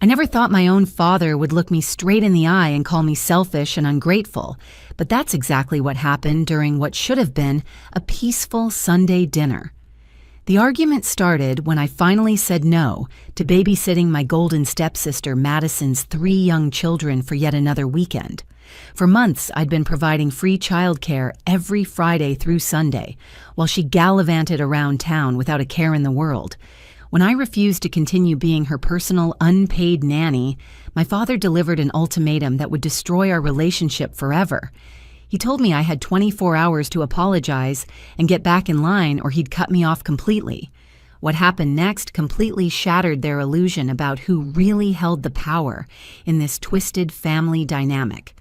I never thought my own father would look me straight in the eye and call me selfish and ungrateful, but that's exactly what happened during what should have been a peaceful Sunday dinner. The argument started when I finally said no to babysitting my golden stepsister Madison's 3 young children for yet another weekend. For months, I'd been providing free childcare every Friday through Sunday, while she gallivanted around town without a care in the world. When I refused to continue being her personal, unpaid nanny, my father delivered an ultimatum that would destroy our relationship forever. He told me I had 24 hours to apologize and get back in line or he'd cut me off completely. What happened next completely shattered their illusion about who really held the power in this twisted family dynamic.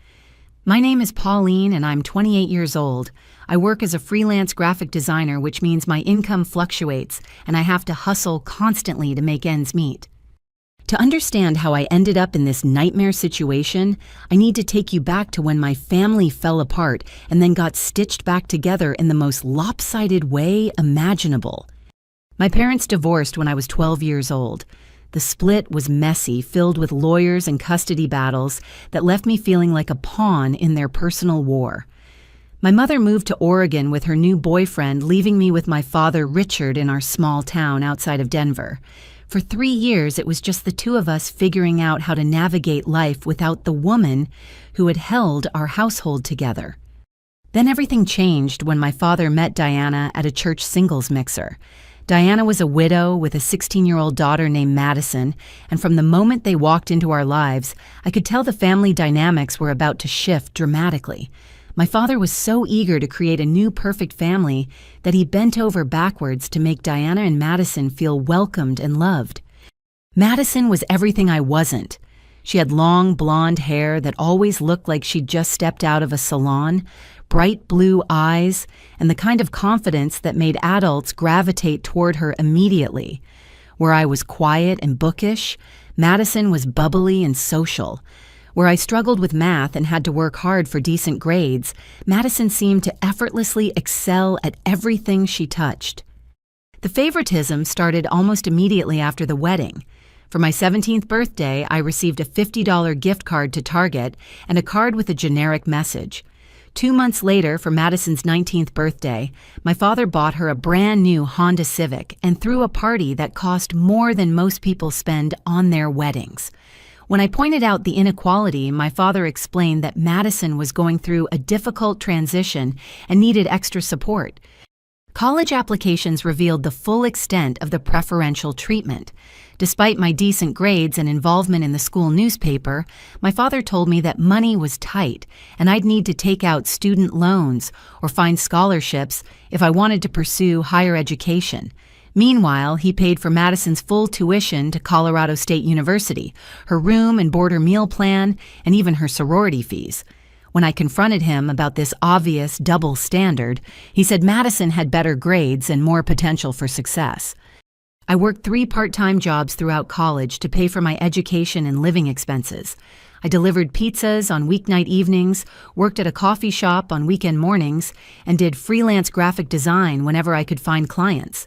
My name is Pauline and I'm 28 years old. I work as a freelance graphic designer, which means my income fluctuates and I have to hustle constantly to make ends meet. To understand how I ended up in this nightmare situation, I need to take you back to when my family fell apart and then got stitched back together in the most lopsided way imaginable. My parents divorced when I was 12 years old. The split was messy, filled with lawyers and custody battles that left me feeling like a pawn in their personal war. My mother moved to Oregon with her new boyfriend, leaving me with my father, Richard, in our small town outside of Denver. For 3 years, it was just the two of us figuring out how to navigate life without the woman who had held our household together. Then everything changed when my father met Diana at a church singles mixer. Diana was a widow with a 16-year-old daughter named Madison, and from the moment they walked into our lives, I could tell the family dynamics were about to shift dramatically. My father was so eager to create a new perfect family that he bent over backwards to make Diana and Madison feel welcomed and loved. Madison was everything I wasn't. She had long blonde hair that always looked like she'd just stepped out of a salon, bright blue eyes, and the kind of confidence that made adults gravitate toward her immediately. Where I was quiet and bookish, Madison was bubbly and social. Where I struggled with math and had to work hard for decent grades, Madison seemed to effortlessly excel at everything she touched. The favoritism started almost immediately after the wedding. For my 17th birthday, I received a $50 gift card to Target and a card with a generic message. 2 months later, for Madison's 19th birthday, my father bought her a brand new Honda Civic and threw a party that cost more than most people spend on their weddings. When I pointed out the inequality, my father explained that Madison was going through a difficult transition and needed extra support. College applications revealed the full extent of the preferential treatment. Despite my decent grades and involvement in the school newspaper, my father told me that money was tight and I'd need to take out student loans or find scholarships if I wanted to pursue higher education. Meanwhile, he paid for Madison's full tuition to Colorado State University, her room and board meal plan, and even her sorority fees. When I confronted him about this obvious double standard, he said Madison had better grades and more potential for success. I worked 3 part-time jobs throughout college to pay for my education and living expenses. I delivered pizzas on weeknight evenings, worked at a coffee shop on weekend mornings, and did freelance graphic design whenever I could find clients.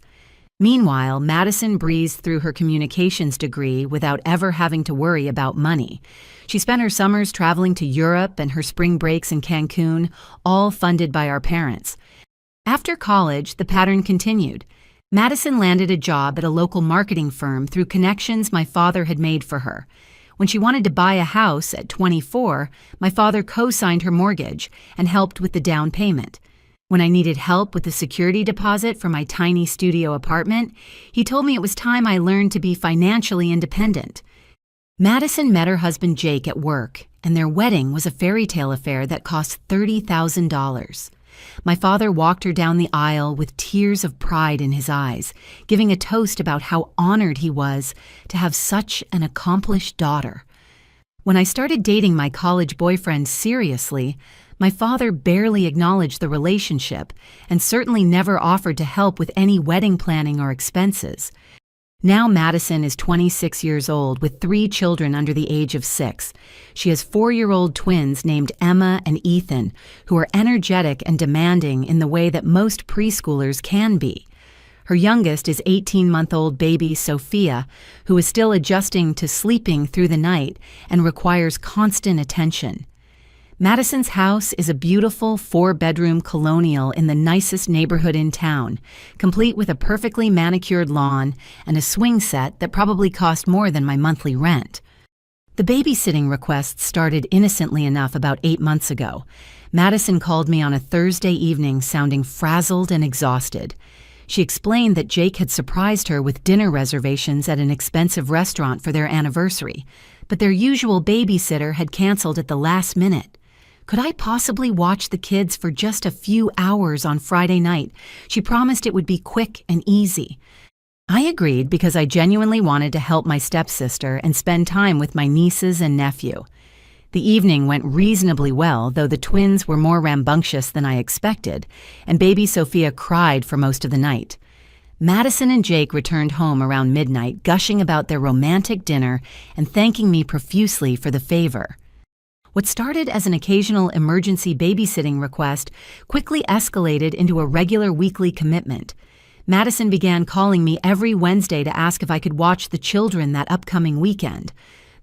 Meanwhile, Madison breezed through her communications degree without ever having to worry about money. She spent her summers traveling to Europe and her spring breaks in Cancun, all funded by our parents. After college, the pattern continued. Madison landed a job at a local marketing firm through connections my father had made for her. When she wanted to buy a house at 24, my father co-signed her mortgage and helped with the down payment. When I needed help with the security deposit for my tiny studio apartment, he told me it was time I learned to be financially independent. Madison met her husband Jake at work, and their wedding was a fairy tale affair that cost $30,000. My father walked her down the aisle with tears of pride in his eyes, giving a toast about how honored he was to have such an accomplished daughter. When I started dating my college boyfriend seriously, my father barely acknowledged the relationship and certainly never offered to help with any wedding planning or expenses. Now Madison is 26 years old with 3 children under the age of 6. She has 4-year-old twins named Emma and Ethan, who are energetic and demanding in the way that most preschoolers can be. Her youngest is 18-month-old baby Sophia, who is still adjusting to sleeping through the night and requires constant attention. Madison's house is a beautiful 4-bedroom colonial in the nicest neighborhood in town, complete with a perfectly manicured lawn and a swing set that probably cost more than my monthly rent. The babysitting requests started innocently enough about 8 months ago. Madison called me on a Thursday evening sounding frazzled and exhausted. She explained that Jake had surprised her with dinner reservations at an expensive restaurant for their anniversary, but their usual babysitter had canceled at the last minute. Could I possibly watch the kids for just a few hours on Friday night? She promised it would be quick and easy. I agreed because I genuinely wanted to help my stepsister and spend time with my nieces and nephew. The evening went reasonably well, though the twins were more rambunctious than I expected, and baby Sophia cried for most of the night. Madison and Jake returned home around midnight, gushing about their romantic dinner and thanking me profusely for the favor. What started as an occasional emergency babysitting request quickly escalated into a regular weekly commitment. Madison began calling me every Wednesday to ask if I could watch the children that upcoming weekend.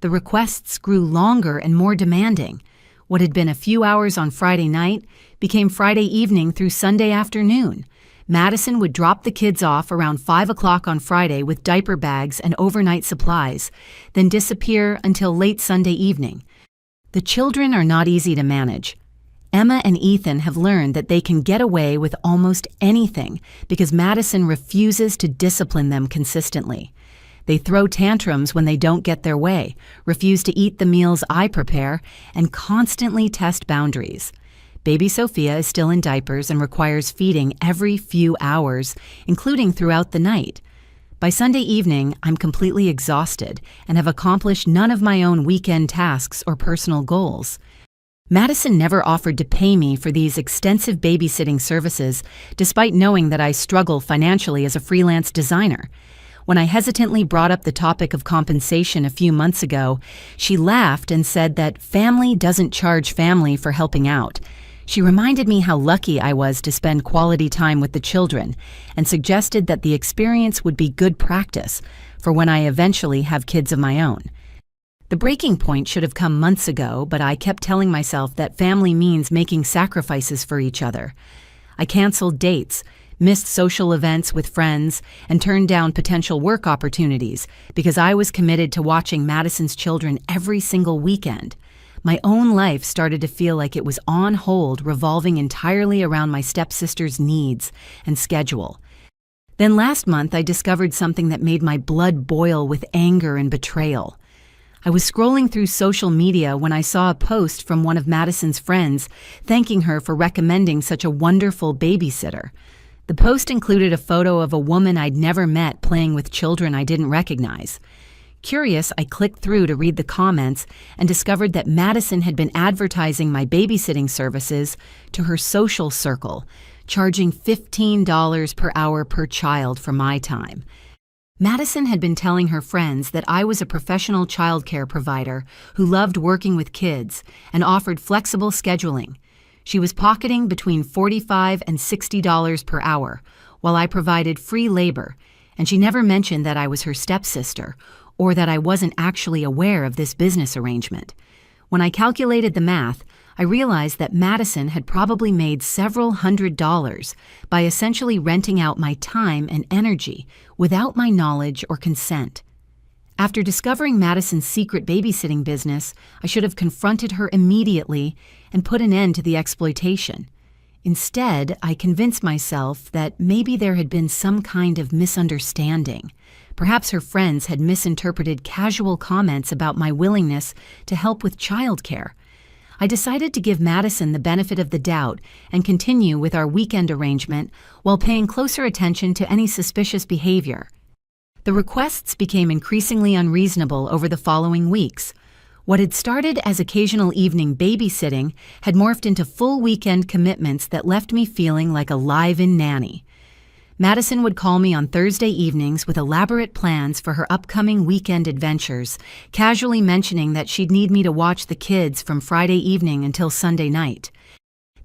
The requests grew longer and more demanding. What had been a few hours on Friday night became Friday evening through Sunday afternoon. Madison would drop the kids off around 5 o'clock on Friday with diaper bags and overnight supplies, then disappear until late Sunday evening. The children are not easy to manage. Emma and Ethan have learned that they can get away with almost anything because Madison refuses to discipline them consistently. They throw tantrums when they don't get their way, refuse to eat the meals I prepare, and constantly test boundaries. Baby Sophia is still in diapers and requires feeding every few hours, including throughout the night. By Sunday evening, I'm completely exhausted and have accomplished none of my own weekend tasks or personal goals. Madison never offered to pay me for these extensive babysitting services, despite knowing that I struggle financially as a freelance designer. When I hesitantly brought up the topic of compensation a few months ago, she laughed and said that family doesn't charge family for helping out. She reminded me how lucky I was to spend quality time with the children and suggested that the experience would be good practice for when I eventually have kids of my own. The breaking point should have come months ago, but I kept telling myself that family means making sacrifices for each other. I canceled dates, missed social events with friends, and turned down potential work opportunities because I was committed to watching Madison's children every single weekend. My own life started to feel like it was on hold, revolving entirely around my stepsister's needs and schedule. Then last month, I discovered something that made my blood boil with anger and betrayal. I was scrolling through social media when I saw a post from one of Madison's friends thanking her for recommending such a wonderful babysitter. The post included a photo of a woman I'd never met playing with children I didn't recognize. Curious, I clicked through to read the comments and discovered that Madison had been advertising my babysitting services to her social circle, charging $15 per hour per child for my time. Madison had been telling her friends that I was a professional childcare provider who loved working with kids and offered flexible scheduling. She was pocketing between $45 and $60 per hour, while I provided free labor, and she never mentioned that I was her stepsister or that I wasn't actually aware of this business arrangement. When I calculated the math, I realized that Madison had probably made several $100s by essentially renting out my time and energy without my knowledge or consent. After discovering Madison's secret babysitting business, I should have confronted her immediately and put an end to the exploitation. Instead, I convinced myself that maybe there had been some kind of misunderstanding. Perhaps her friends had misinterpreted casual comments about my willingness to help with childcare. I decided to give Madison the benefit of the doubt and continue with our weekend arrangement while paying closer attention to any suspicious behavior. The requests became increasingly unreasonable over the following weeks. What had started as occasional evening babysitting had morphed into full weekend commitments that left me feeling like a live-in nanny. Madison would call me on Thursday evenings with elaborate plans for her upcoming weekend adventures, casually mentioning that she'd need me to watch the kids from Friday evening until Sunday night.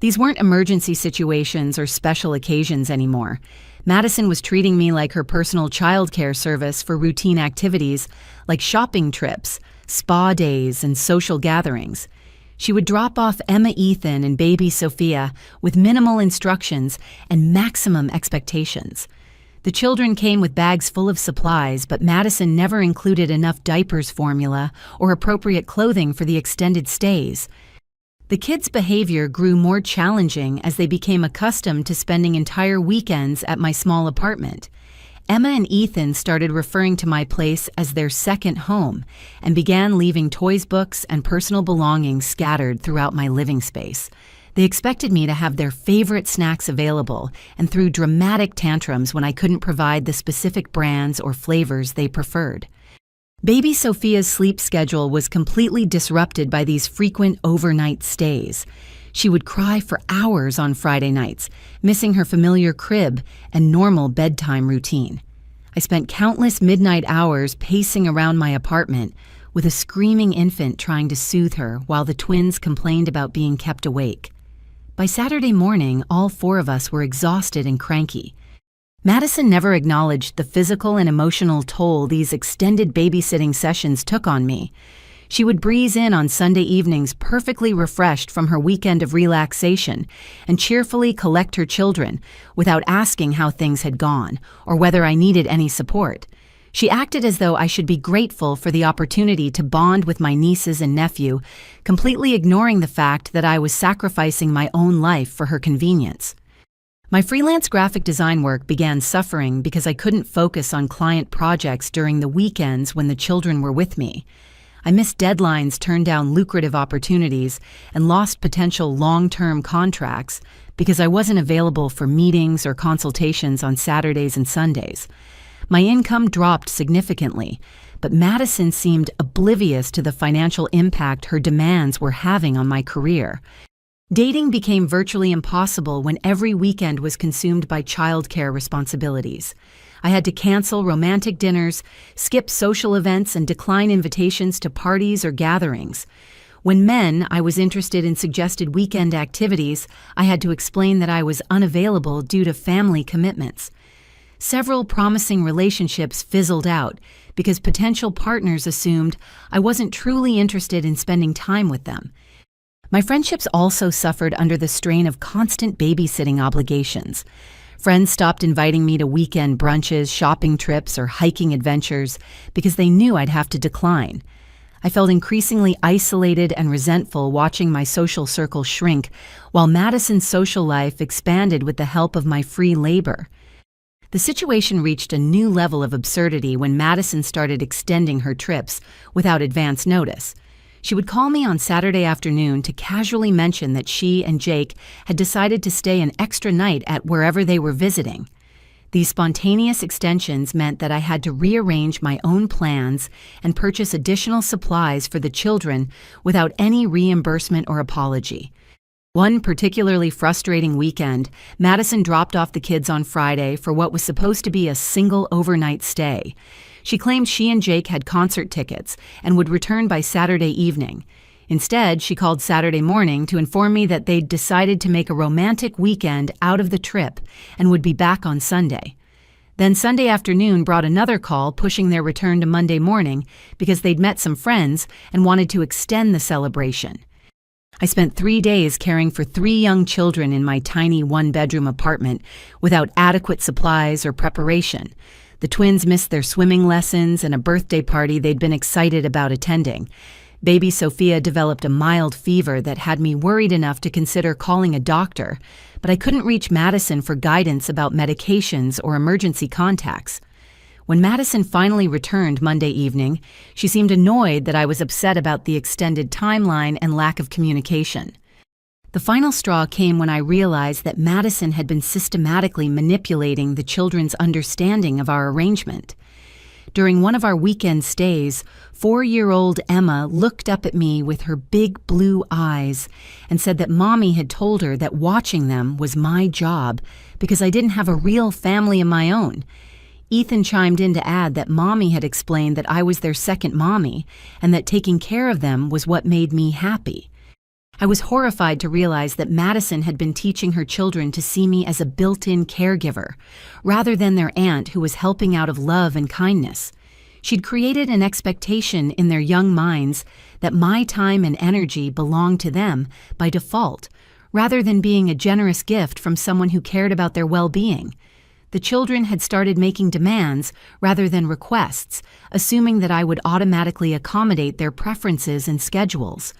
These weren't emergency situations or special occasions anymore. Madison was treating me like her personal childcare service for routine activities like shopping trips, spa days, and social gatherings. She would drop off Emma Ethan and baby Sophia with minimal instructions and maximum expectations. The children came with bags full of supplies, but Madison never included enough diapers formula or appropriate clothing for the extended stays. The kids' behavior grew more challenging as they became accustomed to spending entire weekends at my small apartment. Emma and Ethan started referring to my place as their second home and began leaving toys, books, and personal belongings scattered throughout my living space. They expected me to have their favorite snacks available and threw dramatic tantrums when I couldn't provide the specific brands or flavors they preferred. Baby Sophia's sleep schedule was completely disrupted by these frequent overnight stays. She would cry for hours on Friday nights, missing her familiar crib and normal bedtime routine. I spent countless midnight hours pacing around my apartment with a screaming infant trying to soothe her while the twins complained about being kept awake. By Saturday morning, all four of us were exhausted and cranky. Madison never acknowledged the physical and emotional toll these extended babysitting sessions took on me. She would breeze in on Sunday evenings perfectly refreshed from her weekend of relaxation and cheerfully collect her children without asking how things had gone or whether I needed any support. She acted as though I should be grateful for the opportunity to bond with my nieces and nephew, completely ignoring the fact that I was sacrificing my own life for her convenience. My freelance graphic design work began suffering because I couldn't focus on client projects during the weekends when the children were with me. I missed deadlines, turned down lucrative opportunities, and lost potential long-term contracts because I wasn't available for meetings or consultations on Saturdays and Sundays. My income dropped significantly, but Madison seemed oblivious to the financial impact her demands were having on my career. Dating became virtually impossible when every weekend was consumed by childcare responsibilities. I had to cancel romantic dinners, skip social events, and decline invitations to parties or gatherings. When I was interested in suggested weekend activities, I had to explain that I was unavailable due to family commitments. Several promising relationships fizzled out because potential partners assumed I wasn't truly interested in spending time with them. My friendships also suffered under the strain of constant babysitting obligations. Friends stopped inviting me to weekend brunches, shopping trips, or hiking adventures because they knew I'd have to decline. I felt increasingly isolated and resentful watching my social circle shrink, while Madison's social life expanded with the help of my free labor. The situation reached a new level of absurdity when Madison started extending her trips without advance notice. She would call me on Saturday afternoon to casually mention that she and Jake had decided to stay an extra night at wherever they were visiting. These spontaneous extensions meant that I had to rearrange my own plans and purchase additional supplies for the children without any reimbursement or apology. One particularly frustrating weekend, Madison dropped off the kids on Friday for what was supposed to be a single overnight stay. She claimed she and Jake had concert tickets and would return by Saturday evening. Instead, she called Saturday morning to inform me that they'd decided to make a romantic weekend out of the trip and would be back on Sunday. Then Sunday afternoon brought another call pushing their return to Monday morning because they'd met some friends and wanted to extend the celebration. I spent 3 days caring for 3 young children in my tiny one-bedroom apartment without adequate supplies or preparation. The twins missed their swimming lessons and a birthday party they'd been excited about attending. Baby Sophia developed a mild fever that had me worried enough to consider calling a doctor, but I couldn't reach Madison for guidance about medications or emergency contacts. When Madison finally returned Monday evening, she seemed annoyed that I was upset about the extended timeline and lack of communication. The final straw came when I realized that Madison had been systematically manipulating the children's understanding of our arrangement. During one of our weekend stays, 4-year-old Emma looked up at me with her big blue eyes and said that Mommy had told her that watching them was my job because I didn't have a real family of my own. Ethan chimed in to add that Mommy had explained that I was their second mommy and that taking care of them was what made me happy. I was horrified to realize that Madison had been teaching her children to see me as a built-in caregiver, rather than their aunt who was helping out of love and kindness. She'd created an expectation in their young minds that my time and energy belonged to them by default, rather than being a generous gift from someone who cared about their well-being. The children had started making demands rather than requests, assuming that I would automatically accommodate their preferences and schedules.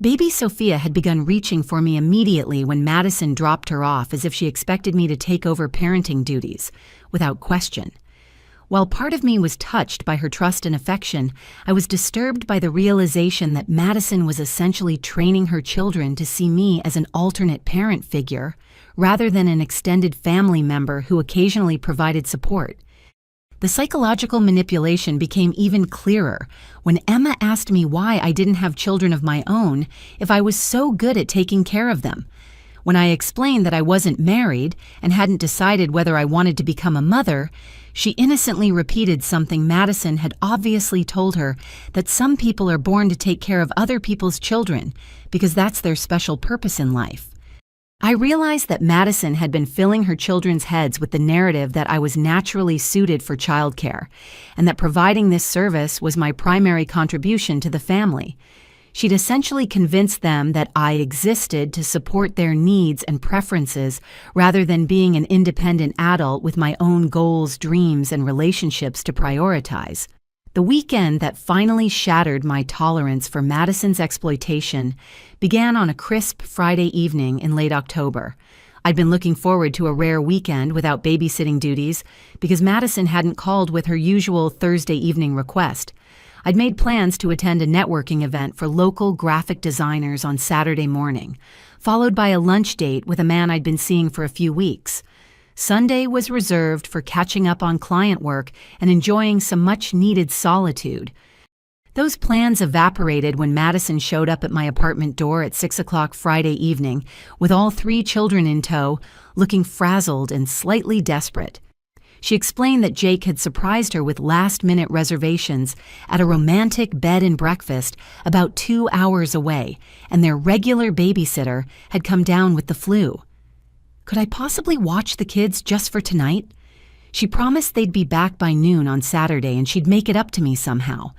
Baby Sophia had begun reaching for me immediately when Madison dropped her off, as if she expected me to take over parenting duties, without question. While part of me was touched by her trust and affection, I was disturbed by the realization that Madison was essentially training her children to see me as an alternate parent figure, rather than an extended family member who occasionally provided support. The psychological manipulation became even clearer when Emma asked me why I didn't have children of my own if I was so good at taking care of them. When I explained that I wasn't married and hadn't decided whether I wanted to become a mother, she innocently repeated something Madison had obviously told her, that some people are born to take care of other people's children because that's their special purpose in life. I realized that Madison had been filling her children's heads with the narrative that I was naturally suited for childcare, and that providing this service was my primary contribution to the family. She'd essentially convinced them that I existed to support their needs and preferences rather than being an independent adult with my own goals, dreams, and relationships to prioritize. The weekend that finally shattered my tolerance for Madison's exploitation began on a crisp Friday evening in late October. I'd been looking forward to a rare weekend without babysitting duties because Madison hadn't called with her usual Thursday evening request. I'd made plans to attend a networking event for local graphic designers on Saturday morning, followed by a lunch date with a man I'd been seeing for a few weeks. Sunday was reserved for catching up on client work and enjoying some much-needed solitude. Those plans evaporated when Madison showed up at my apartment door at 6 o'clock Friday evening with all 3 children in tow, looking frazzled and slightly desperate. She explained that Jake had surprised her with last-minute reservations at a romantic bed and breakfast about 2 hours away, and their regular babysitter had come down with the flu. Could I possibly watch the kids just for tonight? She promised they'd be back by noon on Saturday and she'd make it up to me somehow.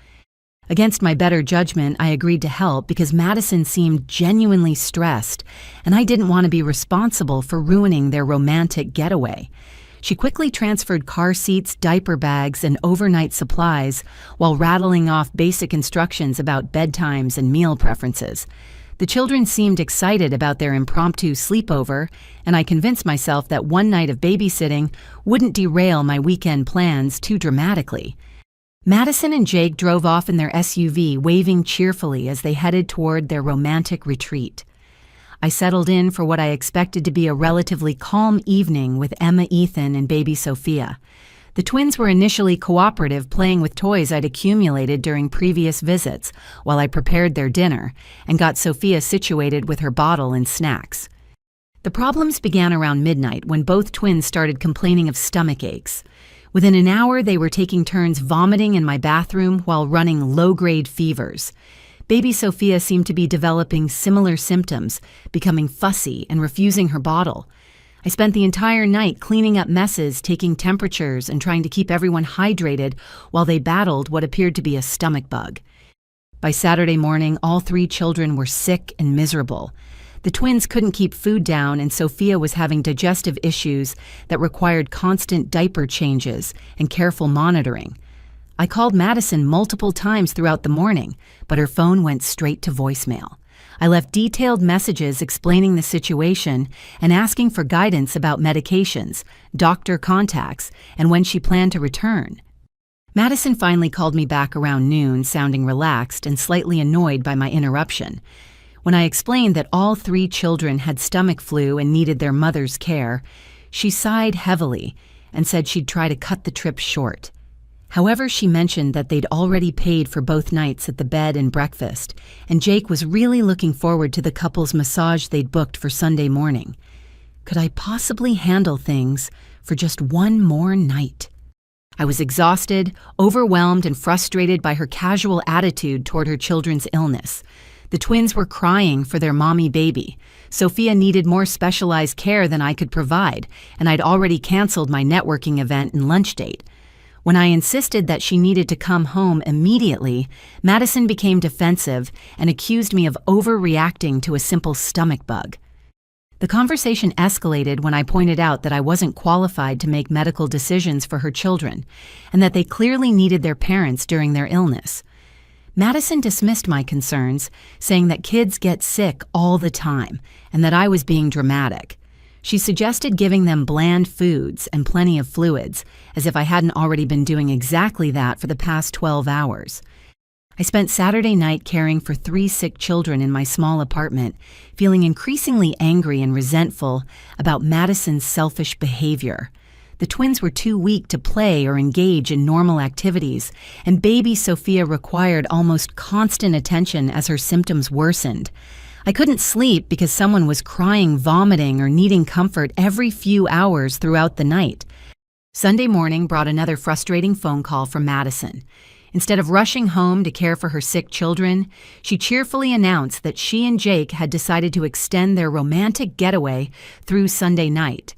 Against my better judgment, I agreed to help because Madison seemed genuinely stressed, and I didn't want to be responsible for ruining their romantic getaway. She quickly transferred car seats, diaper bags, and overnight supplies while rattling off basic instructions about bedtimes and meal preferences. The children seemed excited about their impromptu sleepover, and I convinced myself that one night of babysitting wouldn't derail my weekend plans too dramatically. Madison and Jake drove off in their SUV, waving cheerfully as they headed toward their romantic retreat. I settled in for what I expected to be a relatively calm evening with Emma, Ethan, and baby Sophia. The twins were initially cooperative, playing with toys I'd accumulated during previous visits while I prepared their dinner and got Sophia situated with her bottle and snacks. The problems began around midnight when both twins started complaining of stomach aches. Within an hour, they were taking turns vomiting in my bathroom while running low-grade fevers. Baby Sophia seemed to be developing similar symptoms, becoming fussy and refusing her bottle. I spent the entire night cleaning up messes, taking temperatures, and trying to keep everyone hydrated while they battled what appeared to be a stomach bug. By Saturday morning, all 3 children were sick and miserable. The twins couldn't keep food down, and Sophia was having digestive issues that required constant diaper changes and careful monitoring. I called Madison multiple times throughout the morning, but her phone went straight to voicemail. I left detailed messages explaining the situation and asking for guidance about medications, doctor contacts, and when she planned to return. Madison finally called me back around noon, sounding relaxed and slightly annoyed by my interruption. When I explained that all 3 children had stomach flu and needed their mother's care, she sighed heavily and said she'd try to cut the trip short. However, she mentioned that they'd already paid for both nights at the bed and breakfast, and Jake was really looking forward to the couple's massage they'd booked for Sunday morning. Could I possibly handle things for just one more night? I was exhausted, overwhelmed, and frustrated by her casual attitude toward her children's illness. The twins were crying for their mommy baby. Sophia needed more specialized care than I could provide, and I'd already canceled my networking event and lunch date. When I insisted that she needed to come home immediately, Madison became defensive and accused me of overreacting to a simple stomach bug. The conversation escalated when I pointed out that I wasn't qualified to make medical decisions for her children, and that they clearly needed their parents during their illness. Madison dismissed my concerns, saying that kids get sick all the time, and that I was being dramatic. She suggested giving them bland foods and plenty of fluids, as if I hadn't already been doing exactly that for the past 12 hours. I spent Saturday night caring for 3 sick children in my small apartment, feeling increasingly angry and resentful about Madison's selfish behavior. The twins were too weak to play or engage in normal activities, and baby Sophia required almost constant attention as her symptoms worsened. I couldn't sleep because someone was crying, vomiting, or needing comfort every few hours throughout the night. Sunday morning brought another frustrating phone call from Madison. Instead of rushing home to care for her sick children, she cheerfully announced that she and Jake had decided to extend their romantic getaway through Sunday night.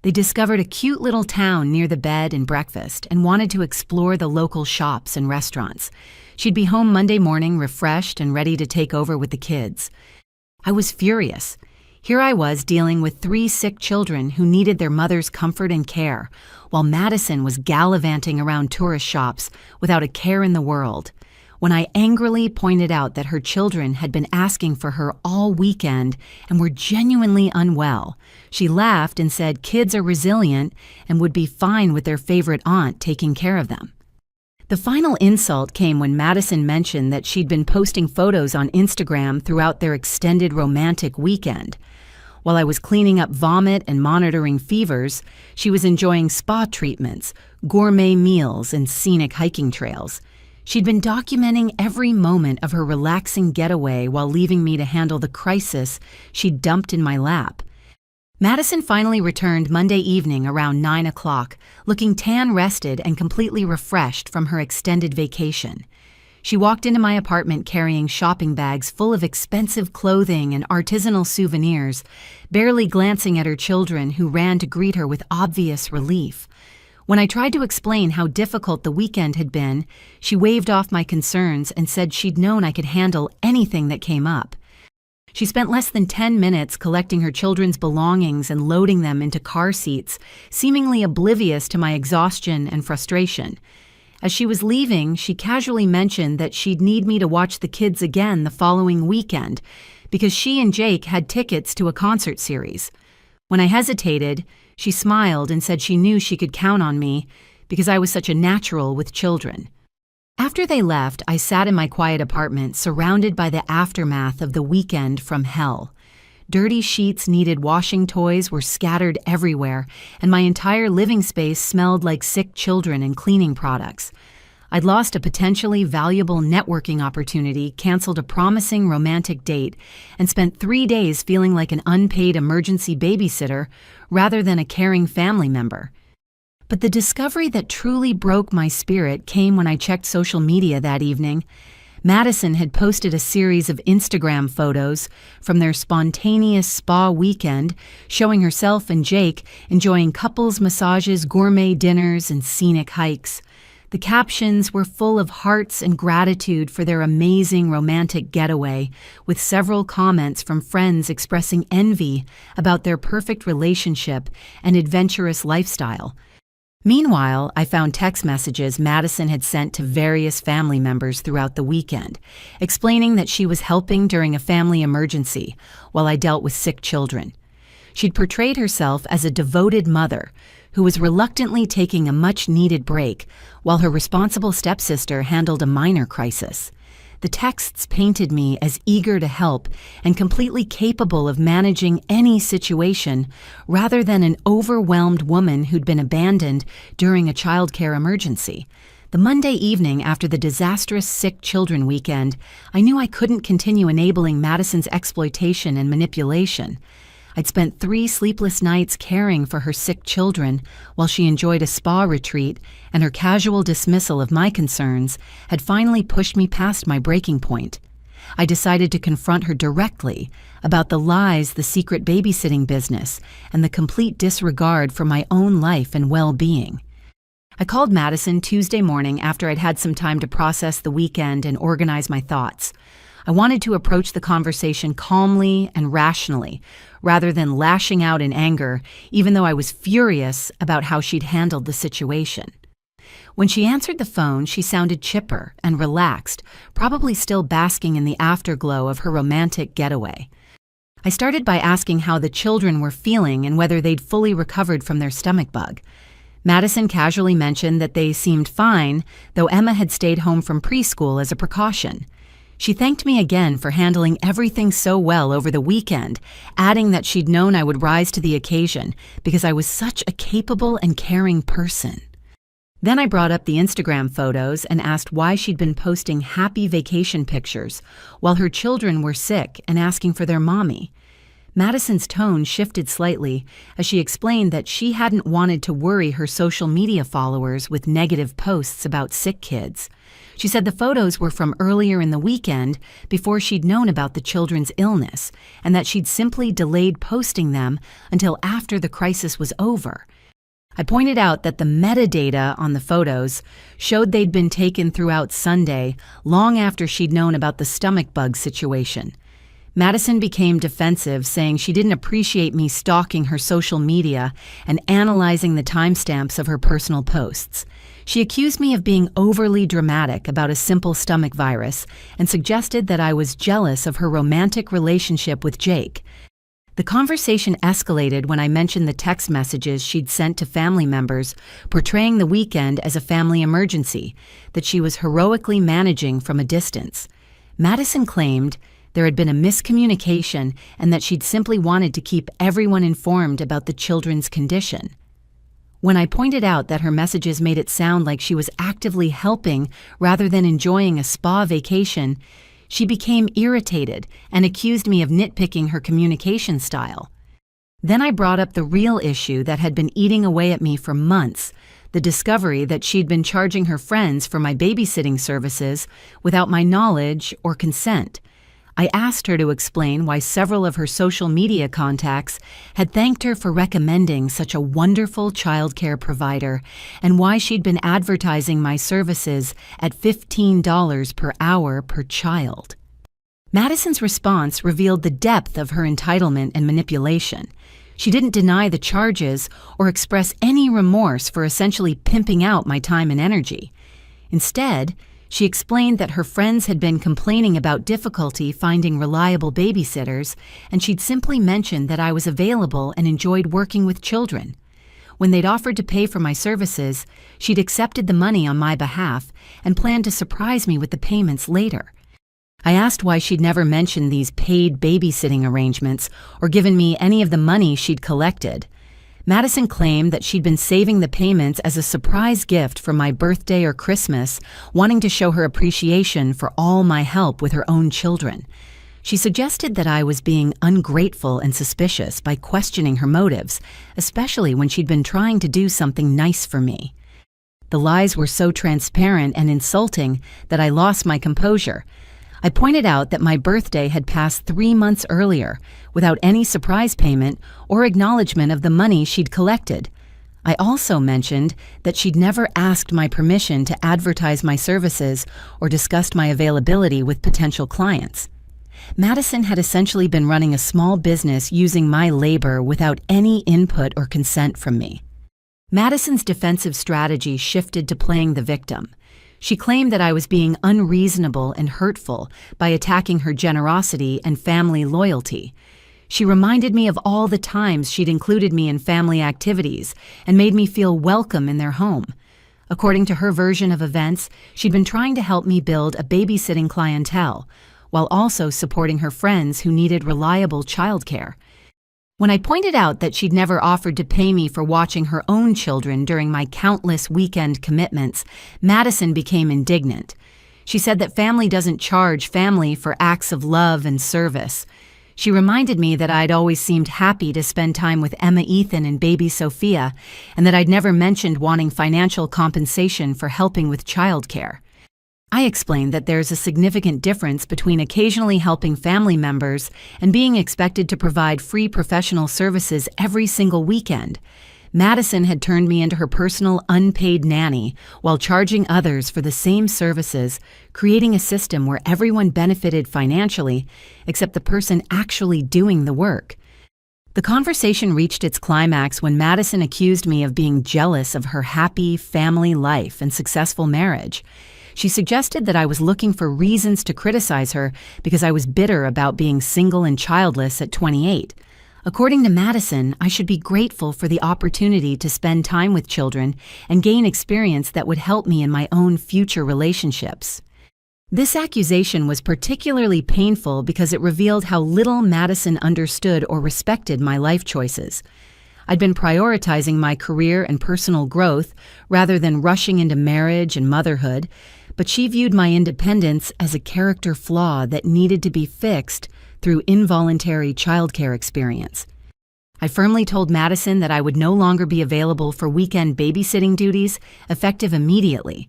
They discovered a cute little town near the bed and breakfast and wanted to explore the local shops and restaurants. She'd be home Monday morning refreshed and ready to take over with the kids. I was furious. Here I was dealing with 3 sick children who needed their mother's comfort and care, while Madison was gallivanting around tourist shops without a care in the world. When I angrily pointed out that her children had been asking for her all weekend and were genuinely unwell, she laughed and said kids are resilient and would be fine with their favorite aunt taking care of them. The final insult came when Madison mentioned that she'd been posting photos on Instagram throughout their extended romantic weekend. While I was cleaning up vomit and monitoring fevers, she was enjoying spa treatments, gourmet meals, and scenic hiking trails. She'd been documenting every moment of her relaxing getaway while leaving me to handle the crisis she'd dumped in my lap. Madison finally returned Monday evening around 9 o'clock, looking tan-rested and completely refreshed from her extended vacation. She walked into my apartment carrying shopping bags full of expensive clothing and artisanal souvenirs, barely glancing at her children who ran to greet her with obvious relief. When I tried to explain how difficult the weekend had been, she waved off my concerns and said she'd known I could handle anything that came up. She spent less than 10 minutes collecting her children's belongings and loading them into car seats, seemingly oblivious to my exhaustion and frustration. As she was leaving, she casually mentioned that she'd need me to watch the kids again the following weekend, because she and Jake had tickets to a concert series. When I hesitated, she smiled and said she knew she could count on me because I was such a natural with children. After they left, I sat in my quiet apartment surrounded by the aftermath of the weekend from hell. Dirty sheets needed washing, toys were scattered everywhere, and my entire living space smelled like sick children and cleaning products. I'd lost a potentially valuable networking opportunity, canceled a promising romantic date, and spent 3 days feeling like an unpaid emergency babysitter rather than a caring family member. But the discovery that truly broke my spirit came when I checked social media that evening. Madison had posted a series of Instagram photos from their spontaneous spa weekend, showing herself and Jake enjoying couples massages, gourmet dinners, and scenic hikes. The captions were full of hearts and gratitude for their amazing romantic getaway, with several comments from friends expressing envy about their perfect relationship and adventurous lifestyle. Meanwhile, I found text messages Madison had sent to various family members throughout the weekend, explaining that she was helping during a family emergency while I dealt with sick children. She'd portrayed herself as a devoted mother who was reluctantly taking a much-needed break while her responsible stepsister handled a minor crisis. The texts painted me as eager to help and completely capable of managing any situation rather than an overwhelmed woman who'd been abandoned during a childcare emergency. The Monday evening after the disastrous sick children weekend, I knew I couldn't continue enabling Madison's exploitation and manipulation. I'd spent 3 sleepless nights caring for her sick children while she enjoyed a spa retreat, and her casual dismissal of my concerns had finally pushed me past my breaking point. I decided to confront her directly about the lies, the secret babysitting business, and the complete disregard for my own life and well-being. I called Madison Tuesday morning after I'd had some time to process the weekend and organize my thoughts. I wanted to approach the conversation calmly and rationally, rather than lashing out in anger, even though I was furious about how she'd handled the situation. When she answered the phone, she sounded chipper and relaxed, probably still basking in the afterglow of her romantic getaway. I started by asking how the children were feeling and whether they'd fully recovered from their stomach bug. Madison casually mentioned that they seemed fine, though Emma had stayed home from preschool as a precaution. She thanked me again for handling everything so well over the weekend, adding that she'd known I would rise to the occasion because I was such a capable and caring person. Then I brought up the Instagram photos and asked why she'd been posting happy vacation pictures while her children were sick and asking for their mommy. Madison's tone shifted slightly as she explained that she hadn't wanted to worry her social media followers with negative posts about sick kids. She said the photos were from earlier in the weekend before she'd known about the children's illness, and that she'd simply delayed posting them until after the crisis was over. I pointed out that the metadata on the photos showed they'd been taken throughout Sunday, long after she'd known about the stomach bug situation. Madison became defensive, saying she didn't appreciate me stalking her social media and analyzing the timestamps of her personal posts. She accused me of being overly dramatic about a simple stomach virus and suggested that I was jealous of her romantic relationship with Jake. The conversation escalated when I mentioned the text messages she'd sent to family members portraying the weekend as a family emergency that she was heroically managing from a distance. Madison claimed there had been a miscommunication and that she'd simply wanted to keep everyone informed about the children's condition. When I pointed out that her messages made it sound like she was actively helping rather than enjoying a spa vacation, she became irritated and accused me of nitpicking her communication style. Then I brought up the real issue that had been eating away at me for months, the discovery that she'd been charging her friends for my babysitting services without my knowledge or consent. I asked her to explain why several of her social media contacts had thanked her for recommending such a wonderful childcare provider and why she'd been advertising my services at $15 per hour per child. Madison's response revealed the depth of her entitlement and manipulation. She didn't deny the charges or express any remorse for essentially pimping out my time and energy. Instead, she explained that her friends had been complaining about difficulty finding reliable babysitters, and she'd simply mentioned that I was available and enjoyed working with children. When they'd offered to pay for my services, she'd accepted the money on my behalf and planned to surprise me with the payments later. I asked why she'd never mentioned these paid babysitting arrangements or given me any of the money she'd collected. Madison claimed that she'd been saving the payments as a surprise gift for my birthday or Christmas, wanting to show her appreciation for all my help with her own children. She suggested that I was being ungrateful and suspicious by questioning her motives, especially when she'd been trying to do something nice for me. The lies were so transparent and insulting that I lost my composure. I pointed out that my birthday had passed 3 months earlier, without any surprise payment or acknowledgement of the money she'd collected. I also mentioned that she'd never asked my permission to advertise my services or discussed my availability with potential clients. Madison had essentially been running a small business using my labor without any input or consent from me. Madison's defensive strategy shifted to playing the victim. She claimed that I was being unreasonable and hurtful by attacking her generosity and family loyalty. She reminded me of all the times she'd included me in family activities and made me feel welcome in their home. According to her version of events, she'd been trying to help me build a babysitting clientele, while also supporting her friends who needed reliable childcare. When I pointed out that she'd never offered to pay me for watching her own children during my countless weekend commitments, Madison became indignant. She said that family doesn't charge family for acts of love and service. She reminded me that I'd always seemed happy to spend time with Emma, Ethan, and baby Sophia, and that I'd never mentioned wanting financial compensation for helping with childcare. I explained that there's a significant difference between occasionally helping family members and being expected to provide free professional services every single weekend. Madison had turned me into her personal unpaid nanny while charging others for the same services, creating a system where everyone benefited financially except the person actually doing the work. The conversation reached its climax when Madison accused me of being jealous of her happy family life and successful marriage. She suggested that I was looking for reasons to criticize her because I was bitter about being single and childless at 28. According to Madison, I should be grateful for the opportunity to spend time with children and gain experience that would help me in my own future relationships. This accusation was particularly painful because it revealed how little Madison understood or respected my life choices. I'd been prioritizing my career and personal growth rather than rushing into marriage and motherhood, but she viewed my independence as a character flaw that needed to be fixed through involuntary childcare experience. I firmly told Madison that I would no longer be available for weekend babysitting duties, effective immediately.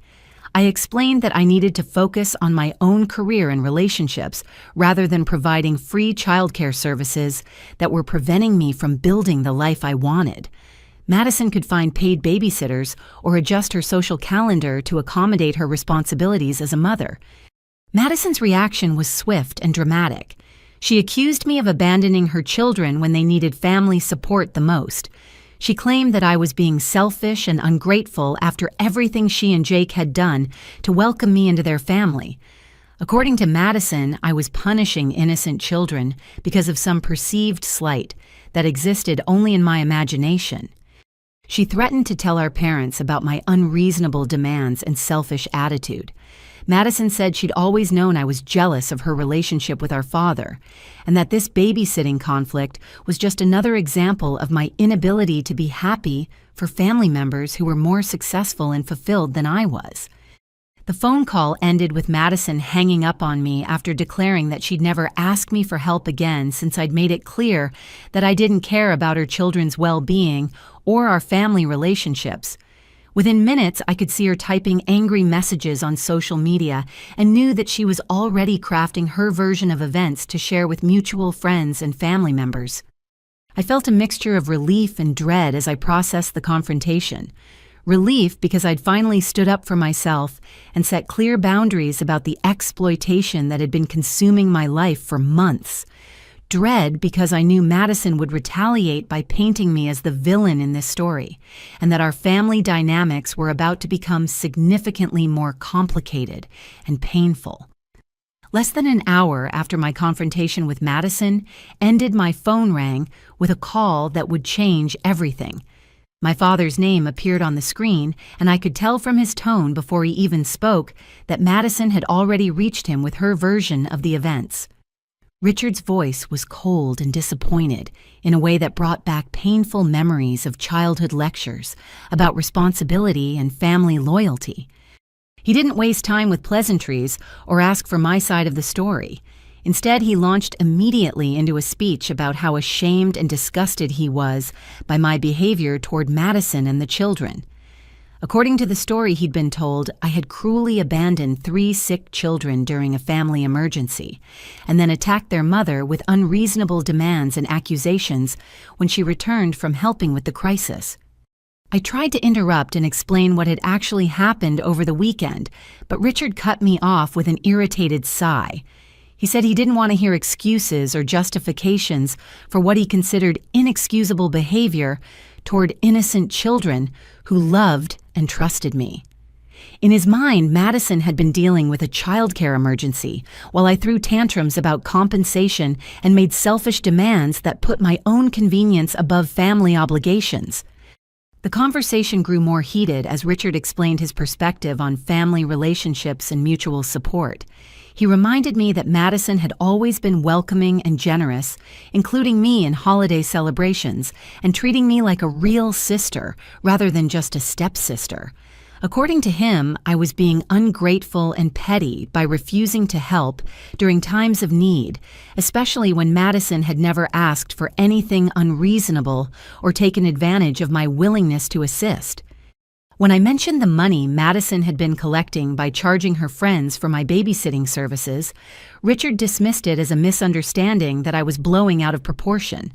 I explained that I needed to focus on my own career and relationships rather than providing free childcare services that were preventing me from building the life I wanted. Madison could find paid babysitters or adjust her social calendar to accommodate her responsibilities as a mother. Madison's reaction was swift and dramatic. She accused me of abandoning her children when they needed family support the most. She claimed that I was being selfish and ungrateful after everything she and Jake had done to welcome me into their family. According to Madison, I was punishing innocent children because of some perceived slight that existed only in my imagination. She threatened to tell our parents about my unreasonable demands and selfish attitude. Madison said she'd always known I was jealous of her relationship with our father, and that this babysitting conflict was just another example of my inability to be happy for family members who were more successful and fulfilled than I was. The phone call ended with Madison hanging up on me after declaring that she'd never ask me for help again since I'd made it clear that I didn't care about her children's well-being or our family relationships. Within minutes, I could see her typing angry messages on social media and knew that she was already crafting her version of events to share with mutual friends and family members. I felt a mixture of relief and dread as I processed the confrontation. Relief because I'd finally stood up for myself and set clear boundaries about the exploitation that had been consuming my life for months. Dread because I knew Madison would retaliate by painting me as the villain in this story, and that our family dynamics were about to become significantly more complicated and painful. Less than an hour after my confrontation with Madison ended, my phone rang with a call that would change everything. My father's name appeared on the screen, and I could tell from his tone before he even spoke that Madison had already reached him with her version of the events. Richard's voice was cold and disappointed in a way that brought back painful memories of childhood lectures about responsibility and family loyalty. He didn't waste time with pleasantries or ask for my side of the story. Instead, he launched immediately into a speech about how ashamed and disgusted he was by my behavior toward Madison and the children. According to the story he'd been told, I had cruelly abandoned 3 sick children during a family emergency, and then attacked their mother with unreasonable demands and accusations when she returned from helping with the crisis. I tried to interrupt and explain what had actually happened over the weekend, but Richard cut me off with an irritated sigh. He said he didn't want to hear excuses or justifications for what he considered inexcusable behavior toward innocent children who loved and trusted me. In his mind, Madison had been dealing with a childcare emergency, while I threw tantrums about compensation and made selfish demands that put my own convenience above family obligations. The conversation grew more heated as Richard explained his perspective on family relationships and mutual support. He reminded me that Madison had always been welcoming and generous, including me in holiday celebrations, and treating me like a real sister rather than just a stepsister. According to him, I was being ungrateful and petty by refusing to help during times of need, especially when Madison had never asked for anything unreasonable or taken advantage of my willingness to assist. When I mentioned the money Madison had been collecting by charging her friends for my babysitting services, Richard dismissed it as a misunderstanding that I was blowing out of proportion.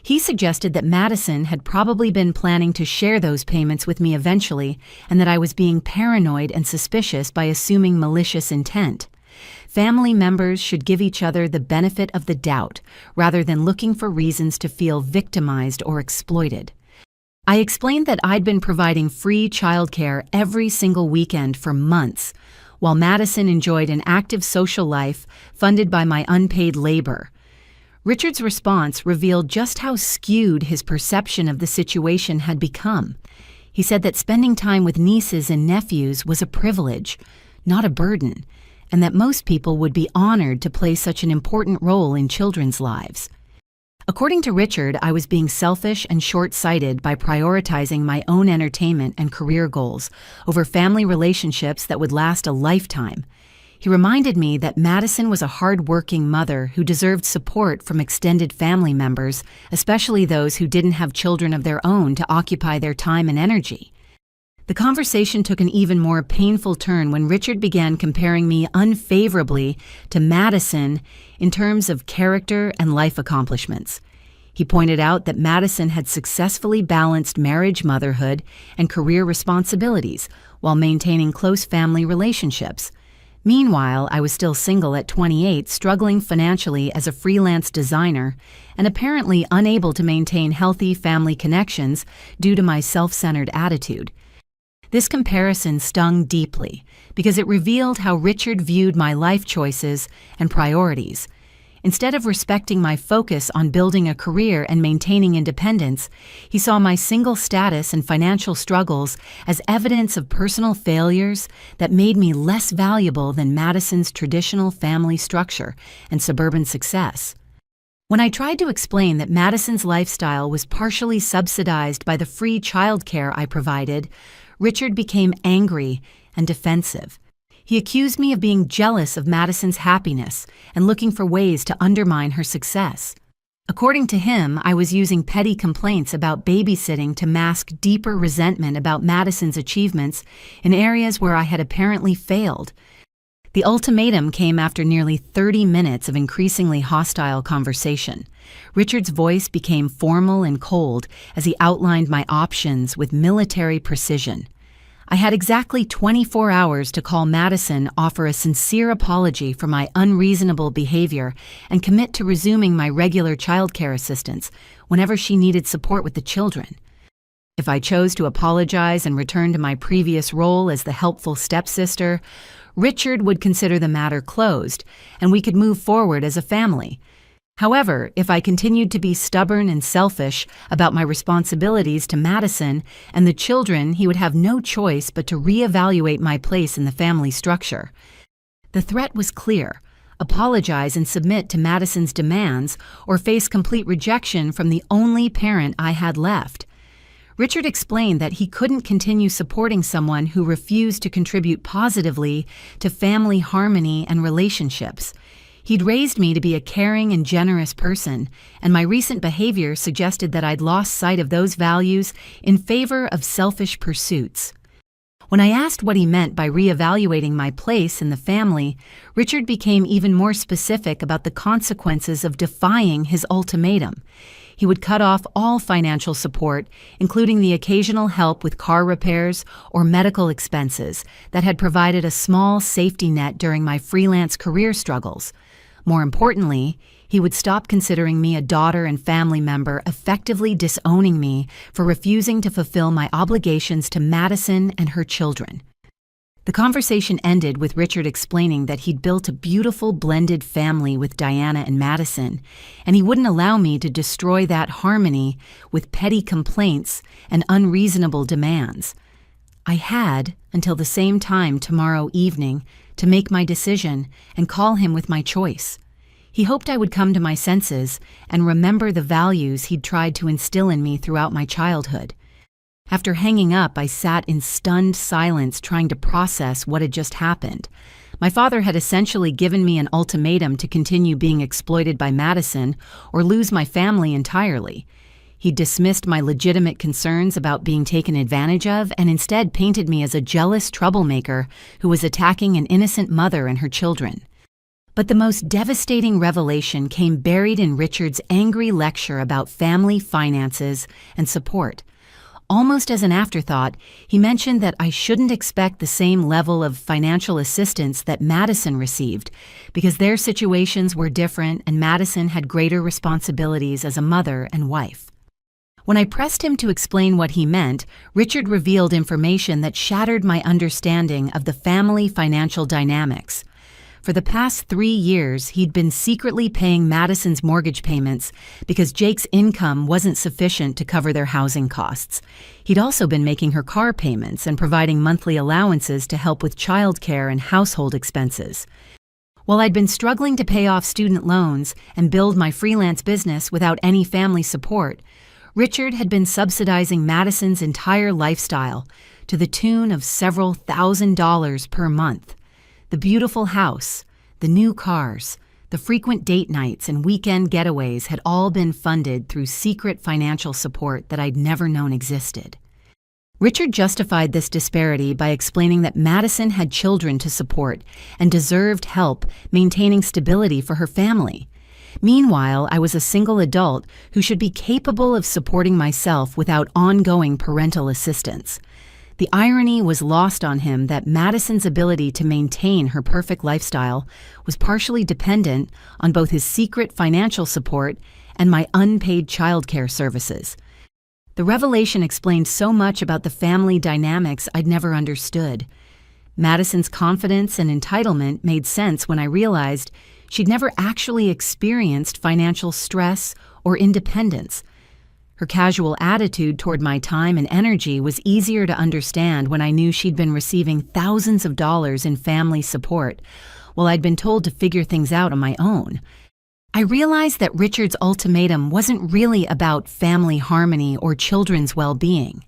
He suggested that Madison had probably been planning to share those payments with me eventually, and that I was being paranoid and suspicious by assuming malicious intent. Family members should give each other the benefit of the doubt, rather than looking for reasons to feel victimized or exploited. I explained that I'd been providing free childcare every single weekend for months, while Madison enjoyed an active social life funded by my unpaid labor. Richard's response revealed just how skewed his perception of the situation had become. He said that spending time with nieces and nephews was a privilege, not a burden, and that most people would be honored to play such an important role in children's lives. According to Richard, I was being selfish and short-sighted by prioritizing my own entertainment and career goals over family relationships that would last a lifetime. He reminded me that Madison was a hard-working mother who deserved support from extended family members, especially those who didn't have children of their own to occupy their time and energy. The conversation took an even more painful turn when Richard began comparing me unfavorably to Madison in terms of character and life accomplishments. He pointed out that Madison had successfully balanced marriage, motherhood, and career responsibilities while maintaining close family relationships. Meanwhile, I was still single at 28, struggling financially as a freelance designer, and apparently unable to maintain healthy family connections due to my self-centered attitude. This comparison stung deeply because it revealed how Richard viewed my life choices and priorities. Instead of respecting my focus on building a career and maintaining independence, he saw my single status and financial struggles as evidence of personal failures that made me less valuable than Madison's traditional family structure and suburban success. When I tried to explain that Madison's lifestyle was partially subsidized by the free childcare I provided, Richard became angry and defensive. He accused me of being jealous of Madison's happiness and looking for ways to undermine her success. According to him, I was using petty complaints about babysitting to mask deeper resentment about Madison's achievements in areas where I had apparently failed. The ultimatum came after nearly 30 minutes of increasingly hostile conversation. Richard's voice became formal and cold as he outlined my options with military precision. I had exactly 24 hours to call Madison, offer a sincere apology for my unreasonable behavior, and commit to resuming my regular childcare assistance whenever she needed support with the children. If I chose to apologize and return to my previous role as the helpful stepsister, Richard would consider the matter closed, and we could move forward as a family. However, if I continued to be stubborn and selfish about my responsibilities to Madison and the children, he would have no choice but to reevaluate my place in the family structure. The threat was clear: apologize and submit to Madison's demands, or face complete rejection from the only parent I had left. Richard explained that he couldn't continue supporting someone who refused to contribute positively to family harmony and relationships. He'd raised me to be a caring and generous person, and my recent behavior suggested that I'd lost sight of those values in favor of selfish pursuits. When I asked what he meant by reevaluating my place in the family, Richard became even more specific about the consequences of defying his ultimatum. He would cut off all financial support, including the occasional help with car repairs or medical expenses that had provided a small safety net during my freelance career struggles. More importantly, he would stop considering me a daughter and family member, effectively disowning me for refusing to fulfill my obligations to Madison and her children. The conversation ended with Richard explaining that he'd built a beautiful blended family with Diana and Madison, and he wouldn't allow me to destroy that harmony with petty complaints and unreasonable demands. I had until the same time tomorrow evening to make my decision and call him with my choice. He hoped I would come to my senses and remember the values he'd tried to instill in me throughout my childhood. After hanging up, I sat in stunned silence trying to process what had just happened. My father had essentially given me an ultimatum to continue being exploited by Madison or lose my family entirely. He dismissed my legitimate concerns about being taken advantage of and instead painted me as a jealous troublemaker who was attacking an innocent mother and her children. But the most devastating revelation came buried in Richard's angry lecture about family finances and support. Almost as an afterthought, he mentioned that I shouldn't expect the same level of financial assistance that Madison received, because their situations were different and Madison had greater responsibilities as a mother and wife. When I pressed him to explain what he meant, Richard revealed information that shattered my understanding of the family financial dynamics. For the past 3 years, he'd been secretly paying Madison's mortgage payments because Jake's income wasn't sufficient to cover their housing costs. He'd also been making her car payments and providing monthly allowances to help with childcare and household expenses. While I'd been struggling to pay off student loans and build my freelance business without any family support, Richard had been subsidizing Madison's entire lifestyle to the tune of several $1,000s per month. The beautiful house, the new cars, the frequent date nights and weekend getaways had all been funded through secret financial support that I'd never known existed. Richard justified this disparity by explaining that Madison had children to support and deserved help maintaining stability for her family. Meanwhile, I was a single adult who should be capable of supporting myself without ongoing parental assistance. The irony was lost on him that Madison's ability to maintain her perfect lifestyle was partially dependent on both his secret financial support and my unpaid childcare services. The revelation explained so much about the family dynamics I'd never understood. Madison's confidence and entitlement made sense when I realized she'd never actually experienced financial stress or independence. Her casual attitude toward my time and energy was easier to understand when I knew she'd been receiving thousands of dollars in family support, while I'd been told to figure things out on my own. I realized that Richard's ultimatum wasn't really about family harmony or children's well-being.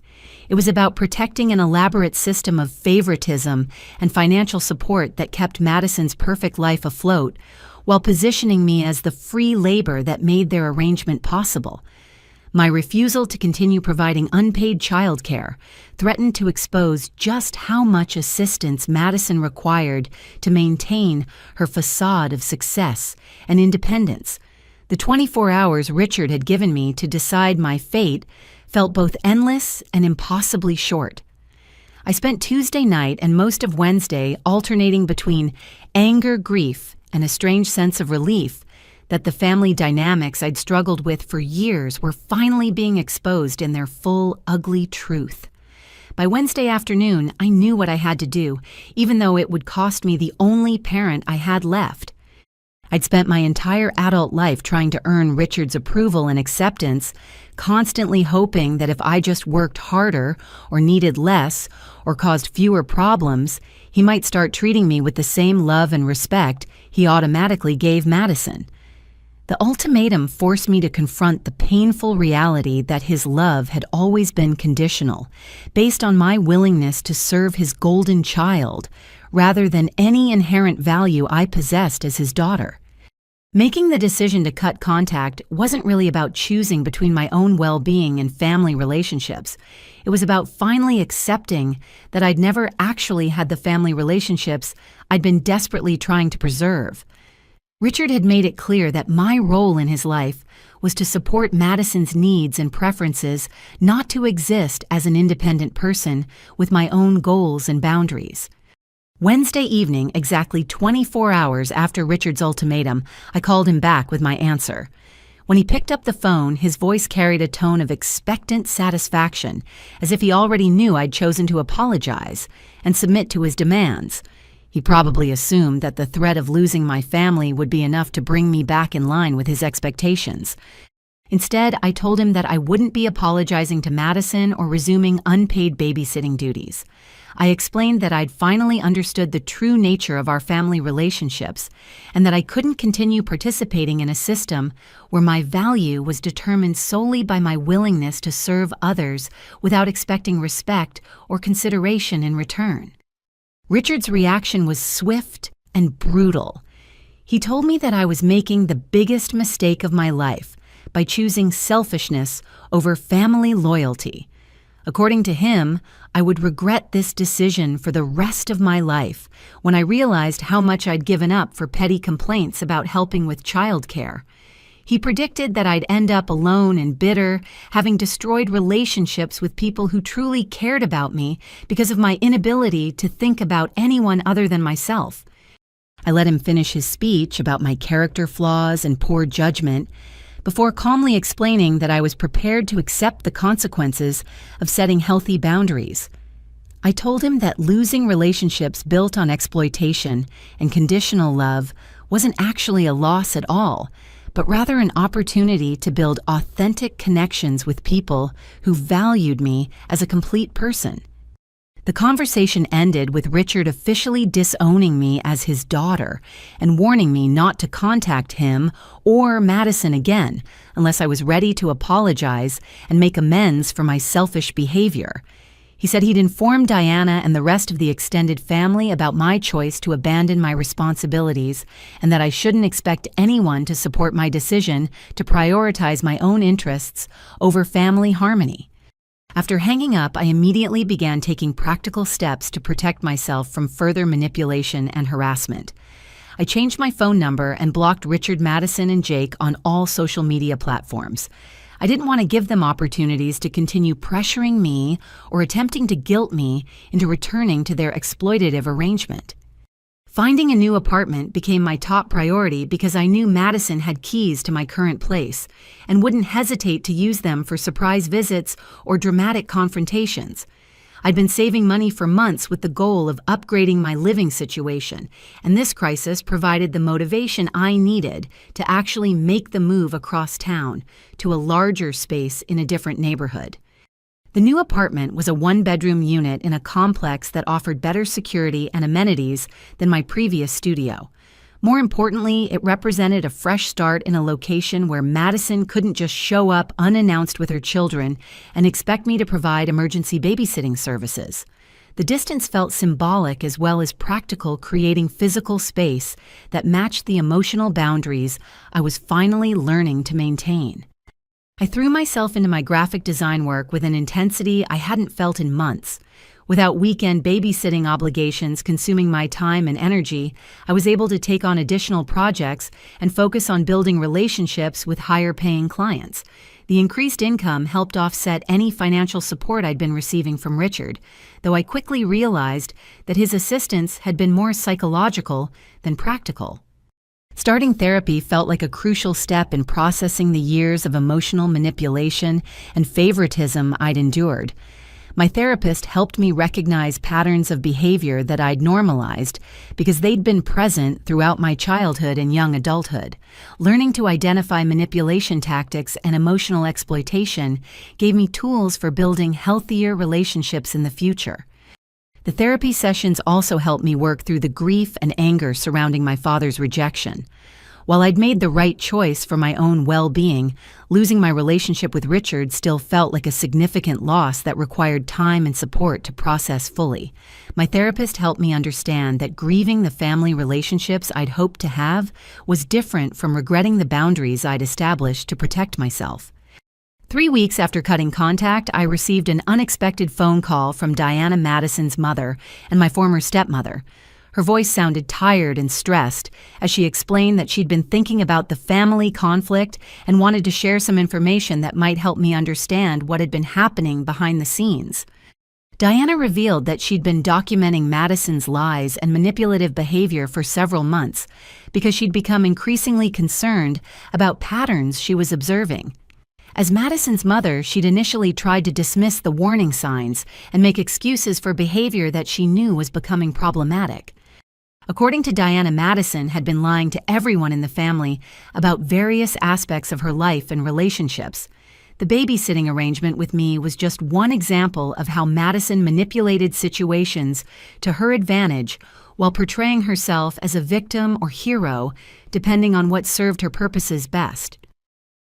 It was about protecting an elaborate system of favoritism and financial support that kept Madison's perfect life afloat, while positioning me as the free labor that made their arrangement possible. My refusal to continue providing unpaid childcare threatened to expose just how much assistance Madison required to maintain her facade of success and independence. The 24 hours Richard had given me to decide my fate felt both endless and impossibly short. I spent Tuesday night and most of Wednesday alternating between anger, grief, and a strange sense of relief that the family dynamics I'd struggled with for years were finally being exposed in their full, ugly truth. By Wednesday afternoon, I knew what I had to do, even though it would cost me the only parent I had left. I'd spent my entire adult life trying to earn Richard's approval and acceptance, constantly hoping that if I just worked harder or needed less or caused fewer problems, he might start treating me with the same love and respect he automatically gave Madison. The ultimatum forced me to confront the painful reality that his love had always been conditional, based on my willingness to serve his golden child, rather than any inherent value I possessed as his daughter. Making the decision to cut contact wasn't really about choosing between my own well-being and family relationships. It was about finally accepting that I'd never actually had the family relationships I'd been desperately trying to preserve. Richard had made it clear that my role in his life was to support Madison's needs and preferences, not to exist as an independent person with my own goals and boundaries. Wednesday evening, exactly 24 hours after Richard's ultimatum, I called him back with my answer. When he picked up the phone, his voice carried a tone of expectant satisfaction, as if he already knew I'd chosen to apologize and submit to his demands. He probably assumed that the threat of losing my family would be enough to bring me back in line with his expectations. Instead, I told him that I wouldn't be apologizing to Madison or resuming unpaid babysitting duties. I explained that I'd finally understood the true nature of our family relationships and that I couldn't continue participating in a system where my value was determined solely by my willingness to serve others without expecting respect or consideration in return. Richard's reaction was swift and brutal. He told me that I was making the biggest mistake of my life by choosing selfishness over family loyalty. According to him, I would regret this decision for the rest of my life when I realized how much I'd given up for petty complaints about helping with childcare. He predicted that I'd end up alone and bitter, having destroyed relationships with people who truly cared about me because of my inability to think about anyone other than myself. I let him finish his speech about my character flaws and poor judgment before calmly explaining that I was prepared to accept the consequences of setting healthy boundaries. I told him that losing relationships built on exploitation and conditional love wasn't actually a loss at all, but rather an opportunity to build authentic connections with people who valued me as a complete person. The conversation ended with Richard officially disowning me as his daughter and warning me not to contact him or Madison again unless I was ready to apologize and make amends for my selfish behavior. He said he'd informed Diana and the rest of the extended family about my choice to abandon my responsibilities and that I shouldn't expect anyone to support my decision to prioritize my own interests over family harmony. After hanging up, I immediately began taking practical steps to protect myself from further manipulation and harassment. I changed my phone number and blocked Richard, Madison, and Jake on all social media platforms. I didn't want to give them opportunities to continue pressuring me or attempting to guilt me into returning to their exploitative arrangement. Finding a new apartment became my top priority because I knew Madison had keys to my current place and wouldn't hesitate to use them for surprise visits or dramatic confrontations. I'd been saving money for months with the goal of upgrading my living situation, and this crisis provided the motivation I needed to actually make the move across town to a larger space in a different neighborhood. The new apartment was a one-bedroom unit in a complex that offered better security and amenities than my previous studio. More importantly, it represented a fresh start in a location where Madison couldn't just show up unannounced with her children and expect me to provide emergency babysitting services. The distance felt symbolic as well as practical, creating physical space that matched the emotional boundaries I was finally learning to maintain. I threw myself into my graphic design work with an intensity I hadn't felt in months. Without weekend babysitting obligations consuming my time and energy, I was able to take on additional projects and focus on building relationships with higher-paying clients. The increased income helped offset any financial support I'd been receiving from Richard, though I quickly realized that his assistance had been more psychological than practical. Starting therapy felt like a crucial step in processing the years of emotional manipulation and favoritism I'd endured. My therapist helped me recognize patterns of behavior that I'd normalized because they'd been present throughout my childhood and young adulthood. Learning to identify manipulation tactics and emotional exploitation gave me tools for building healthier relationships in the future. The therapy sessions also helped me work through the grief and anger surrounding my father's rejection. While I'd made the right choice for my own well-being, losing my relationship with Richard still felt like a significant loss that required time and support to process fully. My therapist helped me understand that grieving the family relationships I'd hoped to have was different from regretting the boundaries I'd established to protect myself. 3 weeks after cutting contact, I received an unexpected phone call from Diana Madison's mother and my former stepmother. Her voice sounded tired and stressed as she explained that she'd been thinking about the family conflict and wanted to share some information that might help me understand what had been happening behind the scenes. Diana revealed that she'd been documenting Madison's lies and manipulative behavior for several months because she'd become increasingly concerned about patterns she was observing. As Madison's mother, she'd initially tried to dismiss the warning signs and make excuses for behavior that she knew was becoming problematic. According to Diana, Madison had been lying to everyone in the family about various aspects of her life and relationships. The babysitting arrangement with me was just one example of how Madison manipulated situations to her advantage while portraying herself as a victim or hero, depending on what served her purposes best.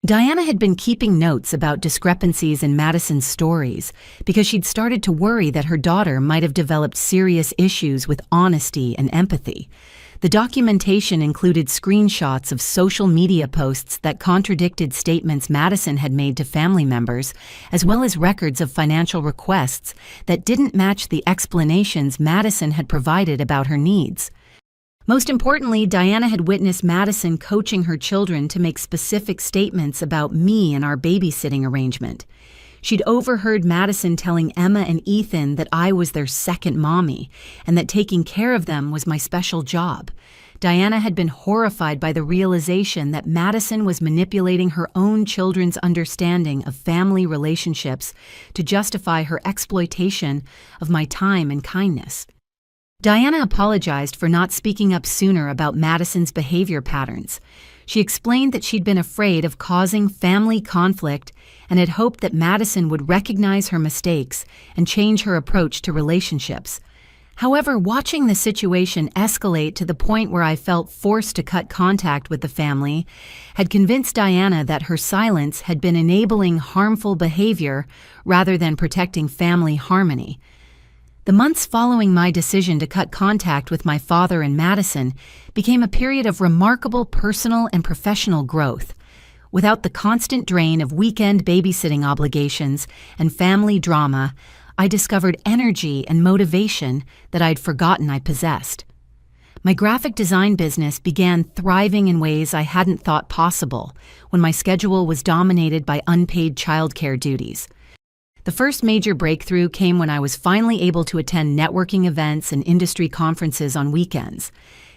Diana had been keeping notes about discrepancies in Madison's stories because she'd started to worry that her daughter might have developed serious issues with honesty and empathy. The documentation included screenshots of social media posts that contradicted statements Madison had made to family members, as well as records of financial requests that didn't match the explanations Madison had provided about her needs. Most importantly, Diana had witnessed Madison coaching her children to make specific statements about me and our babysitting arrangement. She'd overheard Madison telling Emma and Ethan that I was their second mommy and that taking care of them was my special job. Diana had been horrified by the realization that Madison was manipulating her own children's understanding of family relationships to justify her exploitation of my time and kindness. Diana apologized for not speaking up sooner about Madison's behavior patterns. She explained that she'd been afraid of causing family conflict and had hoped that Madison would recognize her mistakes and change her approach to relationships. However, watching the situation escalate to the point where I felt forced to cut contact with the family had convinced Diana that her silence had been enabling harmful behavior rather than protecting family harmony. The months following my decision to cut contact with my father and Madison became a period of remarkable personal and professional growth. Without the constant drain of weekend babysitting obligations and family drama, I discovered energy and motivation that I'd forgotten I possessed. My graphic design business began thriving in ways I hadn't thought possible when my schedule was dominated by unpaid childcare duties. The first major breakthrough came when I was finally able to attend networking events and industry conferences on weekends.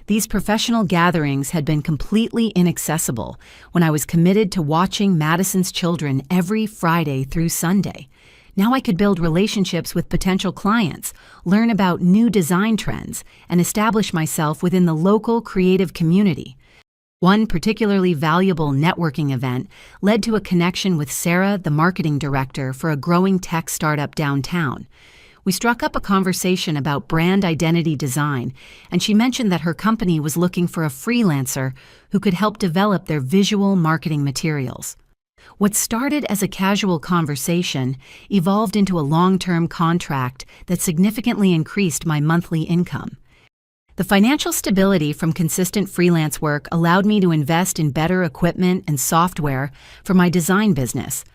These professional gatherings had been completely inaccessible when I was committed to watching Madison's children every Friday through Sunday. Now I could build relationships with potential clients, learn about new design trends, and establish myself within the local creative community. One particularly valuable networking event led to a connection with Sarah, the marketing director for a growing tech startup downtown. We struck up a conversation about brand identity design, and she mentioned that her company was looking for a freelancer who could help develop their visual marketing materials. What started as a casual conversation evolved into a long-term contract that significantly increased my monthly income. The financial stability from consistent freelance work allowed me to invest in better equipment and software for my design business.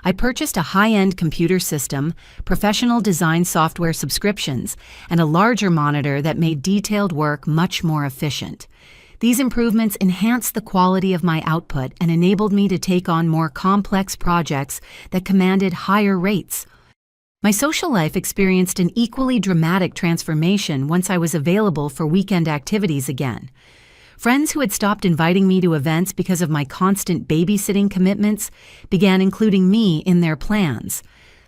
I purchased a high-end computer system, professional design software subscriptions, and a larger monitor that made detailed work much more efficient. These improvements enhanced the quality of my output and enabled me to take on more complex projects that commanded higher rates. My social life experienced an equally dramatic transformation once I was available for weekend activities again. Friends who had stopped inviting me to events because of my constant babysitting commitments began including me in their plans.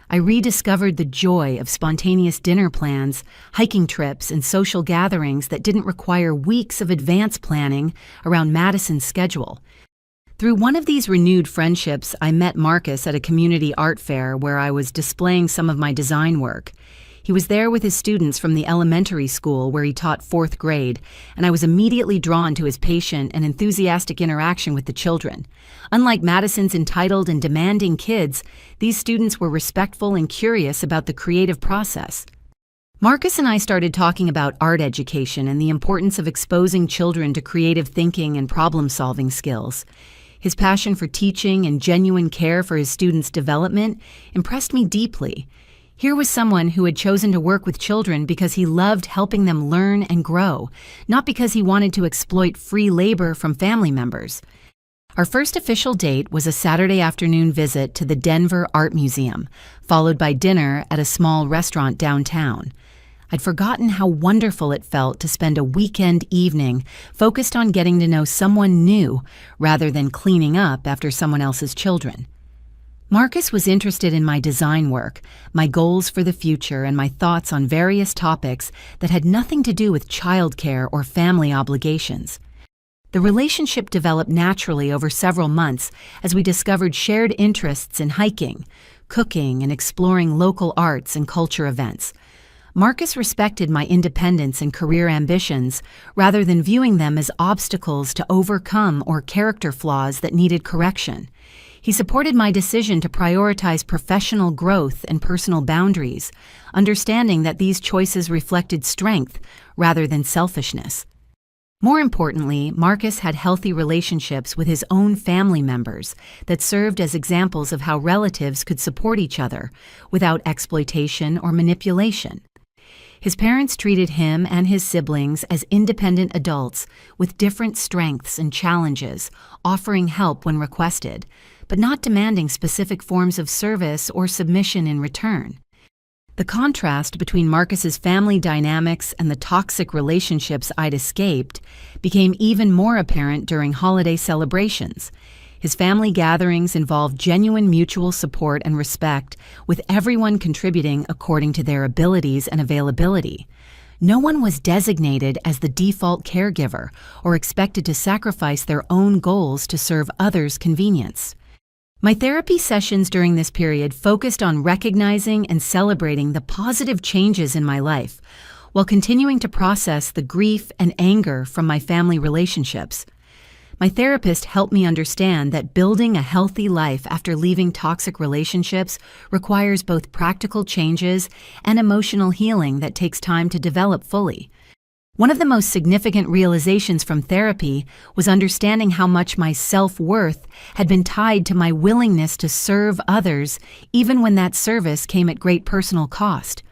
I rediscovered the joy of spontaneous dinner plans, hiking trips, and social gatherings that didn't require weeks of advance planning around Madison's schedule. Through one of these renewed friendships, I met Marcus at a community art fair where I was displaying some of my design work. He was there with his students from the elementary school where he taught 4th grade, and I was immediately drawn to his patient and enthusiastic interaction with the children. Unlike Madison's entitled and demanding kids, these students were respectful and curious about the creative process. Marcus and I started talking about art education and the importance of exposing children to creative thinking and problem-solving skills. His passion for teaching and genuine care for his students' development impressed me deeply. Here was someone who had chosen to work with children because he loved helping them learn and grow, not because he wanted to exploit free labor from family members. Our first official date was a Saturday afternoon visit to the Denver Art Museum, followed by dinner at a small restaurant downtown. I'd forgotten how wonderful it felt to spend a weekend evening focused on getting to know someone new rather than cleaning up after someone else's children. Marcus was interested in my design work, my goals for the future, and my thoughts on various topics that had nothing to do with childcare or family obligations. The relationship developed naturally over several months as we discovered shared interests in hiking, cooking, and exploring local arts and culture events. Marcus respected my independence and career ambitions rather than viewing them as obstacles to overcome or character flaws that needed correction. He supported my decision to prioritize professional growth and personal boundaries, understanding that these choices reflected strength rather than selfishness. More importantly, Marcus had healthy relationships with his own family members that served as examples of how relatives could support each other without exploitation or manipulation. His parents treated him and his siblings as independent adults with different strengths and challenges, offering help when requested, but not demanding specific forms of service or submission in return. The contrast between Marcus's family dynamics and the toxic relationships I'd escaped became even more apparent during holiday celebrations. His family gatherings involved genuine mutual support and respect, with everyone contributing according to their abilities and availability. No one was designated as the default caregiver or expected to sacrifice their own goals to serve others' convenience. My therapy sessions during this period focused on recognizing and celebrating the positive changes in my life, while continuing to process the grief and anger from my family relationships. My therapist helped me understand that building a healthy life after leaving toxic relationships requires both practical changes and emotional healing that takes time to develop fully. One of the most significant realizations from therapy was understanding how much my self-worth had been tied to my willingness to serve others, even when that service came at great personal cost.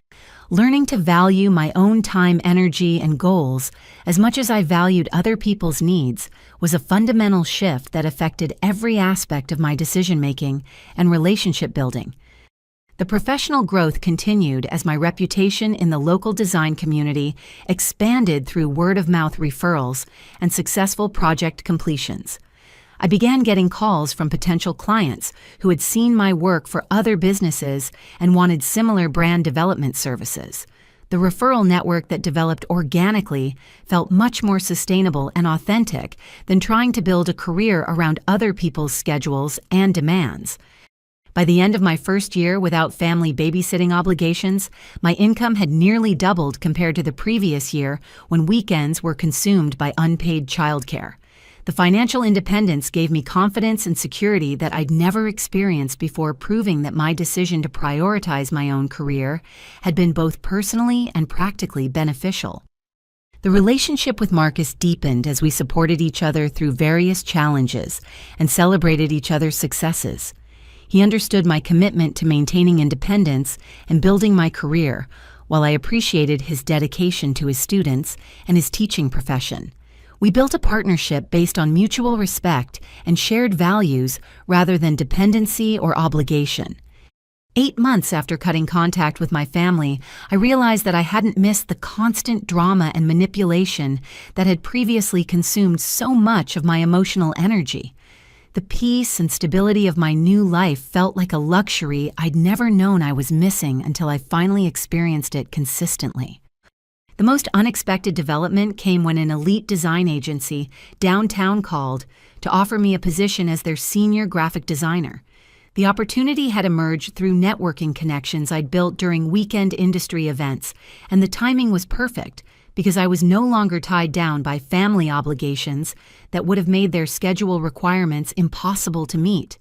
Learning to value my own time, energy, and goals as much as I valued other people's needs was a fundamental shift that affected every aspect of my decision-making and relationship building. The professional growth continued as my reputation in the local design community expanded through word-of-mouth referrals and successful project completions. I began getting calls from potential clients who had seen my work for other businesses and wanted similar brand development services. The referral network that developed organically felt much more sustainable and authentic than trying to build a career around other people's schedules and demands. By the end of my first year without family babysitting obligations, my income had nearly doubled compared to the previous year when weekends were consumed by unpaid childcare. The financial independence gave me confidence and security that I'd never experienced before, proving that my decision to prioritize my own career had been both personally and practically beneficial. The relationship with Marcus deepened as we supported each other through various challenges and celebrated each other's successes. He understood my commitment to maintaining independence and building my career, while I appreciated his dedication to his students and his teaching profession. We built a partnership based on mutual respect and shared values rather than dependency or obligation. 8 months after cutting contact with my family, I realized that I hadn't missed the constant drama and manipulation that had previously consumed so much of my emotional energy. The peace and stability of my new life felt like a luxury I'd never known I was missing until I finally experienced it consistently. The most unexpected development came when an elite design agency downtown called to offer me a position as their senior graphic designer. The opportunity had emerged through networking connections I'd built during weekend industry events, and the timing was perfect because I was no longer tied down by family obligations that would have made their schedule requirements impossible to meet.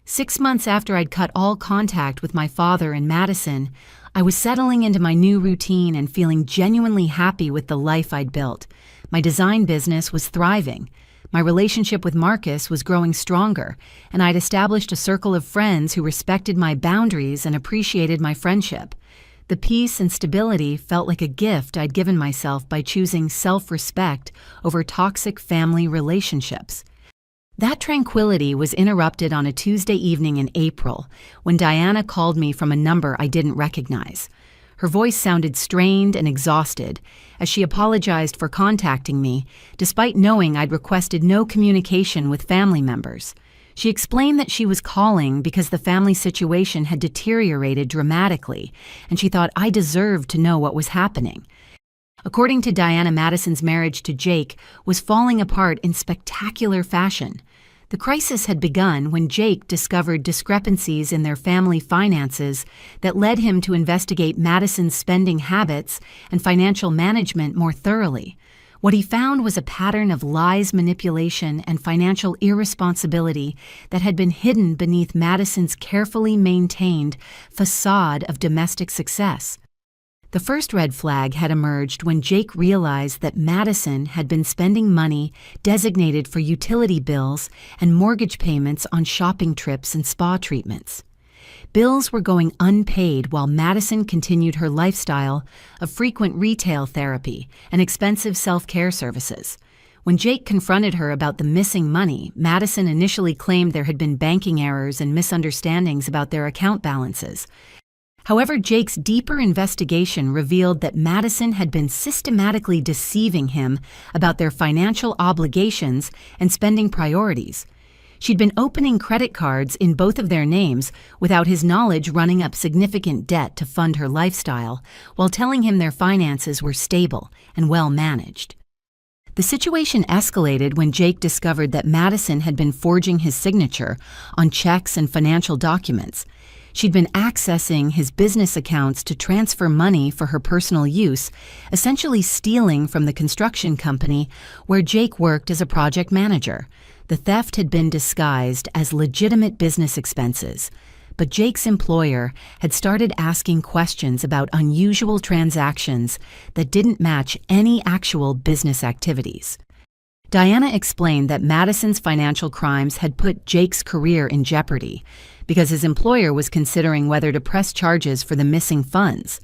6 months after I'd cut all contact with my father and Madison, I was settling into my new routine and feeling genuinely happy with the life I'd built. My design business was thriving. My relationship with Marcus was growing stronger, and I'd established a circle of friends who respected my boundaries and appreciated my friendship. The peace and stability felt like a gift I'd given myself by choosing self-respect over toxic family relationships. That tranquility was interrupted on a Tuesday evening in April when Diana called me from a number I didn't recognize. Her voice sounded strained and exhausted as she apologized for contacting me, despite knowing I'd requested no communication with family members. She explained that she was calling because the family situation had deteriorated dramatically, and she thought I deserved to know what was happening. According to Diana, Madison's marriage to Jake was falling apart in spectacular fashion. The crisis had begun when Jake discovered discrepancies in their family finances that led him to investigate Madison's spending habits and financial management more thoroughly. What he found was a pattern of lies, manipulation, and financial irresponsibility that had been hidden beneath Madison's carefully maintained facade of domestic success. The first red flag had emerged when Jake realized that Madison had been spending money designated for utility bills and mortgage payments on shopping trips and spa treatments. Bills were going unpaid while Madison continued her lifestyle of frequent retail therapy and expensive self-care services. When Jake confronted her about the missing money, Madison initially claimed there had been banking errors and misunderstandings about their account balances. However, Jake's deeper investigation revealed that Madison had been systematically deceiving him about their financial obligations and spending priorities. She'd been opening credit cards in both of their names without his knowledge, running up significant debt to fund her lifestyle, while telling him their finances were stable and well managed. The situation escalated when Jake discovered that Madison had been forging his signature on checks and financial documents. She'd been accessing his business accounts to transfer money for her personal use, essentially stealing from the construction company where Jake worked as a project manager. The theft had been disguised as legitimate business expenses, but Jake's employer had started asking questions about unusual transactions that didn't match any actual business activities. Diana explained that Madison's financial crimes had put Jake's career in jeopardy because his employer was considering whether to press charges for the missing funds.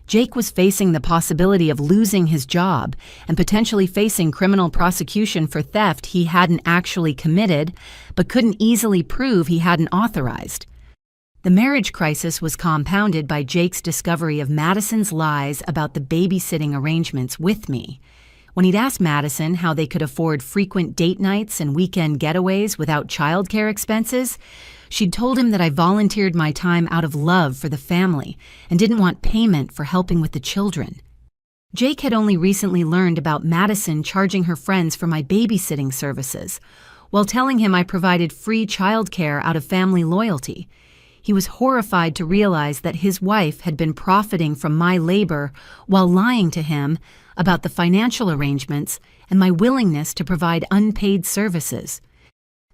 Jake was facing the possibility of losing his job and potentially facing criminal prosecution for theft he hadn't actually committed but couldn't easily prove he hadn't authorized. The marriage crisis was compounded by Jake's discovery of Madison's lies about the babysitting arrangements with me. When he'd asked Madison how they could afford frequent date nights and weekend getaways without childcare expenses, she'd told him that I volunteered my time out of love for the family and didn't want payment for helping with the children. Jake had only recently learned about Madison charging her friends for my babysitting services, while telling him I provided free childcare out of family loyalty. He was horrified to realize that his wife had been profiting from my labor while lying to him about the financial arrangements and my willingness to provide unpaid services.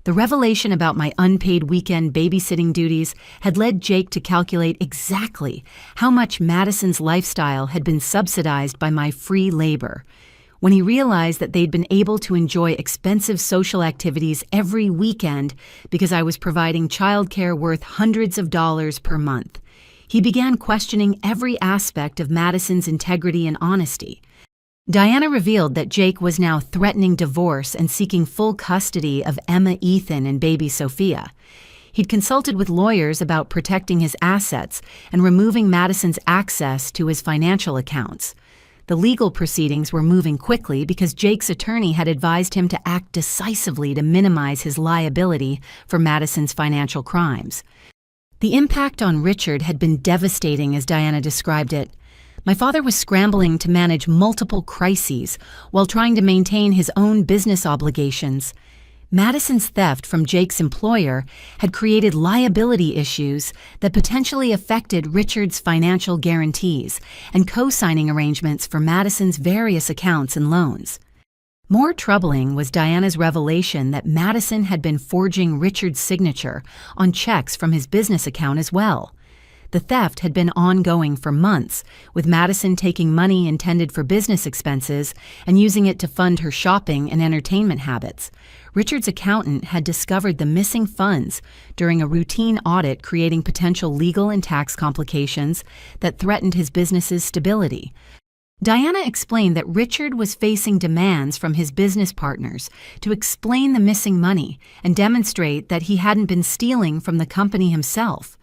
The revelation about my unpaid weekend babysitting duties had led Jake to calculate exactly how much Madison's lifestyle had been subsidized by my free labor. When he realized that they'd been able to enjoy expensive social activities every weekend because I was providing childcare worth hundreds of dollars per month, he began questioning every aspect of Madison's integrity and honesty. Diana revealed that Jake was now threatening divorce and seeking full custody of Emma, Ethan, and baby Sophia. He'd consulted with lawyers about protecting his assets and removing Madison's access to his financial accounts. The legal proceedings were moving quickly because Jake's attorney had advised him to act decisively to minimize his liability for Madison's financial crimes. The impact on Richard had been devastating, as Diana described it. My father was scrambling to manage multiple crises while trying to maintain his own business obligations. Madison's theft from Jake's employer had created liability issues that potentially affected Richard's financial guarantees and co-signing arrangements for Madison's various accounts and loans. More troubling was Diana's revelation that Madison had been forging Richard's signature on checks from his business account as well. The theft had been ongoing for months, with Madison taking money intended for business expenses and using it to fund her shopping and entertainment habits. Richard's accountant had discovered the missing funds during a routine audit, creating potential legal and tax complications that threatened his business's stability. Diana explained that Richard was facing demands from his business partners to explain the missing money and demonstrate that he hadn't been stealing from the company himself.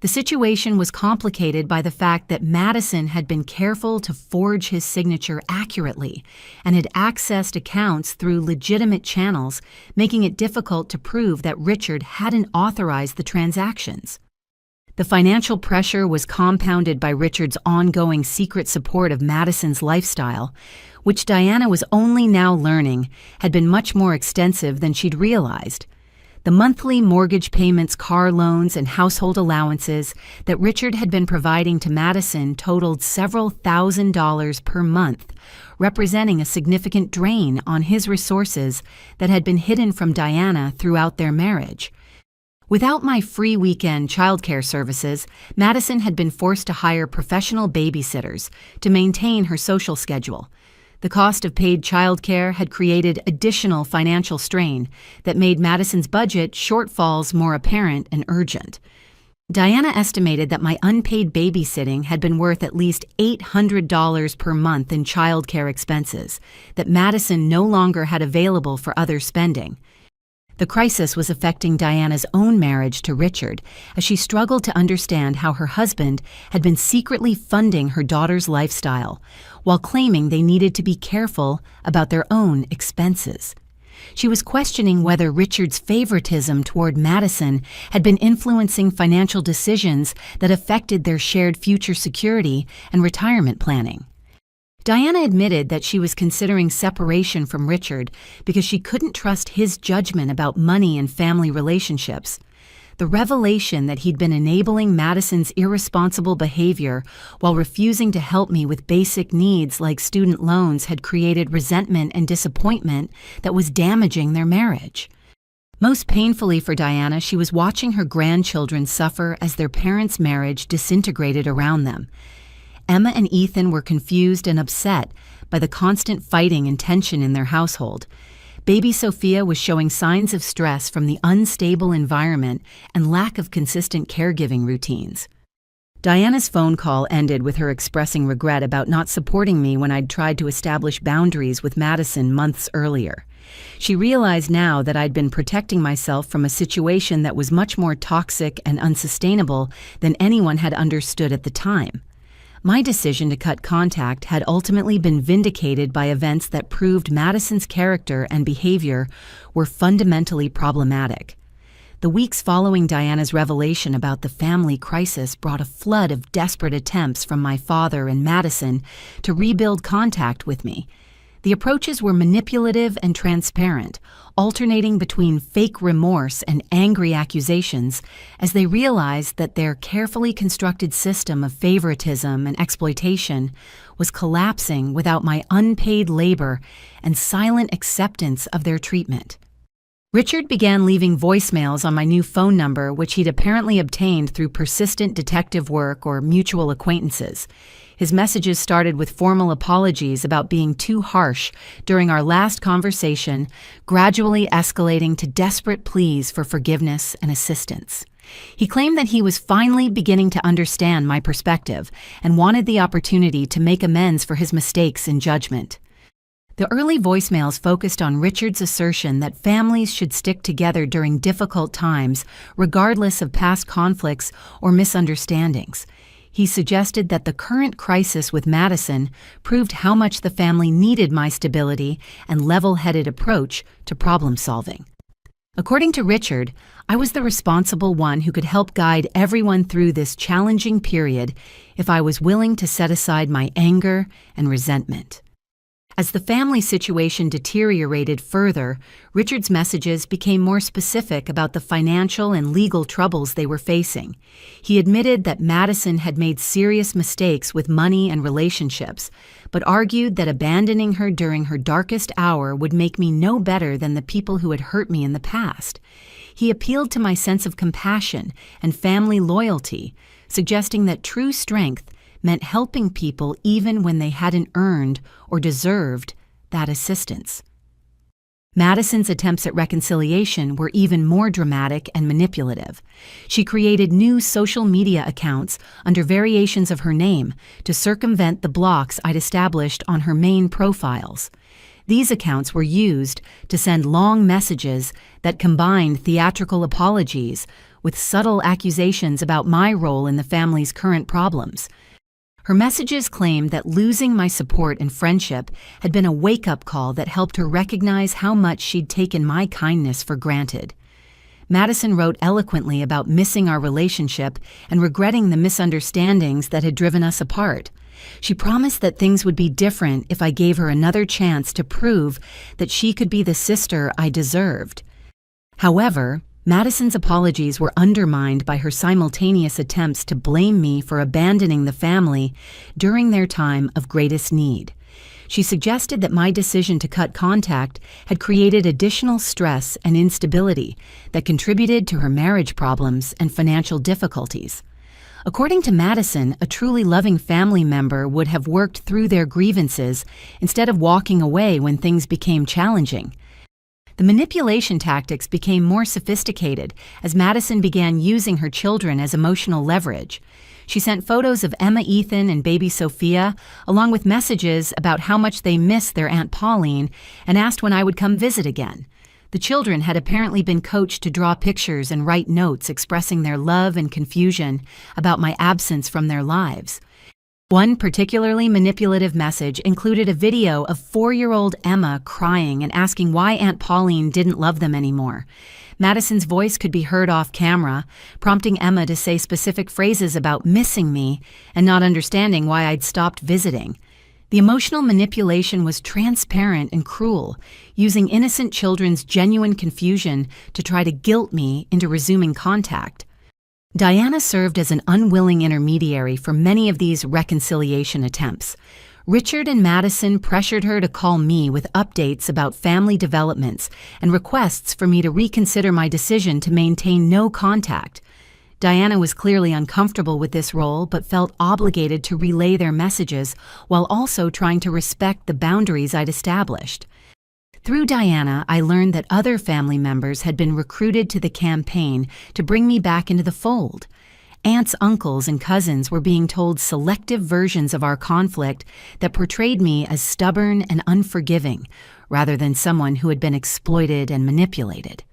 The situation was complicated by the fact that Madison had been careful to forge his signature accurately and had accessed accounts through legitimate channels, making it difficult to prove that Richard hadn't authorized the transactions. The financial pressure was compounded by Richard's ongoing secret support of Madison's lifestyle, which Diana was only now learning had been much more extensive than she'd realized. The monthly mortgage payments, car loans, and household allowances that Richard had been providing to Madison totaled several $1,000s per month, representing a significant drain on his resources that had been hidden from Diana throughout their marriage. Without my free weekend childcare services, Madison had been forced to hire professional babysitters to maintain her social schedule. The cost of paid childcare had created additional financial strain that made Madison's budget shortfalls more apparent and urgent. Diana estimated that my unpaid babysitting had been worth at least $800 per month in childcare expenses that Madison no longer had available for other spending. The crisis was affecting Diana's own marriage to Richard as she struggled to understand how her husband had been secretly funding her daughter's lifestyle while claiming they needed to be careful about their own expenses. She was questioning whether Richard's favoritism toward Madison had been influencing financial decisions that affected their shared future security and retirement planning. Diana admitted that she was considering separation from Richard because she couldn't trust his judgment about money and family relationships. The revelation that he'd been enabling Madison's irresponsible behavior while refusing to help me with basic needs like student loans had created resentment and disappointment that was damaging their marriage. Most painfully for Diana, she was watching her grandchildren suffer as their parents' marriage disintegrated around them. Emma and Ethan were confused and upset by the constant fighting and tension in their household. Baby Sophia was showing signs of stress from the unstable environment and lack of consistent caregiving routines. Diana's phone call ended with her expressing regret about not supporting me when I'd tried to establish boundaries with Madison months earlier. She realized now that I'd been protecting myself from a situation that was much more toxic and unsustainable than anyone had understood at the time. My decision to cut contact had ultimately been vindicated by events that proved Madison's character and behavior were fundamentally problematic. The weeks following Diana's revelation about the family crisis brought a flood of desperate attempts from my father and Madison to rebuild contact with me. The approaches were manipulative and transparent, alternating between fake remorse and angry accusations as they realized that their carefully constructed system of favoritism and exploitation was collapsing without my unpaid labor and silent acceptance of their treatment. Richard began leaving voicemails on my new phone number, which he'd apparently obtained through persistent detective work or mutual acquaintances. His messages started with formal apologies about being too harsh during our last conversation, gradually escalating to desperate pleas for forgiveness and assistance. He claimed that he was finally beginning to understand my perspective and wanted the opportunity to make amends for his mistakes in judgment. The early voicemails focused on Richard's assertion that families should stick together during difficult times, regardless of past conflicts or misunderstandings. He suggested that the current crisis with Madison proved how much the family needed my stability and level-headed approach to problem solving. According to Richard, I was the responsible one who could help guide everyone through this challenging period if I was willing to set aside my anger and resentment. As the family situation deteriorated further, Richard's messages became more specific about the financial and legal troubles they were facing. He admitted that Madison had made serious mistakes with money and relationships, but argued that abandoning her during her darkest hour would make me no better than the people who had hurt me in the past. He appealed to my sense of compassion and family loyalty, suggesting that true strength meant helping people even when they hadn't earned or deserved that assistance. Madison's attempts at reconciliation were even more dramatic and manipulative. She created new social media accounts under variations of her name to circumvent the blocks I'd established on her main profiles. These accounts were used to send long messages that combined theatrical apologies with subtle accusations about my role in the family's current problems. Her messages claimed that losing my support and friendship had been a wake-up call that helped her recognize how much she'd taken my kindness for granted. Madison wrote eloquently about missing our relationship and regretting the misunderstandings that had driven us apart. She promised that things would be different if I gave her another chance to prove that she could be the sister I deserved. However, Madison's apologies were undermined by her simultaneous attempts to blame me for abandoning the family during their time of greatest need. She suggested that my decision to cut contact had created additional stress and instability that contributed to her marriage problems and financial difficulties. According to Madison, a truly loving family member would have worked through their grievances instead of walking away when things became challenging. The manipulation tactics became more sophisticated as Madison began using her children as emotional leverage. She sent photos of Emma, Ethan, and baby Sophia, along with messages about how much they missed their Aunt Pauline, and asked when I would come visit again. The children had apparently been coached to draw pictures and write notes expressing their love and confusion about my absence from their lives. One particularly manipulative message included a video of 4-year-old Emma crying and asking why Aunt Pauline didn't love them anymore. Madison's voice could be heard off camera, prompting Emma to say specific phrases about missing me and not understanding why I'd stopped visiting. The emotional manipulation was transparent and cruel, using innocent children's genuine confusion to try to guilt me into resuming contact. Diana served as an unwilling intermediary for many of these reconciliation attempts. Richard and Madison pressured her to call me with updates about family developments and requests for me to reconsider my decision to maintain no contact. Diana was clearly uncomfortable with this role but felt obligated to relay their messages while also trying to respect the boundaries I'd established. Through Diana, I learned that other family members had been recruited to the campaign to bring me back into the fold. Aunts, uncles, and cousins were being told selective versions of our conflict that portrayed me as stubborn and unforgiving, rather than someone who had been exploited and manipulated.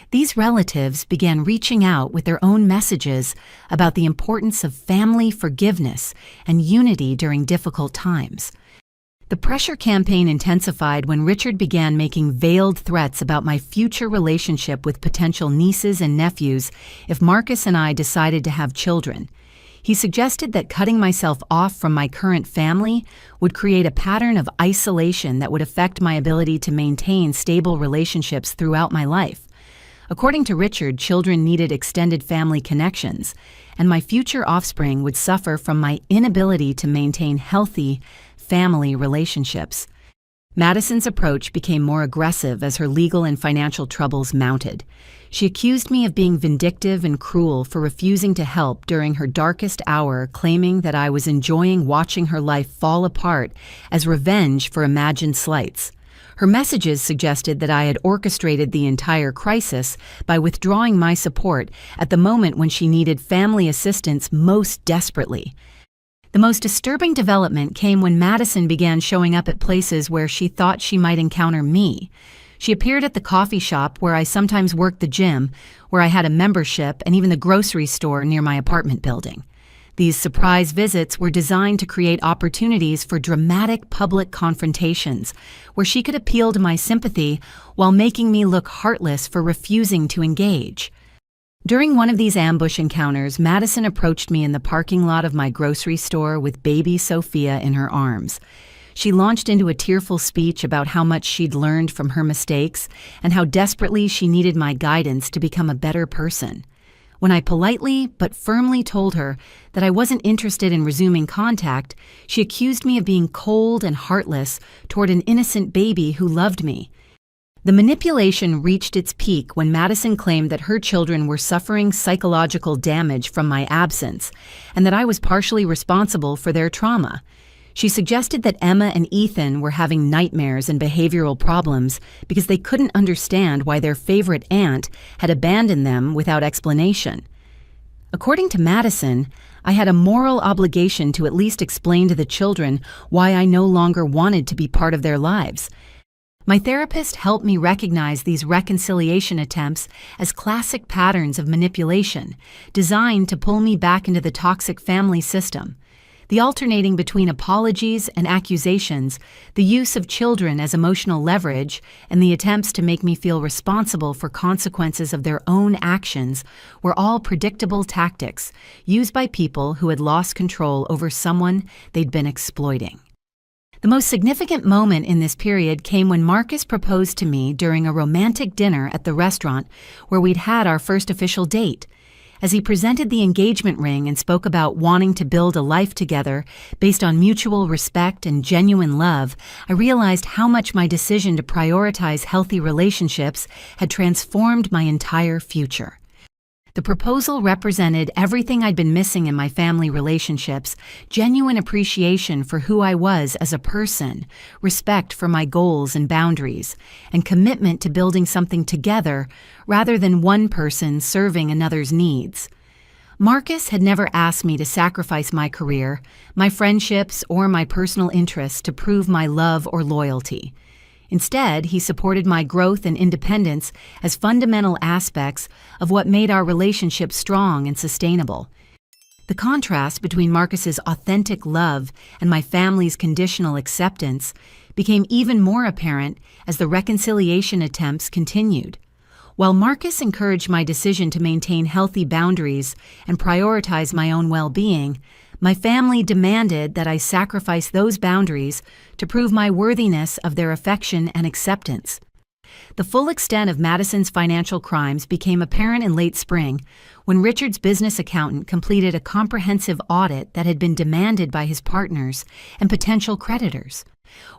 These relatives began reaching out with their own messages about the importance of family forgiveness and unity during difficult times. The pressure campaign intensified when Richard began making veiled threats about my future relationship with potential nieces and nephews if Marcus and I decided to have children. He suggested that cutting myself off from my current family would create a pattern of isolation that would affect my ability to maintain stable relationships throughout my life. According to Richard, children needed extended family connections, and my future offspring would suffer from my inability to maintain healthy family relationships. Madison's approach became more aggressive as her legal and financial troubles mounted. She accused me of being vindictive and cruel for refusing to help during her darkest hour, claiming that I was enjoying watching her life fall apart as revenge for imagined slights. Her messages suggested that I had orchestrated the entire crisis by withdrawing my support at the moment when she needed family assistance most desperately. The most disturbing development came when Madison began showing up at places where she thought she might encounter me. She appeared at the coffee shop where I sometimes worked, the gym, where I had a membership, and even the grocery store near my apartment building. These surprise visits were designed to create opportunities for dramatic public confrontations, where she could appeal to my sympathy while making me look heartless for refusing to engage. During one of these ambush encounters, Madison approached me in the parking lot of my grocery store with baby Sophia in her arms. She launched into a tearful speech about how much she'd learned from her mistakes and how desperately she needed my guidance to become a better person. When I politely but firmly told her that I wasn't interested in resuming contact, she accused me of being cold and heartless toward an innocent baby who loved me. The manipulation reached its peak when Madison claimed that her children were suffering psychological damage from my absence and that I was partially responsible for their trauma. She suggested that Emma and Ethan were having nightmares and behavioral problems because they couldn't understand why their favorite aunt had abandoned them without explanation. According to Madison, I had a moral obligation to at least explain to the children why I no longer wanted to be part of their lives. My therapist helped me recognize these reconciliation attempts as classic patterns of manipulation, designed to pull me back into the toxic family system. The alternating between apologies and accusations, the use of children as emotional leverage, and the attempts to make me feel responsible for consequences of their own actions were all predictable tactics used by people who had lost control over someone they'd been exploiting. The most significant moment in this period came when Marcus proposed to me during a romantic dinner at the restaurant where we'd had our first official date. As he presented the engagement ring and spoke about wanting to build a life together based on mutual respect and genuine love, I realized how much my decision to prioritize healthy relationships had transformed my entire future. The proposal represented everything I'd been missing in my family relationships: genuine appreciation for who I was as a person, respect for my goals and boundaries, and commitment to building something together rather than one person serving another's needs. Marcus had never asked me to sacrifice my career, my friendships, or my personal interests to prove my love or loyalty. Instead, he supported my growth and independence as fundamental aspects of what made our relationship strong and sustainable. The contrast between Marcus's authentic love and my family's conditional acceptance became even more apparent as the reconciliation attempts continued. While Marcus encouraged my decision to maintain healthy boundaries and prioritize my own well-being, my family demanded that I sacrifice those boundaries to prove my worthiness of their affection and acceptance. The full extent of Madison's financial crimes became apparent in late spring when Richard's business accountant completed a comprehensive audit that had been demanded by his partners and potential creditors.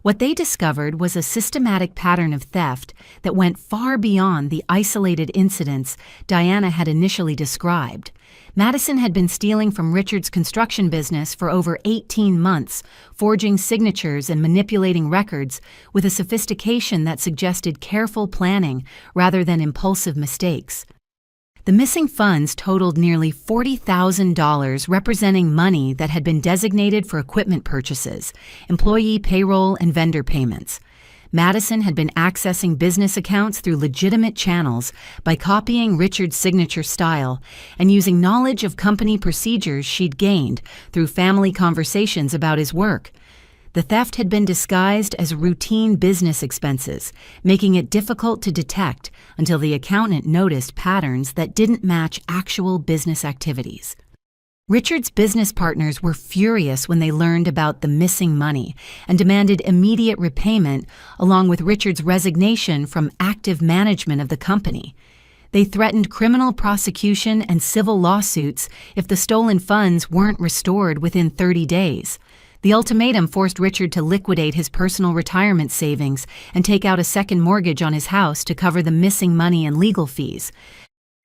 What they discovered was a systematic pattern of theft that went far beyond the isolated incidents Diana had initially described. Madison had been stealing from Richard's construction business for over 18 months, forging signatures and manipulating records with a sophistication that suggested careful planning rather than impulsive mistakes. The missing funds totaled nearly $40,000, representing money that had been designated for equipment purchases, employee payroll, and vendor payments. Madison had been accessing business accounts through legitimate channels by copying Richard's signature style and using knowledge of company procedures she'd gained through family conversations about his work. The theft had been disguised as routine business expenses, making it difficult to detect until the accountant noticed patterns that didn't match actual business activities. Richard's business partners were furious when they learned about the missing money and demanded immediate repayment, along with Richard's resignation from active management of the company. They threatened criminal prosecution and civil lawsuits if the stolen funds weren't restored within 30 days. The ultimatum forced Richard to liquidate his personal retirement savings and take out a second mortgage on his house to cover the missing money and legal fees.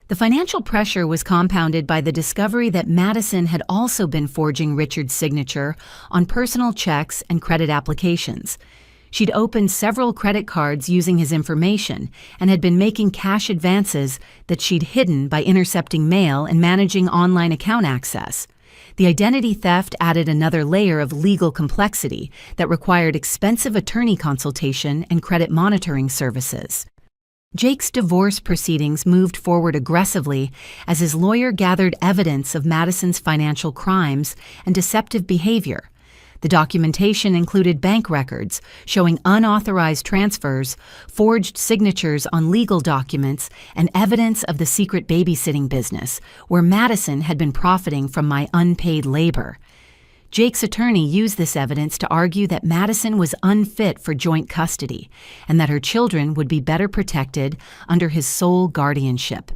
The financial pressure was compounded by the discovery that Madison had also been forging Richard's signature on personal checks and credit applications. She'd opened several credit cards using his information and had been making cash advances that she'd hidden by intercepting mail and managing online account access. The identity theft added another layer of legal complexity that required expensive attorney consultation and credit monitoring services. Jake's divorce proceedings moved forward aggressively as his lawyer gathered evidence of Madison's financial crimes and deceptive behavior. The documentation included bank records showing unauthorized transfers, forged signatures on legal documents, and evidence of the secret babysitting business, where Madison had been profiting from my unpaid labor. Jake's attorney used this evidence to argue that Madison was unfit for joint custody and that her children would be better protected under his sole guardianship.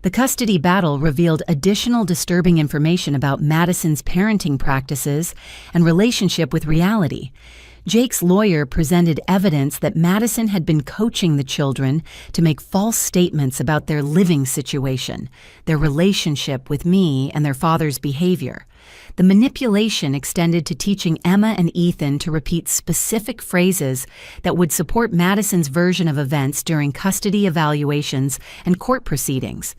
The custody battle revealed additional disturbing information about Madison's parenting practices and relationship with reality. Jake's lawyer presented evidence that Madison had been coaching the children to make false statements about their living situation, their relationship with me, and their father's behavior. The manipulation extended to teaching Emma and Ethan to repeat specific phrases that would support Madison's version of events during custody evaluations and court proceedings.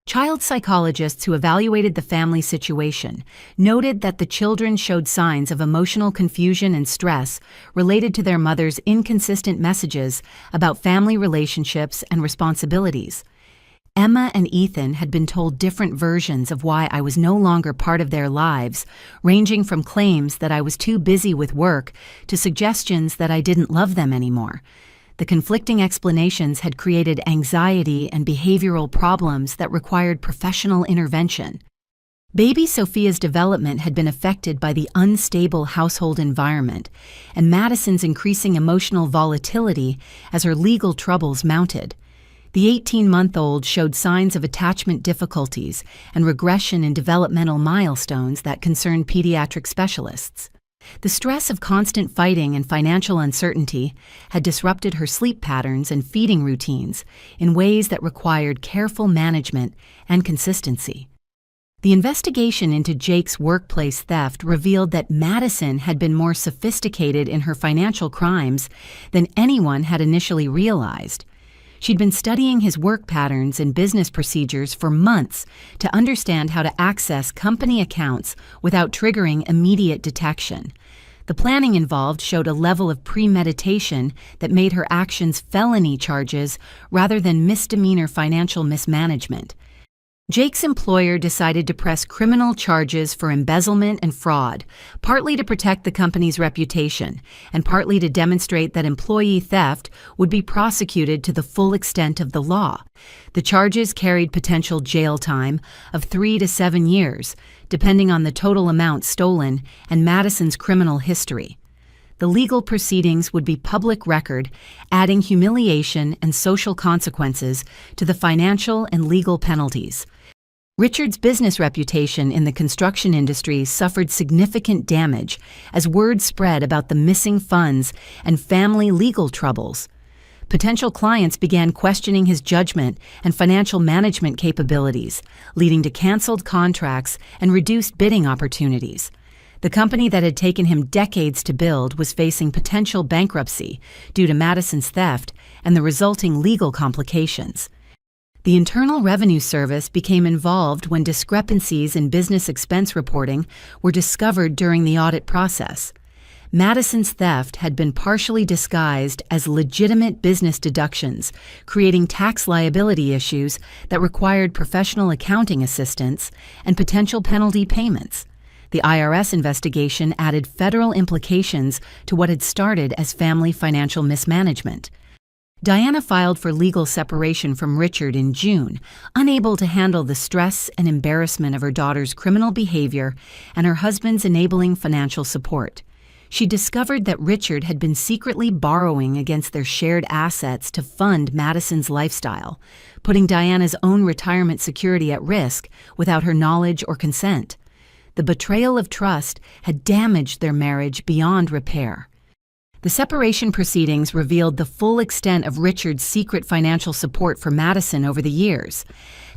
Child psychologists who evaluated the family situation noted that the children showed signs of emotional confusion and stress related to their mother's inconsistent messages about family relationships and responsibilities. Emma and Ethan had been told different versions of why I was no longer part of their lives, ranging from claims that I was too busy with work to suggestions that I didn't love them anymore. The conflicting explanations had created anxiety and behavioral problems that required professional intervention. Baby Sophia's development had been affected by the unstable household environment and Madison's increasing emotional volatility as her legal troubles mounted. The 18-month-old showed signs of attachment difficulties and regression in developmental milestones that concerned pediatric specialists. The stress of constant fighting and financial uncertainty had disrupted her sleep patterns and feeding routines in ways that required careful management and consistency. The investigation into Jake's workplace theft revealed that Madison had been more sophisticated in her financial crimes than anyone had initially realized. She'd been studying his work patterns and business procedures for months to understand how to access company accounts without triggering immediate detection. The planning involved showed a level of premeditation that made her actions felony charges rather than misdemeanor financial mismanagement. Jake's employer decided to press criminal charges for embezzlement and fraud, partly to protect the company's reputation, and partly to demonstrate that employee theft would be prosecuted to the full extent of the law. The charges carried potential jail time of 3 to 7 years, depending on the total amount stolen and Madison's criminal history. The legal proceedings would be public record, adding humiliation and social consequences to the financial and legal penalties. Richard's business reputation in the construction industry suffered significant damage as word spread about the missing funds and family legal troubles. Potential clients began questioning his judgment and financial management capabilities, leading to canceled contracts and reduced bidding opportunities. The company that had taken him decades to build was facing potential bankruptcy due to Madison's theft and the resulting legal complications. The Internal Revenue Service became involved when discrepancies in business expense reporting were discovered during the audit process. Madison's theft had been partially disguised as legitimate business deductions, creating tax liability issues that required professional accounting assistance and potential penalty payments. The IRS investigation added federal implications to what had started as family financial mismanagement. Diana filed for legal separation from Richard in June, unable to handle the stress and embarrassment of her daughter's criminal behavior and her husband's enabling financial support. She discovered that Richard had been secretly borrowing against their shared assets to fund Madison's lifestyle, putting Diana's own retirement security at risk without her knowledge or consent. The betrayal of trust had damaged their marriage beyond repair. The separation proceedings revealed the full extent of Richard's secret financial support for Madison over the years.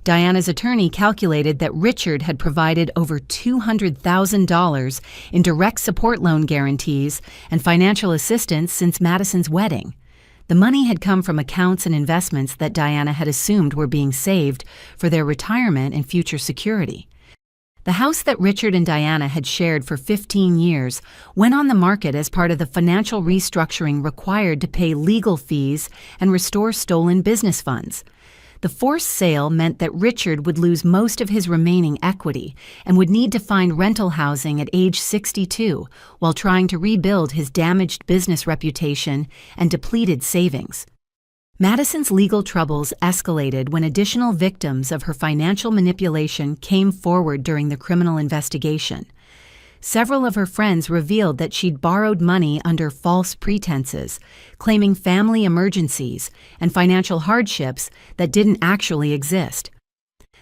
Diana's attorney calculated that Richard had provided over $200,000 in direct support loan guarantees and financial assistance since Madison's wedding. The money had come from accounts and investments that Diana had assumed were being saved for their retirement and future security. The house that Richard and Diana had shared for 15 years went on the market as part of the financial restructuring required to pay legal fees and restore stolen business funds. The forced sale meant that Richard would lose most of his remaining equity and would need to find rental housing at age 62 while trying to rebuild his damaged business reputation and depleted savings. Madison's legal troubles escalated when additional victims of her financial manipulation came forward during the criminal investigation. Several of her friends revealed that she'd borrowed money under false pretenses, claiming family emergencies and financial hardships that didn't actually exist.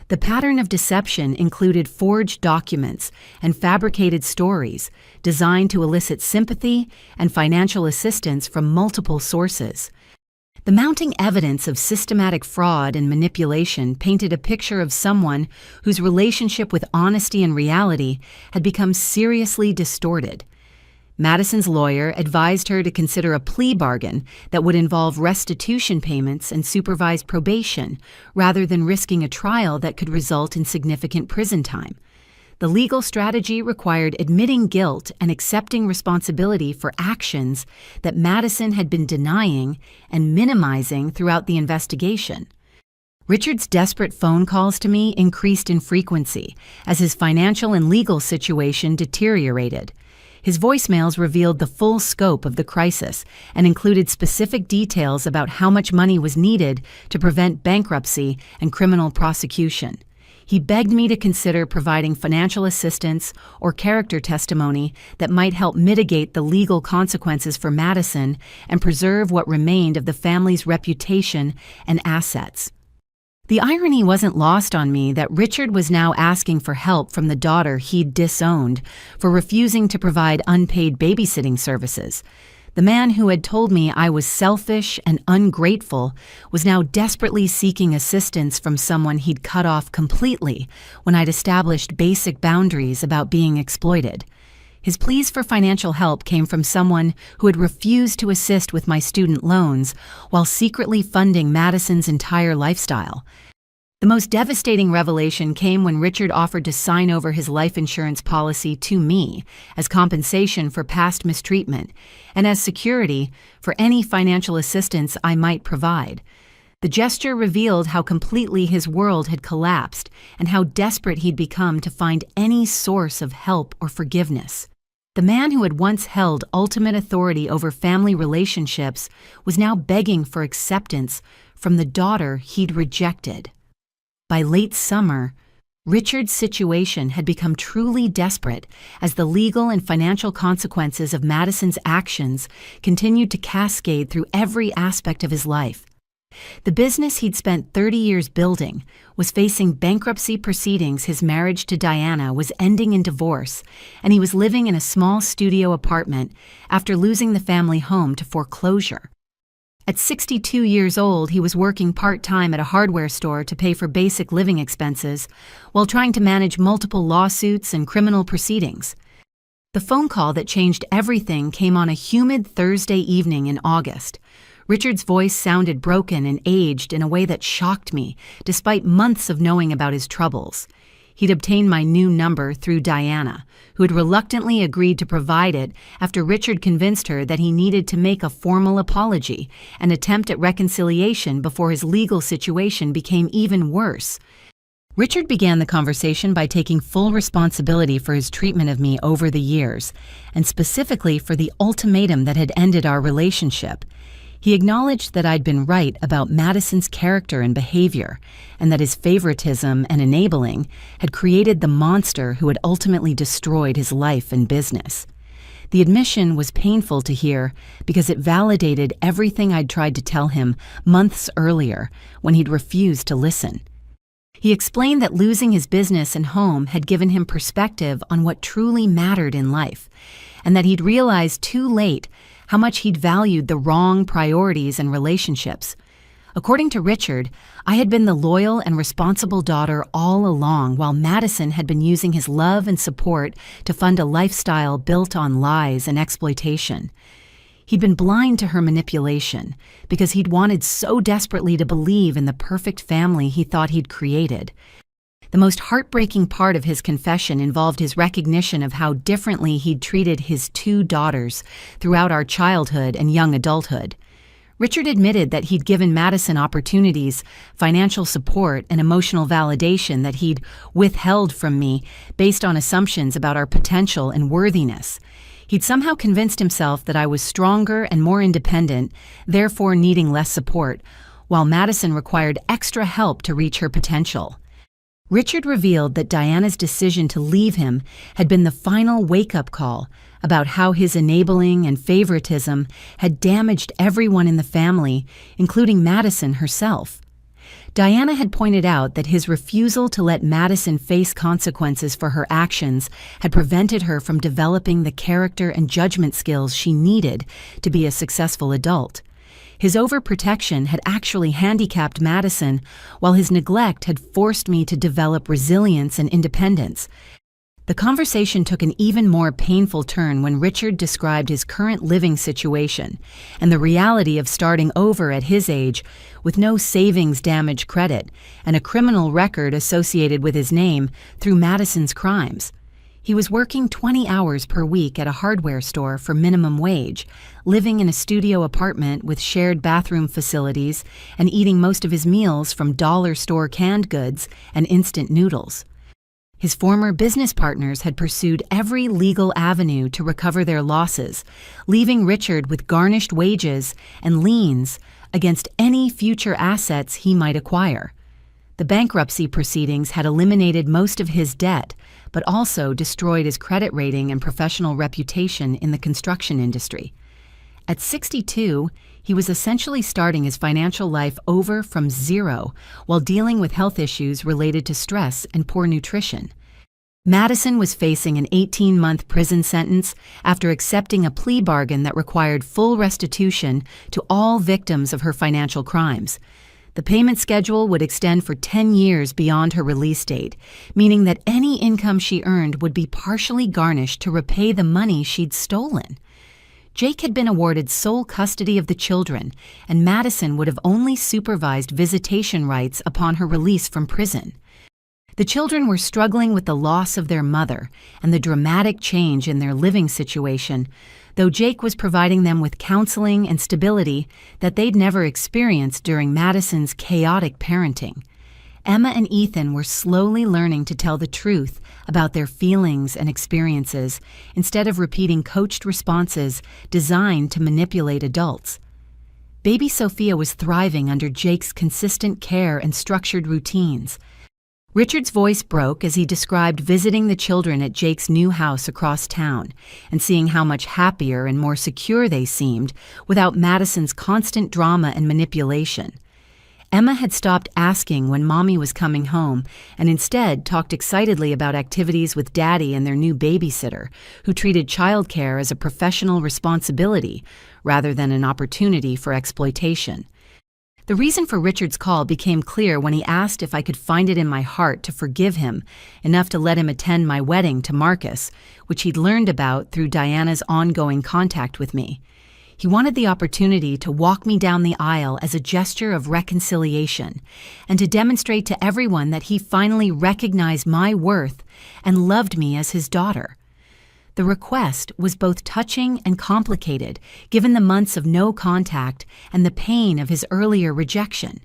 The pattern of deception included forged documents and fabricated stories designed to elicit sympathy and financial assistance from multiple sources. The mounting evidence of systematic fraud and manipulation painted a picture of someone whose relationship with honesty and reality had become seriously distorted. Madison's lawyer advised her to consider a plea bargain that would involve restitution payments and supervised probation, rather than risking a trial that could result in significant prison time. The legal strategy required admitting guilt and accepting responsibility for actions that Madison had been denying and minimizing throughout the investigation. Richard's desperate phone calls to me increased in frequency as his financial and legal situation deteriorated. His voicemails revealed the full scope of the crisis and included specific details about how much money was needed to prevent bankruptcy and criminal prosecution. He begged me to consider providing financial assistance or character testimony that might help mitigate the legal consequences for Madison and preserve what remained of the family's reputation and assets. The irony wasn't lost on me that Richard was now asking for help from the daughter he'd disowned for refusing to provide unpaid babysitting services. The man who had told me I was selfish and ungrateful was now desperately seeking assistance from someone he'd cut off completely when I'd established basic boundaries about being exploited. His pleas for financial help came from someone who had refused to assist with my student loans while secretly funding Madison's entire lifestyle. The most devastating revelation came when Richard offered to sign over his life insurance policy to me as compensation for past mistreatment and as security for any financial assistance I might provide. The gesture revealed how completely his world had collapsed and how desperate he'd become to find any source of help or forgiveness. The man who had once held ultimate authority over family relationships was now begging for acceptance from the daughter he'd rejected. By late summer, Richard's situation had become truly desperate as the legal and financial consequences of Madison's actions continued to cascade through every aspect of his life. The business he'd spent 30 years building was facing bankruptcy proceedings. His marriage to Diana was ending in divorce, and he was living in a small studio apartment after losing the family home to foreclosure. At 62 years old, he was working part-time at a hardware store to pay for basic living expenses while trying to manage multiple lawsuits and criminal proceedings. The phone call that changed everything came on a humid Thursday evening in August. Richard's voice sounded broken and aged in a way that shocked me, despite months of knowing about his troubles. He'd obtained my new number through Diana, who had reluctantly agreed to provide it after Richard convinced her that he needed to make a formal apology and attempt at reconciliation before his legal situation became even worse. Richard began the conversation by taking full responsibility for his treatment of me over the years, and specifically for the ultimatum that had ended our relationship. He acknowledged that I'd been right about Madison's character and behavior, and that his favoritism and enabling had created the monster who had ultimately destroyed his life and business. The admission was painful to hear because it validated everything I'd tried to tell him months earlier when he'd refused to listen. He explained that losing his business and home had given him perspective on what truly mattered in life, and that he'd realized too late how much he'd valued the wrong priorities and relationships. According to Richard, I had been the loyal and responsible daughter all along, while Madison had been using his love and support to fund a lifestyle built on lies and exploitation. He'd been blind to her manipulation because he'd wanted so desperately to believe in the perfect family he thought he'd created. The most heartbreaking part of his confession involved his recognition of how differently he'd treated his two daughters throughout our childhood and young adulthood. Richard admitted that he'd given Madison opportunities, financial support, and emotional validation that he'd withheld from me based on assumptions about our potential and worthiness. He'd somehow convinced himself that I was stronger and more independent, therefore needing less support, while Madison required extra help to reach her potential. Richard revealed that Diana's decision to leave him had been the final wake-up call about how his enabling and favoritism had damaged everyone in the family, including Madison herself. Diana had pointed out that his refusal to let Madison face consequences for her actions had prevented her from developing the character and judgment skills she needed to be a successful adult. His overprotection had actually handicapped Madison, while his neglect had forced me to develop resilience and independence. The conversation took an even more painful turn when Richard described his current living situation and the reality of starting over at his age with no savings damage credit and a criminal record associated with his name through Madison's crimes. He was working 20 hours per week at a hardware store for minimum wage, living in a studio apartment with shared bathroom facilities, and eating most of his meals from dollar store canned goods and instant noodles. His former business partners had pursued every legal avenue to recover their losses, leaving Richard with garnished wages and liens against any future assets he might acquire. The bankruptcy proceedings had eliminated most of his debt, but also destroyed his credit rating and professional reputation in the construction industry. At 62, he was essentially starting his financial life over from zero while dealing with health issues related to stress and poor nutrition. Madison was facing an 18-month prison sentence after accepting a plea bargain that required full restitution to all victims of her financial crimes. The payment schedule would extend for 10 years beyond her release date, meaning that any income she earned would be partially garnished to repay the money she'd stolen. Jake had been awarded sole custody of the children, and Madison would have only supervised visitation rights upon her release from prison. The children were struggling with the loss of their mother and the dramatic change in their living situation, though Jake was providing them with counseling and stability that they'd never experienced during Madison's chaotic parenting. Emma and Ethan were slowly learning to tell the truth about their feelings and experiences instead of repeating coached responses designed to manipulate adults. Baby Sophia was thriving under Jake's consistent care and structured routines. Richard's voice broke as he described visiting the children at Jake's new house across town and seeing how much happier and more secure they seemed without Madison's constant drama and manipulation. Emma had stopped asking when Mommy was coming home and instead talked excitedly about activities with Daddy and their new babysitter, who treated childcare as a professional responsibility rather than an opportunity for exploitation. The reason for Richard's call became clear when he asked if I could find it in my heart to forgive him enough to let him attend my wedding to Marcus, which he'd learned about through Diana's ongoing contact with me. He wanted the opportunity to walk me down the aisle as a gesture of reconciliation and to demonstrate to everyone that he finally recognized my worth and loved me as his daughter. The request was both touching and complicated, given the months of no contact and the pain of his earlier rejection.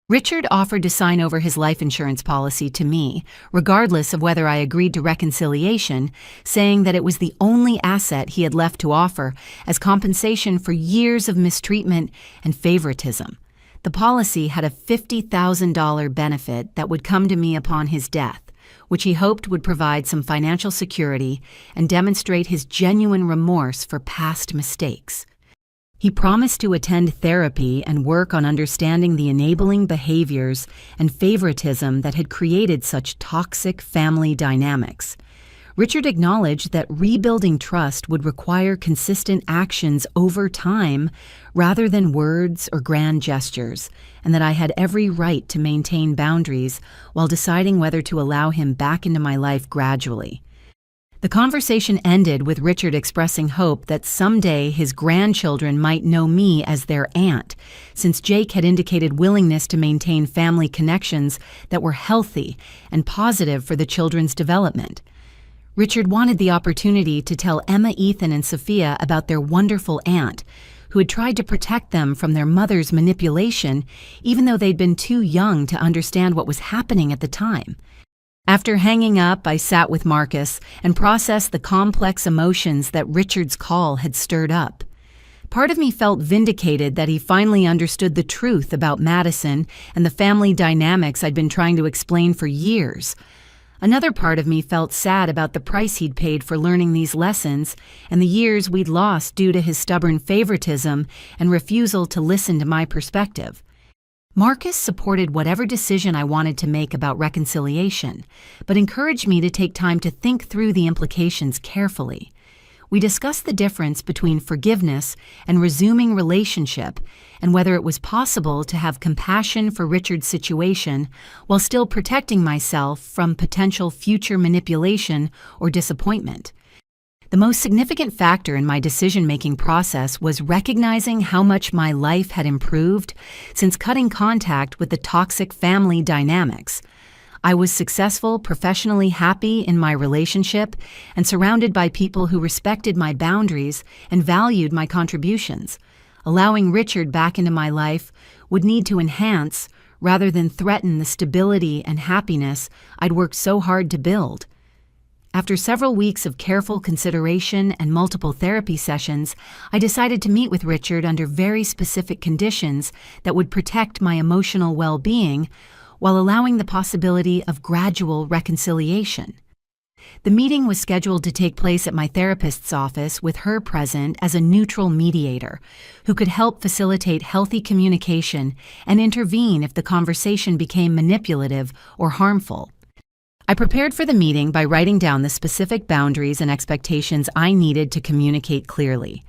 Richard offered to sign over his life insurance policy to me, regardless of whether I agreed to reconciliation, saying that it was the only asset he had left to offer as compensation for years of mistreatment and favoritism. The policy had a $50,000 benefit that would come to me upon his death, which he hoped would provide some financial security and demonstrate his genuine remorse for past mistakes. He promised to attend therapy and work on understanding the enabling behaviors and favoritism that had created such toxic family dynamics. Richard acknowledged that rebuilding trust would require consistent actions over time rather than words or grand gestures, and that I had every right to maintain boundaries while deciding whether to allow him back into my life gradually. The conversation ended with Richard expressing hope that someday his grandchildren might know me as their aunt, since Jake had indicated willingness to maintain family connections that were healthy and positive for the children's development. Richard wanted the opportunity to tell Emma, Ethan, and Sophia about their wonderful aunt, who had tried to protect them from their mother's manipulation, even though they'd been too young to understand what was happening at the time. After hanging up, I sat with Marcus and processed the complex emotions that Richard's call had stirred up. Part of me felt vindicated that he finally understood the truth about Madison and the family dynamics I'd been trying to explain for years. Another part of me felt sad about the price he'd paid for learning these lessons and the years we'd lost due to his stubborn favoritism and refusal to listen to my perspective. Marcus supported whatever decision I wanted to make about reconciliation, but encouraged me to take time to think through the implications carefully. We discussed the difference between forgiveness and resuming relationship and whether it was possible to have compassion for Richard's situation while still protecting myself from potential future manipulation or disappointment. The most significant factor in my decision-making process was recognizing how much my life had improved since cutting contact with the toxic family dynamics. I was successful, professionally happy in my relationship, and surrounded by people who respected my boundaries and valued my contributions. Allowing Richard back into my life would need to enhance rather than threaten the stability and happiness I'd worked so hard to build. After several weeks of careful consideration and multiple therapy sessions, I decided to meet with Richard under very specific conditions that would protect my emotional well-being while allowing the possibility of gradual reconciliation. The meeting was scheduled to take place at my therapist's office with her present as a neutral mediator who could help facilitate healthy communication and intervene if the conversation became manipulative or harmful. I prepared for the meeting by writing down the specific boundaries and expectations I needed to communicate clearly.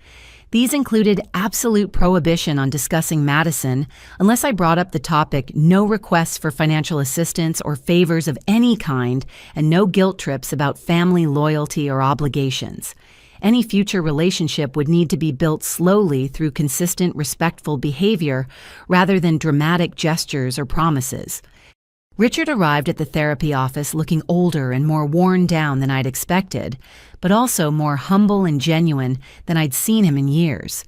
These included absolute prohibition on discussing Madison unless I brought up the topic, no requests for financial assistance or favors of any kind, and no guilt trips about family loyalty or obligations. Any future relationship would need to be built slowly through consistent, respectful behavior rather than dramatic gestures or promises. Richard arrived at the therapy office looking older and more worn down than I'd expected, but also more humble and genuine than I'd seen him in years.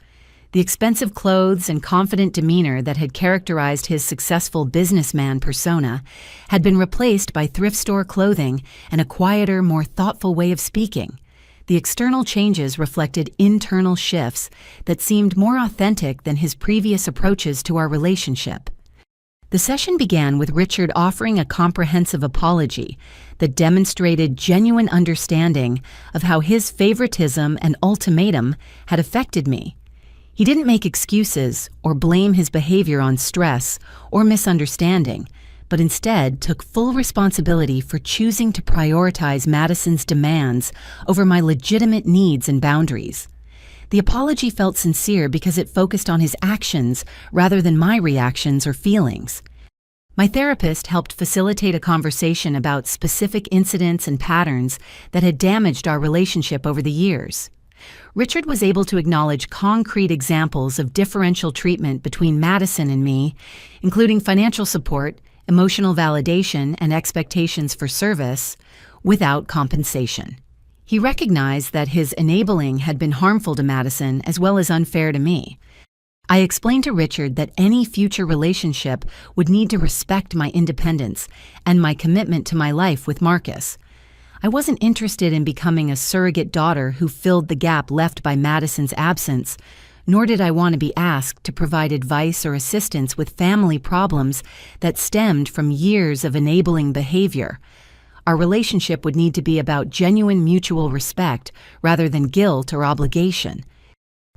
The expensive clothes and confident demeanor that had characterized his successful businessman persona had been replaced by thrift store clothing and a quieter, more thoughtful way of speaking. The external changes reflected internal shifts that seemed more authentic than his previous approaches to our relationship. The session began with Richard offering a comprehensive apology that demonstrated genuine understanding of how his favoritism and ultimatum had affected me. He didn't make excuses or blame his behavior on stress or misunderstanding, but instead took full responsibility for choosing to prioritize Madison's demands over my legitimate needs and boundaries. The apology felt sincere because it focused on his actions rather than my reactions or feelings. My therapist helped facilitate a conversation about specific incidents and patterns that had damaged our relationship over the years. Richard was able to acknowledge concrete examples of differential treatment between Madison and me, including financial support, emotional validation, and expectations for service, without compensation. He recognized that his enabling had been harmful to Madison as well as unfair to me. I explained to Richard that any future relationship would need to respect my independence and my commitment to my life with Marcus. I wasn't interested in becoming a surrogate daughter who filled the gap left by Madison's absence, nor did I want to be asked to provide advice or assistance with family problems that stemmed from years of enabling behavior. Our relationship would need to be about genuine mutual respect rather than guilt or obligation.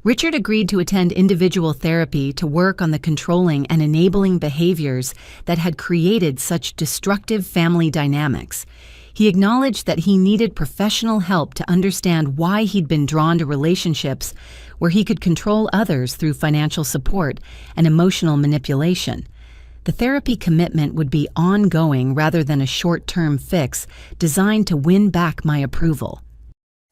Richard agreed to attend individual therapy to work on the controlling and enabling behaviors that had created such destructive family dynamics. He acknowledged that he needed professional help to understand why he'd been drawn to relationships where he could control others through financial support and emotional manipulation. The therapy commitment would be ongoing rather than a short-term fix designed to win back my approval.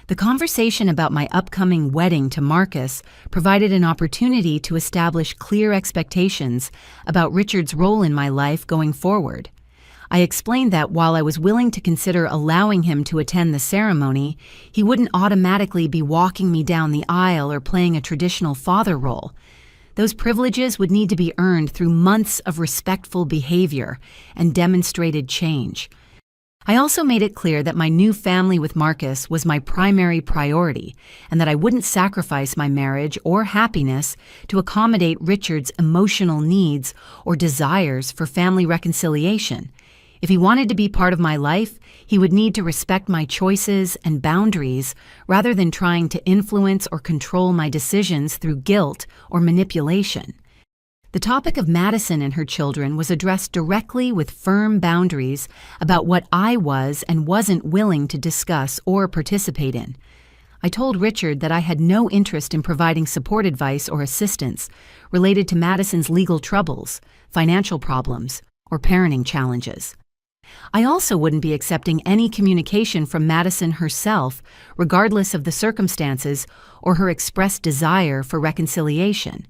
The conversation about my upcoming wedding to Marcus provided an opportunity to establish clear expectations about Richard's role in my life going forward. I explained that while I was willing to consider allowing him to attend the ceremony, he wouldn't automatically be walking me down the aisle or playing a traditional father role. Those privileges would need to be earned through months of respectful behavior and demonstrated change. I also made it clear that my new family with Marcus was my primary priority and that I wouldn't sacrifice my marriage or happiness to accommodate Richard's emotional needs or desires for family reconciliation. If he wanted to be part of my life, he would need to respect my choices and boundaries rather than trying to influence or control my decisions through guilt or manipulation. The topic of Madison and her children was addressed directly with firm boundaries about what I was and wasn't willing to discuss or participate in. I told Richard that I had no interest in providing support advice or assistance related to Madison's legal troubles, financial problems, or parenting challenges. I also wouldn't be accepting any communication from Madison herself, regardless of the circumstances or her expressed desire for reconciliation.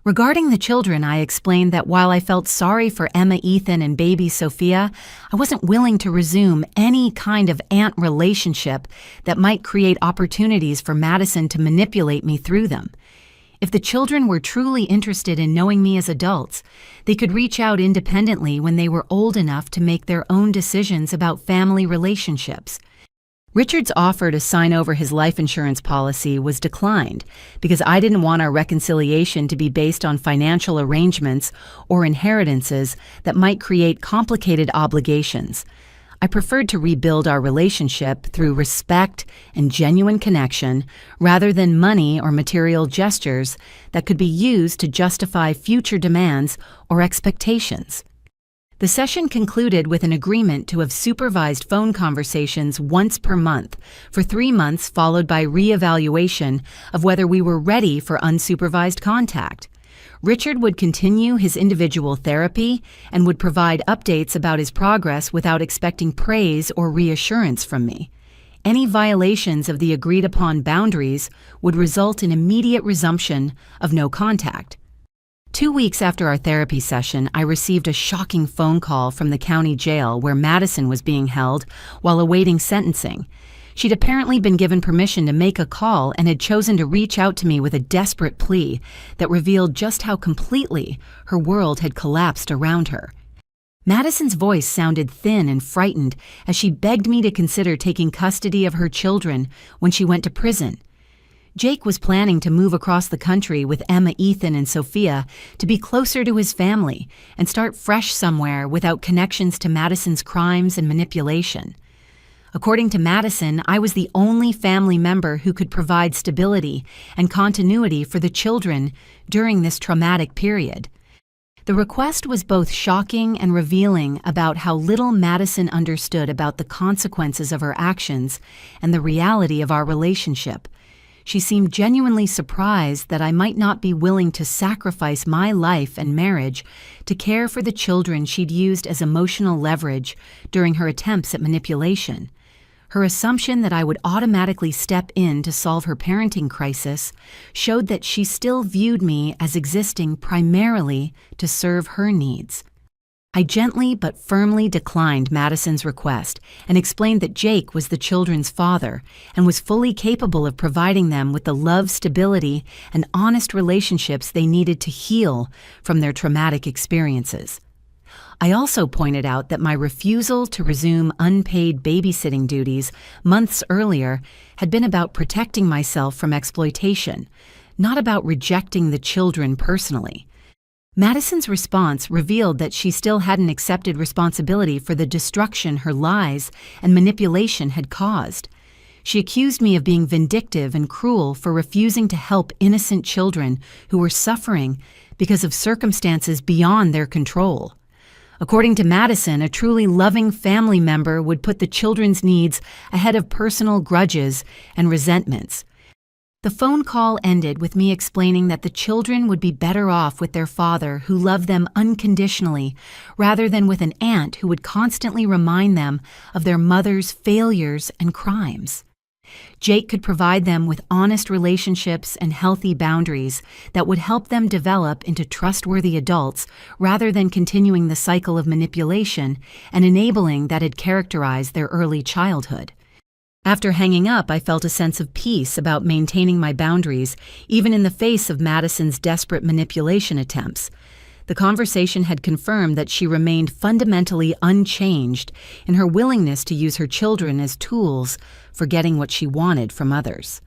Regarding the children, I explained that while I felt sorry for Emma, Ethan, and baby Sophia, I wasn't willing to resume any kind of aunt relationship that might create opportunities for Madison to manipulate me through them. If the children were truly interested in knowing me as adults, they could reach out independently when they were old enough to make their own decisions about family relationships. Richard's offer to sign over his life insurance policy was declined because I didn't want our reconciliation to be based on financial arrangements or inheritances that might create complicated obligations. I preferred to rebuild our relationship through respect and genuine connection rather than money or material gestures that could be used to justify future demands or expectations. The session concluded with an agreement to have supervised phone conversations once per month for 3 months, followed by re-evaluation of whether we were ready for unsupervised contact. Richard would continue his individual therapy and would provide updates about his progress without expecting praise or reassurance from me. Any violations of the agreed-upon boundaries would result in immediate resumption of no contact. 2 weeks after our therapy session, I received a shocking phone call from the county jail where Madison was being held while awaiting sentencing. She'd apparently been given permission to make a call and had chosen to reach out to me with a desperate plea that revealed just how completely her world had collapsed around her. Madison's voice sounded thin and frightened as she begged me to consider taking custody of her children when she went to prison. Jake was planning to move across the country with Emma, Ethan, and Sophia to be closer to his family and start fresh somewhere without connections to Madison's crimes and manipulation. According to Madison, I was the only family member who could provide stability and continuity for the children during this traumatic period. The request was both shocking and revealing about how little Madison understood about the consequences of her actions and the reality of our relationship. She seemed genuinely surprised that I might not be willing to sacrifice my life and marriage to care for the children she'd used as emotional leverage during her attempts at manipulation. Her assumption that I would automatically step in to solve her parenting crisis showed that she still viewed me as existing primarily to serve her needs. I gently but firmly declined Madison's request and explained that Jake was the children's father and was fully capable of providing them with the love, stability, and honest relationships they needed to heal from their traumatic experiences. I also pointed out that my refusal to resume unpaid babysitting duties months earlier had been about protecting myself from exploitation, not about rejecting the children personally. Madison's response revealed that she still hadn't accepted responsibility for the destruction her lies and manipulation had caused. She accused me of being vindictive and cruel for refusing to help innocent children who were suffering because of circumstances beyond their control. According to Madison, a truly loving family member would put the children's needs ahead of personal grudges and resentments. The phone call ended with me explaining that the children would be better off with their father who loved them unconditionally, rather than with an aunt who would constantly remind them of their mother's failures and crimes. Jake could provide them with honest relationships and healthy boundaries that would help them develop into trustworthy adults rather than continuing the cycle of manipulation and enabling that had characterized their early childhood. After hanging up, I felt a sense of peace about maintaining my boundaries, even in the face of Madison's desperate manipulation attempts. The conversation had confirmed that she remained fundamentally unchanged in her willingness to use her children as tools for getting what she wanted from others.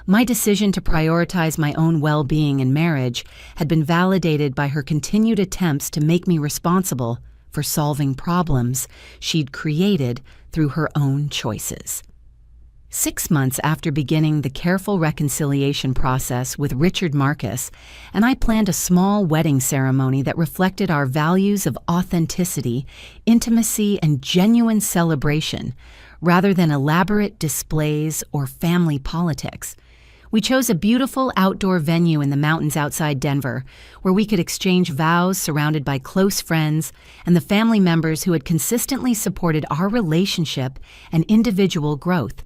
My decision to prioritize my own well-being in marriage had been validated by her continued attempts to make me responsible for solving problems she'd created through her own choices. 6 months after beginning the careful reconciliation process with Richard Marcus, and I planned a small wedding ceremony that reflected our values of authenticity, intimacy, and genuine celebration, rather than elaborate displays or family politics. We chose a beautiful outdoor venue in the mountains outside Denver, where we could exchange vows surrounded by close friends and the family members who had consistently supported our relationship and individual growth.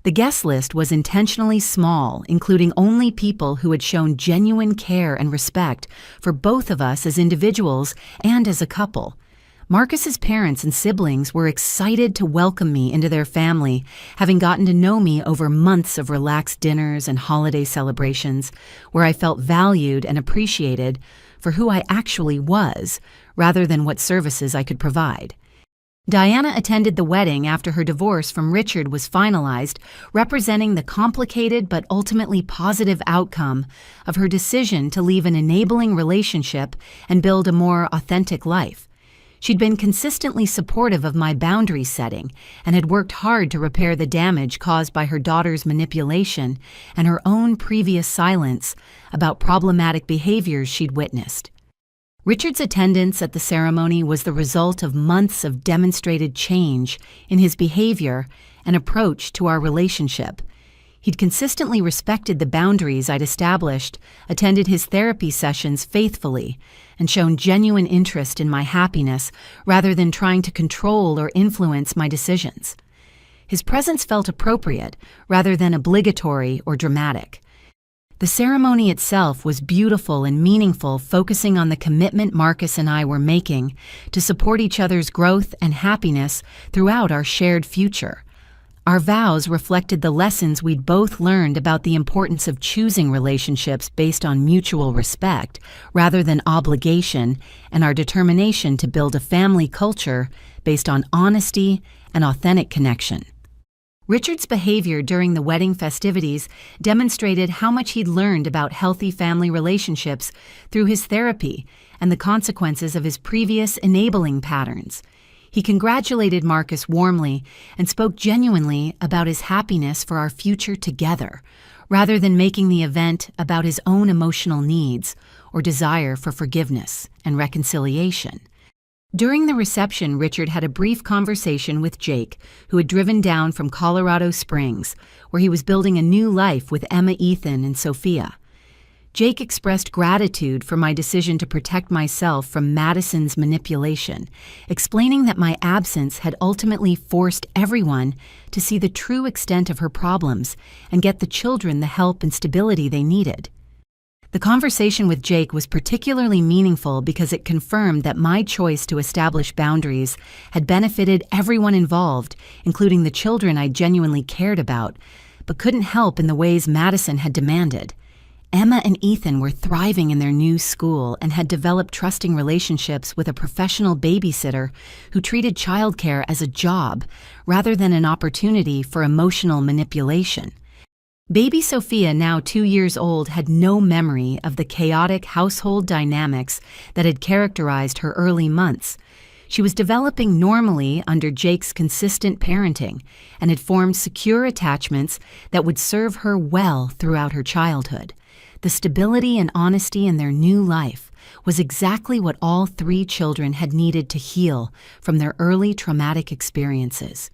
The guest list was intentionally small, including only people who had shown genuine care and respect for both of us as individuals and as a couple. Marcus's parents and siblings were excited to welcome me into their family, having gotten to know me over months of relaxed dinners and holiday celebrations, where I felt valued and appreciated for who I actually was, rather than what services I could provide. Diana attended the wedding after her divorce from Richard was finalized, representing the complicated but ultimately positive outcome of her decision to leave an enabling relationship and build a more authentic life. She'd been consistently supportive of my boundary setting and had worked hard to repair the damage caused by her daughter's manipulation and her own previous silence about problematic behaviors she'd witnessed. Richard's attendance at the ceremony was the result of months of demonstrated change in his behavior and approach to our relationship. He'd consistently respected the boundaries I'd established, attended his therapy sessions faithfully, and shown genuine interest in my happiness rather than trying to control or influence my decisions. His presence felt appropriate rather than obligatory or dramatic. The ceremony itself was beautiful and meaningful, focusing on the commitment Marcus and I were making to support each other's growth and happiness throughout our shared future. Our vows reflected the lessons we'd both learned about the importance of choosing relationships based on mutual respect rather than obligation, and our determination to build a family culture based on honesty and authentic connection. Richard's behavior during the wedding festivities demonstrated how much he'd learned about healthy family relationships through his therapy and the consequences of his previous enabling patterns. He congratulated Marcus warmly and spoke genuinely about his happiness for our future together, rather than making the event about his own emotional needs or desire for forgiveness and reconciliation. During the reception, Richard had a brief conversation with Jake, who had driven down from Colorado Springs, where he was building a new life with Emma, Ethan, and Sophia. Jake expressed gratitude for my decision to protect myself from Madison's manipulation, explaining that my absence had ultimately forced everyone to see the true extent of her problems and get the children the help and stability they needed. The conversation with Jake was particularly meaningful because it confirmed that my choice to establish boundaries had benefited everyone involved, including the children I genuinely cared about, but couldn't help in the ways Madison had demanded. Emma and Ethan were thriving in their new school and had developed trusting relationships with a professional babysitter who treated childcare as a job rather than an opportunity for emotional manipulation. Baby Sophia, now 2 years old, had no memory of the chaotic household dynamics that had characterized her early months. She was developing normally under Jake's consistent parenting and had formed secure attachments that would serve her well throughout her childhood. The stability and honesty in their new life was exactly what all 3 children had needed to heal from their early traumatic experiences.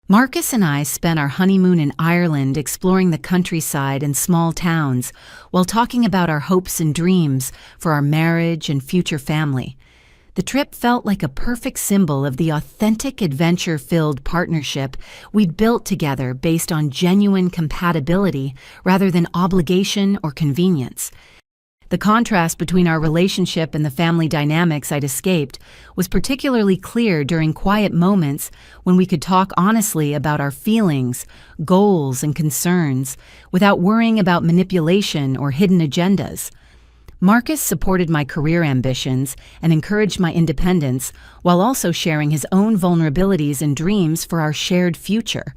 Marcus and I spent our honeymoon in Ireland exploring the countryside and small towns while talking about our hopes and dreams for our marriage and future family. The trip felt like a perfect symbol of the authentic, adventure-filled partnership we'd built together based on genuine compatibility rather than obligation or convenience. The contrast between our relationship and the family dynamics I'd escaped was particularly clear during quiet moments when we could talk honestly about our feelings, goals, and concerns without worrying about manipulation or hidden agendas. Marcus supported my career ambitions and encouraged my independence while also sharing his own vulnerabilities and dreams for our shared future.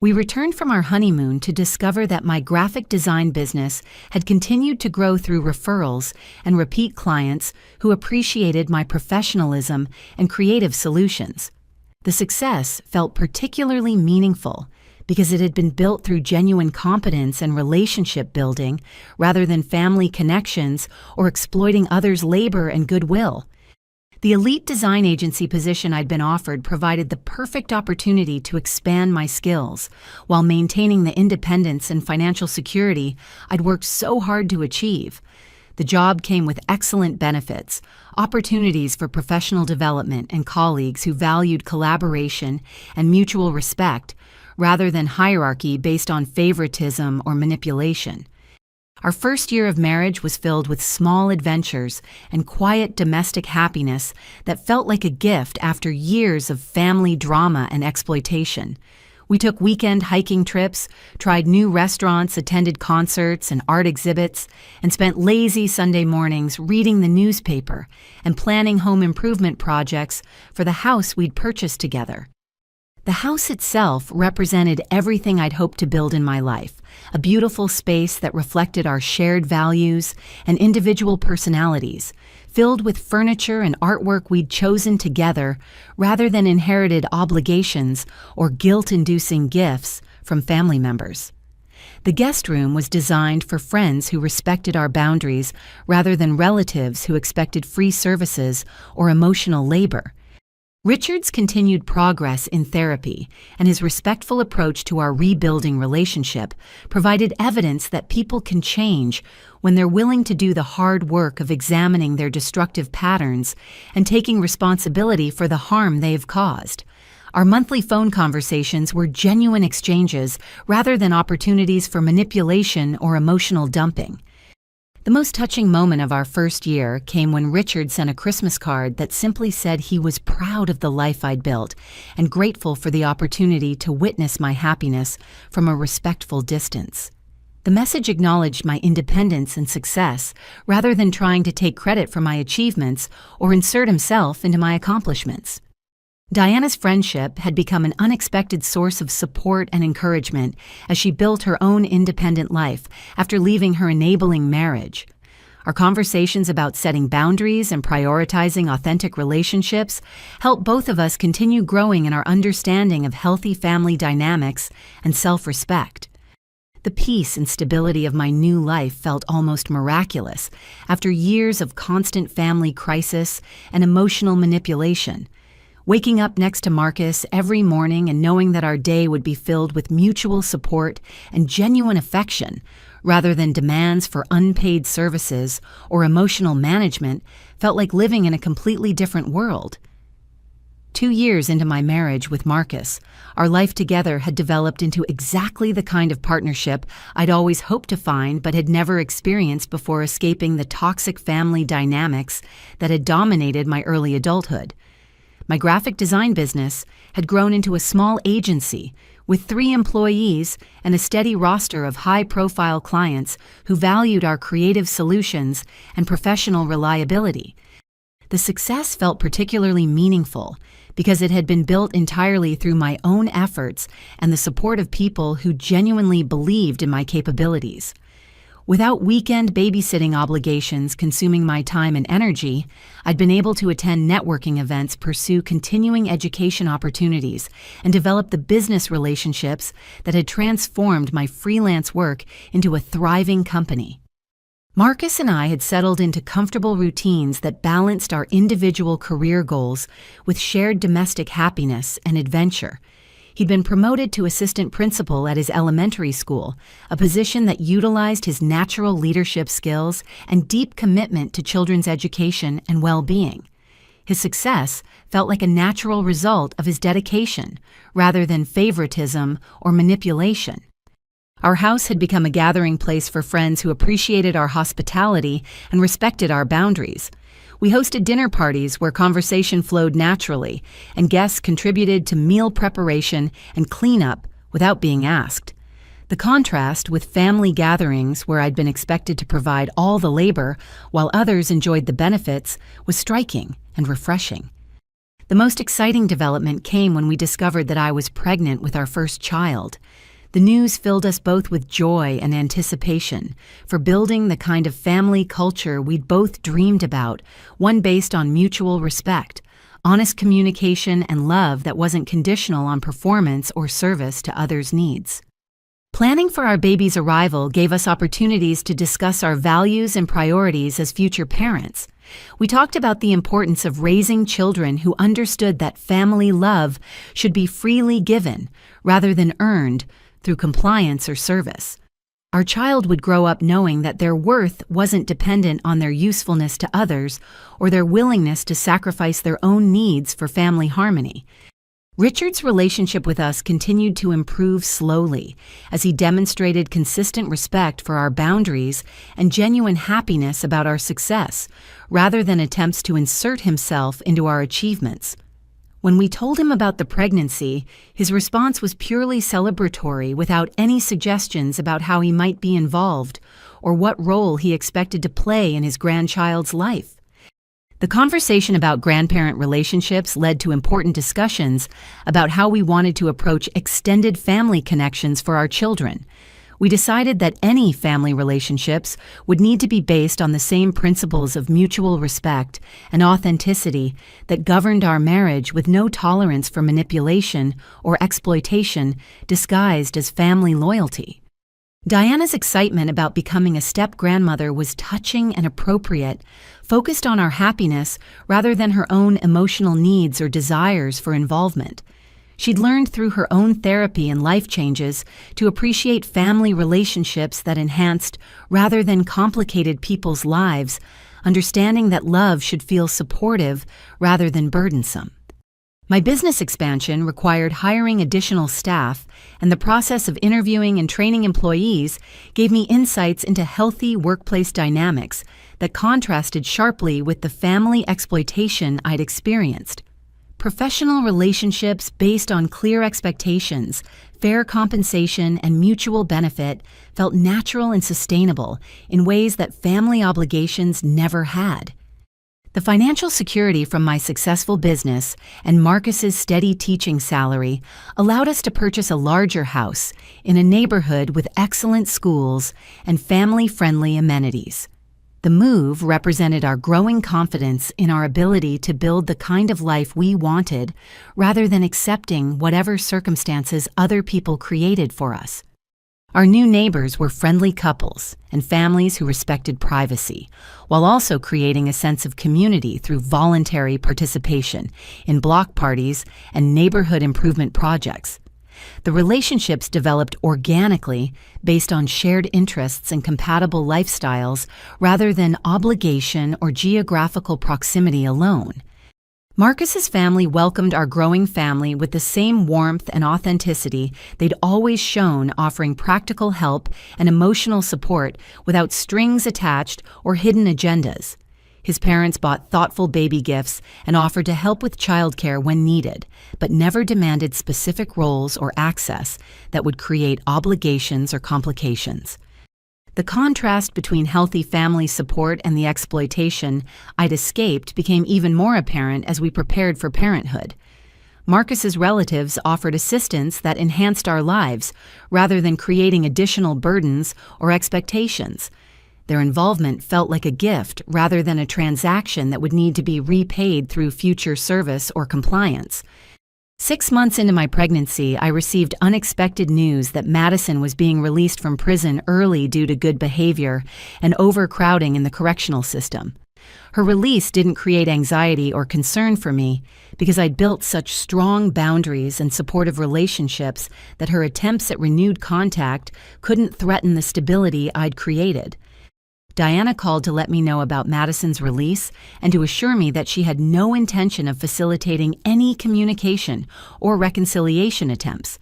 We returned from our honeymoon to discover that my graphic design business had continued to grow through referrals and repeat clients who appreciated my professionalism and creative solutions. The success felt particularly meaningful because it had been built through genuine competence and relationship building rather than family connections or exploiting others' labor and goodwill. The elite design agency position I'd been offered provided the perfect opportunity to expand my skills while maintaining the independence and financial security I'd worked so hard to achieve. The job came with excellent benefits, opportunities for professional development, and colleagues who valued collaboration and mutual respect rather than hierarchy based on favoritism or manipulation. Our first year of marriage was filled with small adventures and quiet domestic happiness that felt like a gift after years of family drama and exploitation. We took weekend hiking trips, tried new restaurants, attended concerts and art exhibits, and spent lazy Sunday mornings reading the newspaper and planning home improvement projects for the house we'd purchased together. The house itself represented everything I'd hoped to build in my life, a beautiful space that reflected our shared values and individual personalities, filled with furniture and artwork we'd chosen together rather than inherited obligations or guilt-inducing gifts from family members. The guest room was designed for friends who respected our boundaries rather than relatives who expected free services or emotional labor. Richard's continued progress in therapy and his respectful approach to our rebuilding relationship provided evidence that people can change when they're willing to do the hard work of examining their destructive patterns and taking responsibility for the harm they've caused. Our monthly phone conversations were genuine exchanges rather than opportunities for manipulation or emotional dumping. The most touching moment of our first year came when Richard sent a Christmas card that simply said he was proud of the life I'd built and grateful for the opportunity to witness my happiness from a respectful distance. The message acknowledged my independence and success rather than trying to take credit for my achievements or insert himself into my accomplishments. Diana's friendship had become an unexpected source of support and encouragement as she built her own independent life after leaving her enabling marriage. Our conversations about setting boundaries and prioritizing authentic relationships helped both of us continue growing in our understanding of healthy family dynamics and self-respect. The peace and stability of my new life felt almost miraculous after years of constant family crisis and emotional manipulation. Waking up next to Marcus every morning and knowing that our day would be filled with mutual support and genuine affection, rather than demands for unpaid services or emotional management, felt like living in a completely different world. 2 years into my marriage with Marcus, our life together had developed into exactly the kind of partnership I'd always hoped to find but had never experienced before escaping the toxic family dynamics that had dominated my early adulthood. My graphic design business had grown into a small agency with 3 employees and a steady roster of high-profile clients who valued our creative solutions and professional reliability. The success felt particularly meaningful because it had been built entirely through my own efforts and the support of people who genuinely believed in my capabilities. Without weekend babysitting obligations consuming my time and energy, I'd been able to attend networking events, pursue continuing education opportunities, and develop the business relationships that had transformed my freelance work into a thriving company. Marcus and I had settled into comfortable routines that balanced our individual career goals with shared domestic happiness and adventure. He'd been promoted to assistant principal at his elementary school, a position that utilized his natural leadership skills and deep commitment to children's education and well-being. His success felt like a natural result of his dedication, rather than favoritism or manipulation. Our house had become a gathering place for friends who appreciated our hospitality and respected our boundaries. We hosted dinner parties where conversation flowed naturally, and guests contributed to meal preparation and cleanup without being asked. The contrast with family gatherings where I'd been expected to provide all the labor while others enjoyed the benefits was striking and refreshing. The most exciting development came when we discovered that I was pregnant with our first child. The news filled us both with joy and anticipation for building the kind of family culture we'd both dreamed about, one based on mutual respect, honest communication, and love that wasn't conditional on performance or service to others' needs. Planning for our baby's arrival gave us opportunities to discuss our values and priorities as future parents. We talked about the importance of raising children who understood that family love should be freely given rather than earned through compliance or service. Our child would grow up knowing that their worth wasn't dependent on their usefulness to others or their willingness to sacrifice their own needs for family harmony. Richard's relationship with us continued to improve slowly as he demonstrated consistent respect for our boundaries and genuine happiness about our success, rather than attempts to insert himself into our achievements. When we told him about the pregnancy, his response was purely celebratory without any suggestions about how he might be involved or what role he expected to play in his grandchild's life. The conversation about grandparent relationships led to important discussions about how we wanted to approach extended family connections for our children. We decided that any family relationships would need to be based on the same principles of mutual respect and authenticity that governed our marriage, with no tolerance for manipulation or exploitation disguised as family loyalty. Diana's excitement about becoming a step-grandmother was touching and appropriate, focused on our happiness rather than her own emotional needs or desires for involvement. She'd learned through her own therapy and life changes to appreciate family relationships that enhanced rather than complicated people's lives, understanding that love should feel supportive rather than burdensome. My business expansion required hiring additional staff, and the process of interviewing and training employees gave me insights into healthy workplace dynamics that contrasted sharply with the family exploitation I'd experienced. Professional relationships based on clear expectations, fair compensation, and mutual benefit felt natural and sustainable in ways that family obligations never had. The financial security from my successful business and Marcus's steady teaching salary allowed us to purchase a larger house in a neighborhood with excellent schools and family-friendly amenities. The move represented our growing confidence in our ability to build the kind of life we wanted rather than accepting whatever circumstances other people created for us. Our new neighbors were friendly couples and families who respected privacy, while also creating a sense of community through voluntary participation in block parties and neighborhood improvement projects. The relationships developed organically based on shared interests and compatible lifestyles rather than obligation or geographical proximity alone. Marcus's family welcomed our growing family with the same warmth and authenticity they'd always shown, offering practical help and emotional support without strings attached or hidden agendas. His parents bought thoughtful baby gifts and offered to help with childcare when needed, but never demanded specific roles or access that would create obligations or complications. The contrast between healthy family support and the exploitation I'd escaped became even more apparent as we prepared for parenthood. Marcus's relatives offered assistance that enhanced our lives rather than creating additional burdens or expectations. Their involvement felt like a gift rather than a transaction that would need to be repaid through future service or compliance. 6 months into my pregnancy, I received unexpected news that Madison was being released from prison early due to good behavior and overcrowding in the correctional system. Her release didn't create anxiety or concern for me because I'd built such strong boundaries and supportive relationships that her attempts at renewed contact couldn't threaten the stability I'd created. Diana called to let me know about Madison's release and to assure me that she had no intention of facilitating any communication or reconciliation attempts.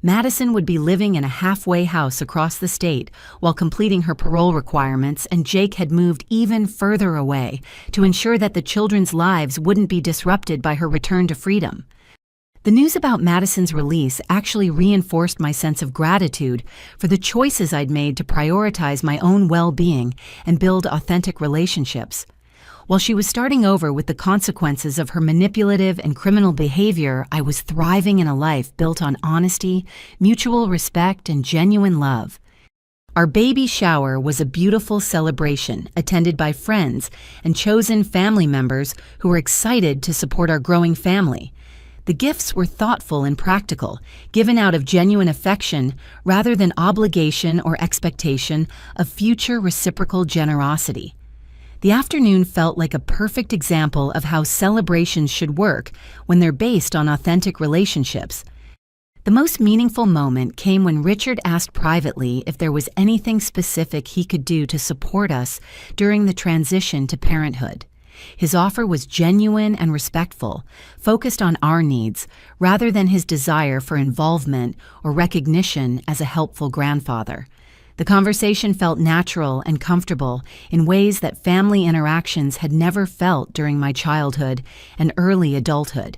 Madison would be living in a halfway house across the state while completing her parole requirements, and Jake had moved even further away to ensure that the children's lives wouldn't be disrupted by her return to freedom. The news about Madison's release actually reinforced my sense of gratitude for the choices I'd made to prioritize my own well-being and build authentic relationships. While she was starting over with the consequences of her manipulative and criminal behavior, I was thriving in a life built on honesty, mutual respect, and genuine love. Our baby shower was a beautiful celebration attended by friends and chosen family members who were excited to support our growing family. The gifts were thoughtful and practical, given out of genuine affection rather than obligation or expectation of future reciprocal generosity. The afternoon felt like a perfect example of how celebrations should work when they're based on authentic relationships. The most meaningful moment came when Richard asked privately if there was anything specific he could do to support us during the transition to parenthood. His offer was genuine and respectful, focused on our needs, rather than his desire for involvement or recognition as a helpful grandfather. The conversation felt natural and comfortable in ways that family interactions had never felt during my childhood and early adulthood.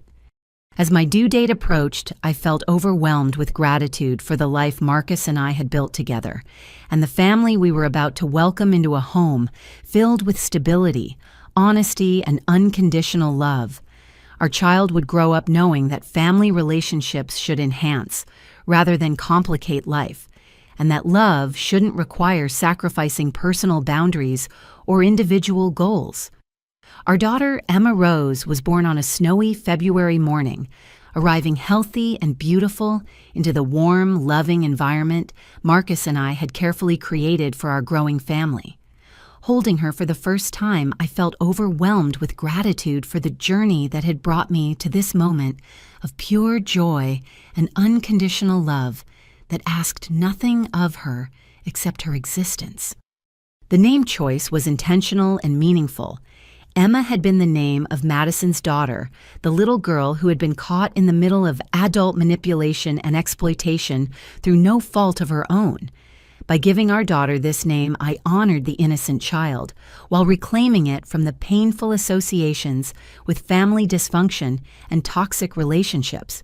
As my due date approached, I felt overwhelmed with gratitude for the life Marcus and I had built together, and the family we were about to welcome into a home filled with stability, honesty, and unconditional love. Our child would grow up knowing that family relationships should enhance, rather than complicate life, and that love shouldn't require sacrificing personal boundaries or individual goals. Our daughter, Emma Rose, was born on a snowy February morning, arriving healthy and beautiful into the warm, loving environment Marcus and I had carefully created for our growing family. Holding her for the first time, I felt overwhelmed with gratitude for the journey that had brought me to this moment of pure joy and unconditional love that asked nothing of her except her existence. The name choice was intentional and meaningful. Emma had been the name of Madison's daughter, the little girl who had been caught in the middle of adult manipulation and exploitation through no fault of her own. By giving our daughter this name, I honored the innocent child, while reclaiming it from the painful associations with family dysfunction and toxic relationships.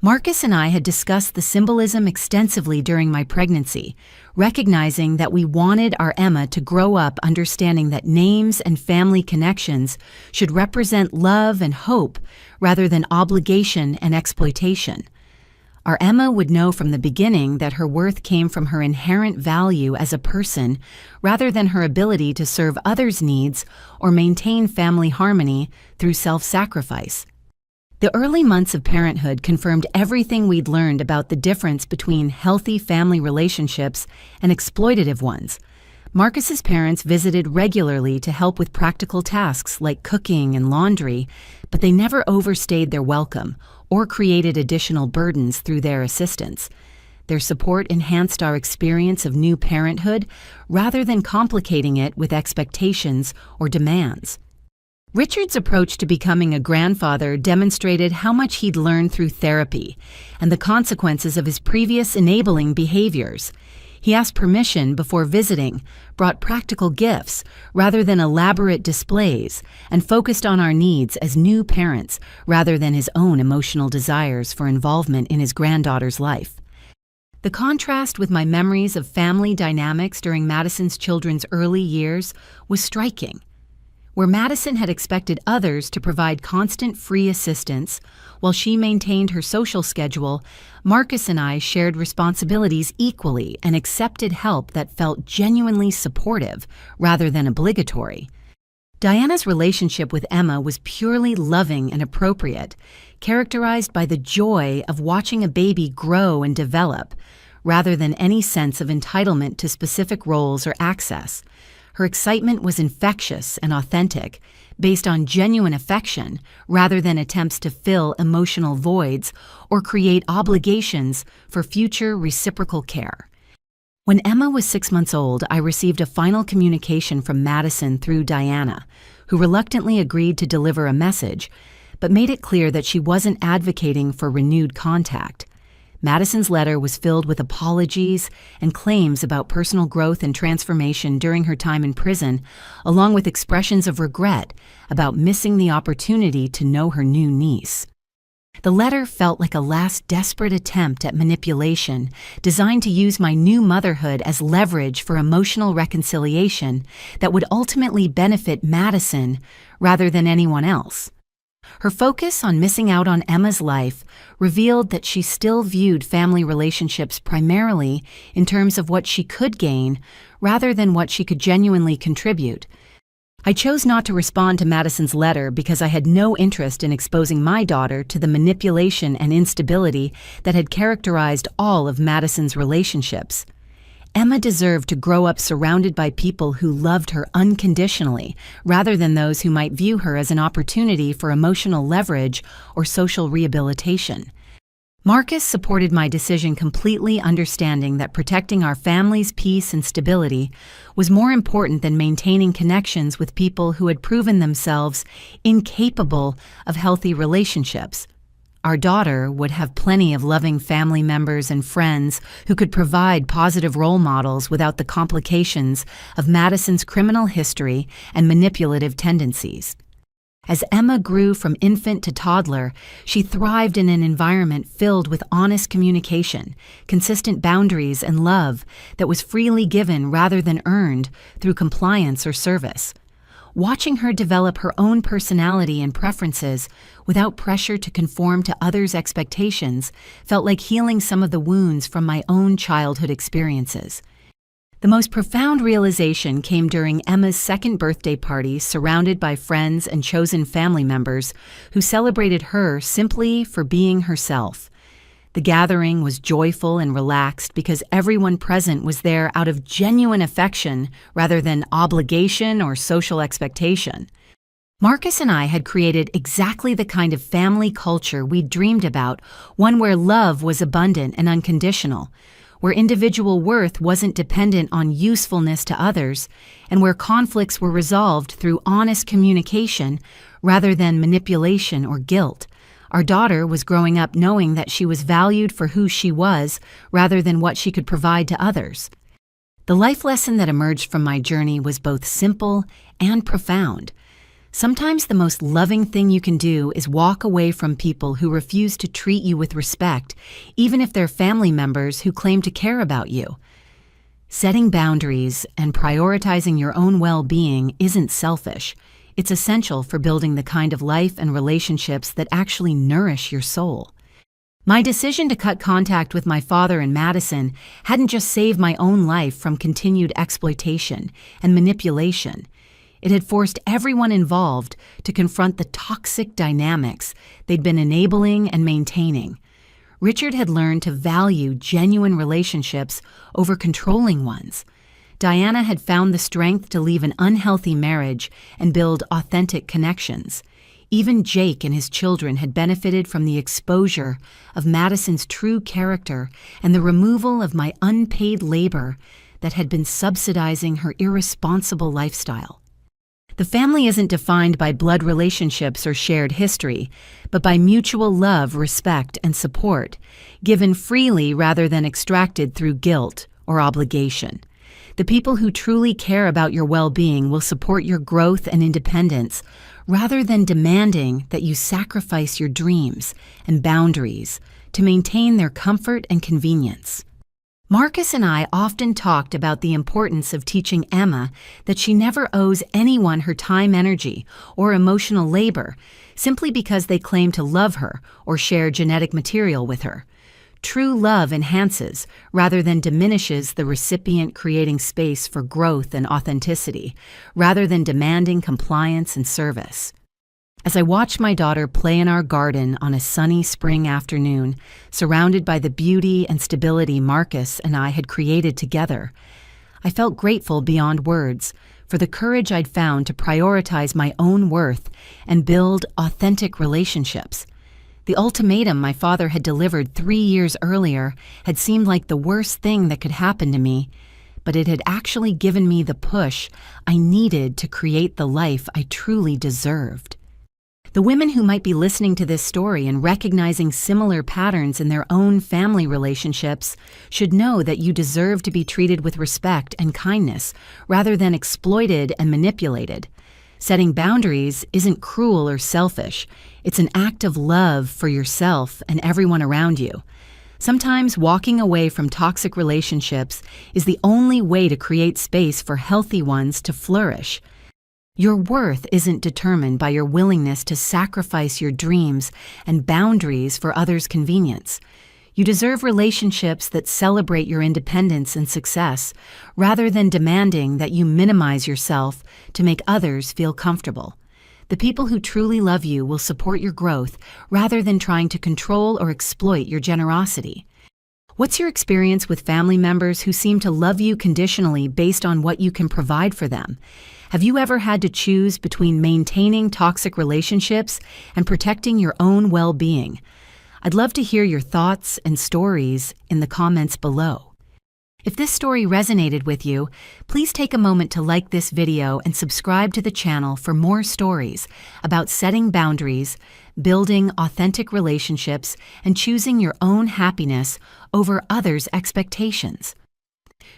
Marcus and I had discussed the symbolism extensively during my pregnancy, recognizing that we wanted our Emma to grow up understanding that names and family connections should represent love and hope rather than obligation and exploitation. Our Emma would know from the beginning that her worth came from her inherent value as a person rather than her ability to serve others' needs or maintain family harmony through self-sacrifice. The early months of parenthood confirmed everything we'd learned about the difference between healthy family relationships and exploitative ones. Marcus's parents visited regularly to help with practical tasks like cooking and laundry, but they never overstayed their welcome or created additional burdens through their assistance. Their support enhanced our experience of new parenthood rather than complicating it with expectations or demands. Richard's approach to becoming a grandfather demonstrated how much he'd learned through therapy and the consequences of his previous enabling behaviors. He asked permission before visiting, brought practical gifts rather than elaborate displays, and focused on our needs as new parents rather than his own emotional desires for involvement in his granddaughter's life. The contrast with my memories of family dynamics during Madison's children's early years was striking. Where Madison had expected others to provide constant free assistance while she maintained her social schedule, Marcus and I shared responsibilities equally and accepted help that felt genuinely supportive rather than obligatory. Diana's relationship with Emma was purely loving and appropriate, characterized by the joy of watching a baby grow and develop, rather than any sense of entitlement to specific roles or access. Her excitement was infectious and authentic, based on genuine affection rather than attempts to fill emotional voids or create obligations for future reciprocal care. When Emma was 6 months old, I received a final communication from Madison through Diana, who reluctantly agreed to deliver a message, but made it clear that she wasn't advocating for renewed contact. Madison's letter was filled with apologies and claims about personal growth and transformation during her time in prison, along with expressions of regret about missing the opportunity to know her new niece. The letter felt like a last desperate attempt at manipulation, designed to use my new motherhood as leverage for emotional reconciliation that would ultimately benefit Madison rather than anyone else. Her focus on missing out on Emma's life revealed that she still viewed family relationships primarily in terms of what she could gain rather than what she could genuinely contribute. I chose not to respond to Madison's letter because I had no interest in exposing my daughter to the manipulation and instability that had characterized all of Madison's relationships. Emma deserved to grow up surrounded by people who loved her unconditionally, rather than those who might view her as an opportunity for emotional leverage or social rehabilitation. Marcus supported my decision completely, understanding that protecting our family's peace and stability was more important than maintaining connections with people who had proven themselves incapable of healthy relationships. Our daughter would have plenty of loving family members and friends who could provide positive role models without the complications of Madison's criminal history and manipulative tendencies. As Emma grew from infant to toddler, she thrived in an environment filled with honest communication, consistent boundaries, and love that was freely given rather than earned through compliance or service. Watching her develop her own personality and preferences without pressure to conform to others' expectations felt like healing some of the wounds from my own childhood experiences. The most profound realization came during Emma's second birthday party, surrounded by friends and chosen family members who celebrated her simply for being herself. The gathering was joyful and relaxed because everyone present was there out of genuine affection rather than obligation or social expectation. Marcus and I had created exactly the kind of family culture we dreamed about, one where love was abundant and unconditional, where individual worth wasn't dependent on usefulness to others, and where conflicts were resolved through honest communication rather than manipulation or guilt. Our daughter was growing up knowing that she was valued for who she was rather than what she could provide to others. The life lesson that emerged from my journey was both simple and profound. Sometimes the most loving thing you can do is walk away from people who refuse to treat you with respect, even if they're family members who claim to care about you. Setting boundaries and prioritizing your own well-being isn't selfish. It's essential for building the kind of life and relationships that actually nourish your soul. My decision to cut contact with my father in Madison hadn't just saved my own life from continued exploitation and manipulation. It had forced everyone involved to confront the toxic dynamics they'd been enabling and maintaining. Richard had learned to value genuine relationships over controlling ones. Diana had found the strength to leave an unhealthy marriage and build authentic connections. Even Jake and his children had benefited from the exposure of Madison's true character and the removal of my unpaid labor that had been subsidizing her irresponsible lifestyle. The family isn't defined by blood relationships or shared history, but by mutual love, respect, and support, given freely rather than extracted through guilt or obligation. The people who truly care about your well-being will support your growth and independence, rather than demanding that you sacrifice your dreams and boundaries to maintain their comfort and convenience. Marcus and I often talked about the importance of teaching Emma that she never owes anyone her time, energy, or emotional labor simply because they claim to love her or share genetic material with her. True love enhances rather than diminishes the recipient, creating space for growth and authenticity, rather than demanding compliance and service. As I watched my daughter play in our garden on a sunny spring afternoon, surrounded by the beauty and stability Marcus and I had created together, I felt grateful beyond words for the courage I'd found to prioritize my own worth and build authentic relationships. The ultimatum my father had delivered 3 years earlier had seemed like the worst thing that could happen to me, but it had actually given me the push I needed to create the life I truly deserved. The women who might be listening to this story and recognizing similar patterns in their own family relationships should know that you deserve to be treated with respect and kindness rather than exploited and manipulated. Setting boundaries isn't cruel or selfish. It's an act of love for yourself and everyone around you. Sometimes walking away from toxic relationships is the only way to create space for healthy ones to flourish. Your worth isn't determined by your willingness to sacrifice your dreams and boundaries for others' convenience. You deserve relationships that celebrate your independence and success, rather than demanding that you minimize yourself to make others feel comfortable. The people who truly love you will support your growth, rather than trying to control or exploit your generosity. What's your experience with family members who seem to love you conditionally based on what you can provide for them? Have you ever had to choose between maintaining toxic relationships and protecting your own well-being? I'd love to hear your thoughts and stories in the comments below. If this story resonated with you, please take a moment to like this video and subscribe to the channel for more stories about setting boundaries, building authentic relationships, and choosing your own happiness over others' expectations.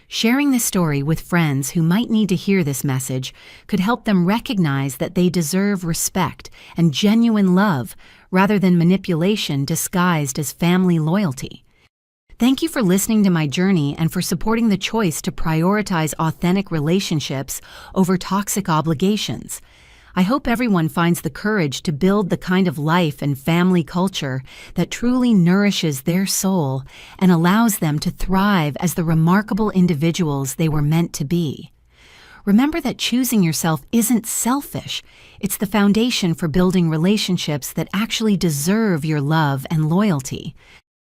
Sharing this story with friends who might need to hear this message could help them recognize that they deserve respect and genuine love rather than manipulation disguised as family loyalty. Thank you for listening to my journey and for supporting the choice to prioritize authentic relationships over toxic obligations. I hope everyone finds the courage to build the kind of life and family culture that truly nourishes their soul and allows them to thrive as the remarkable individuals they were meant to be. Remember that choosing yourself isn't selfish. It's the foundation for building relationships that actually deserve your love and loyalty.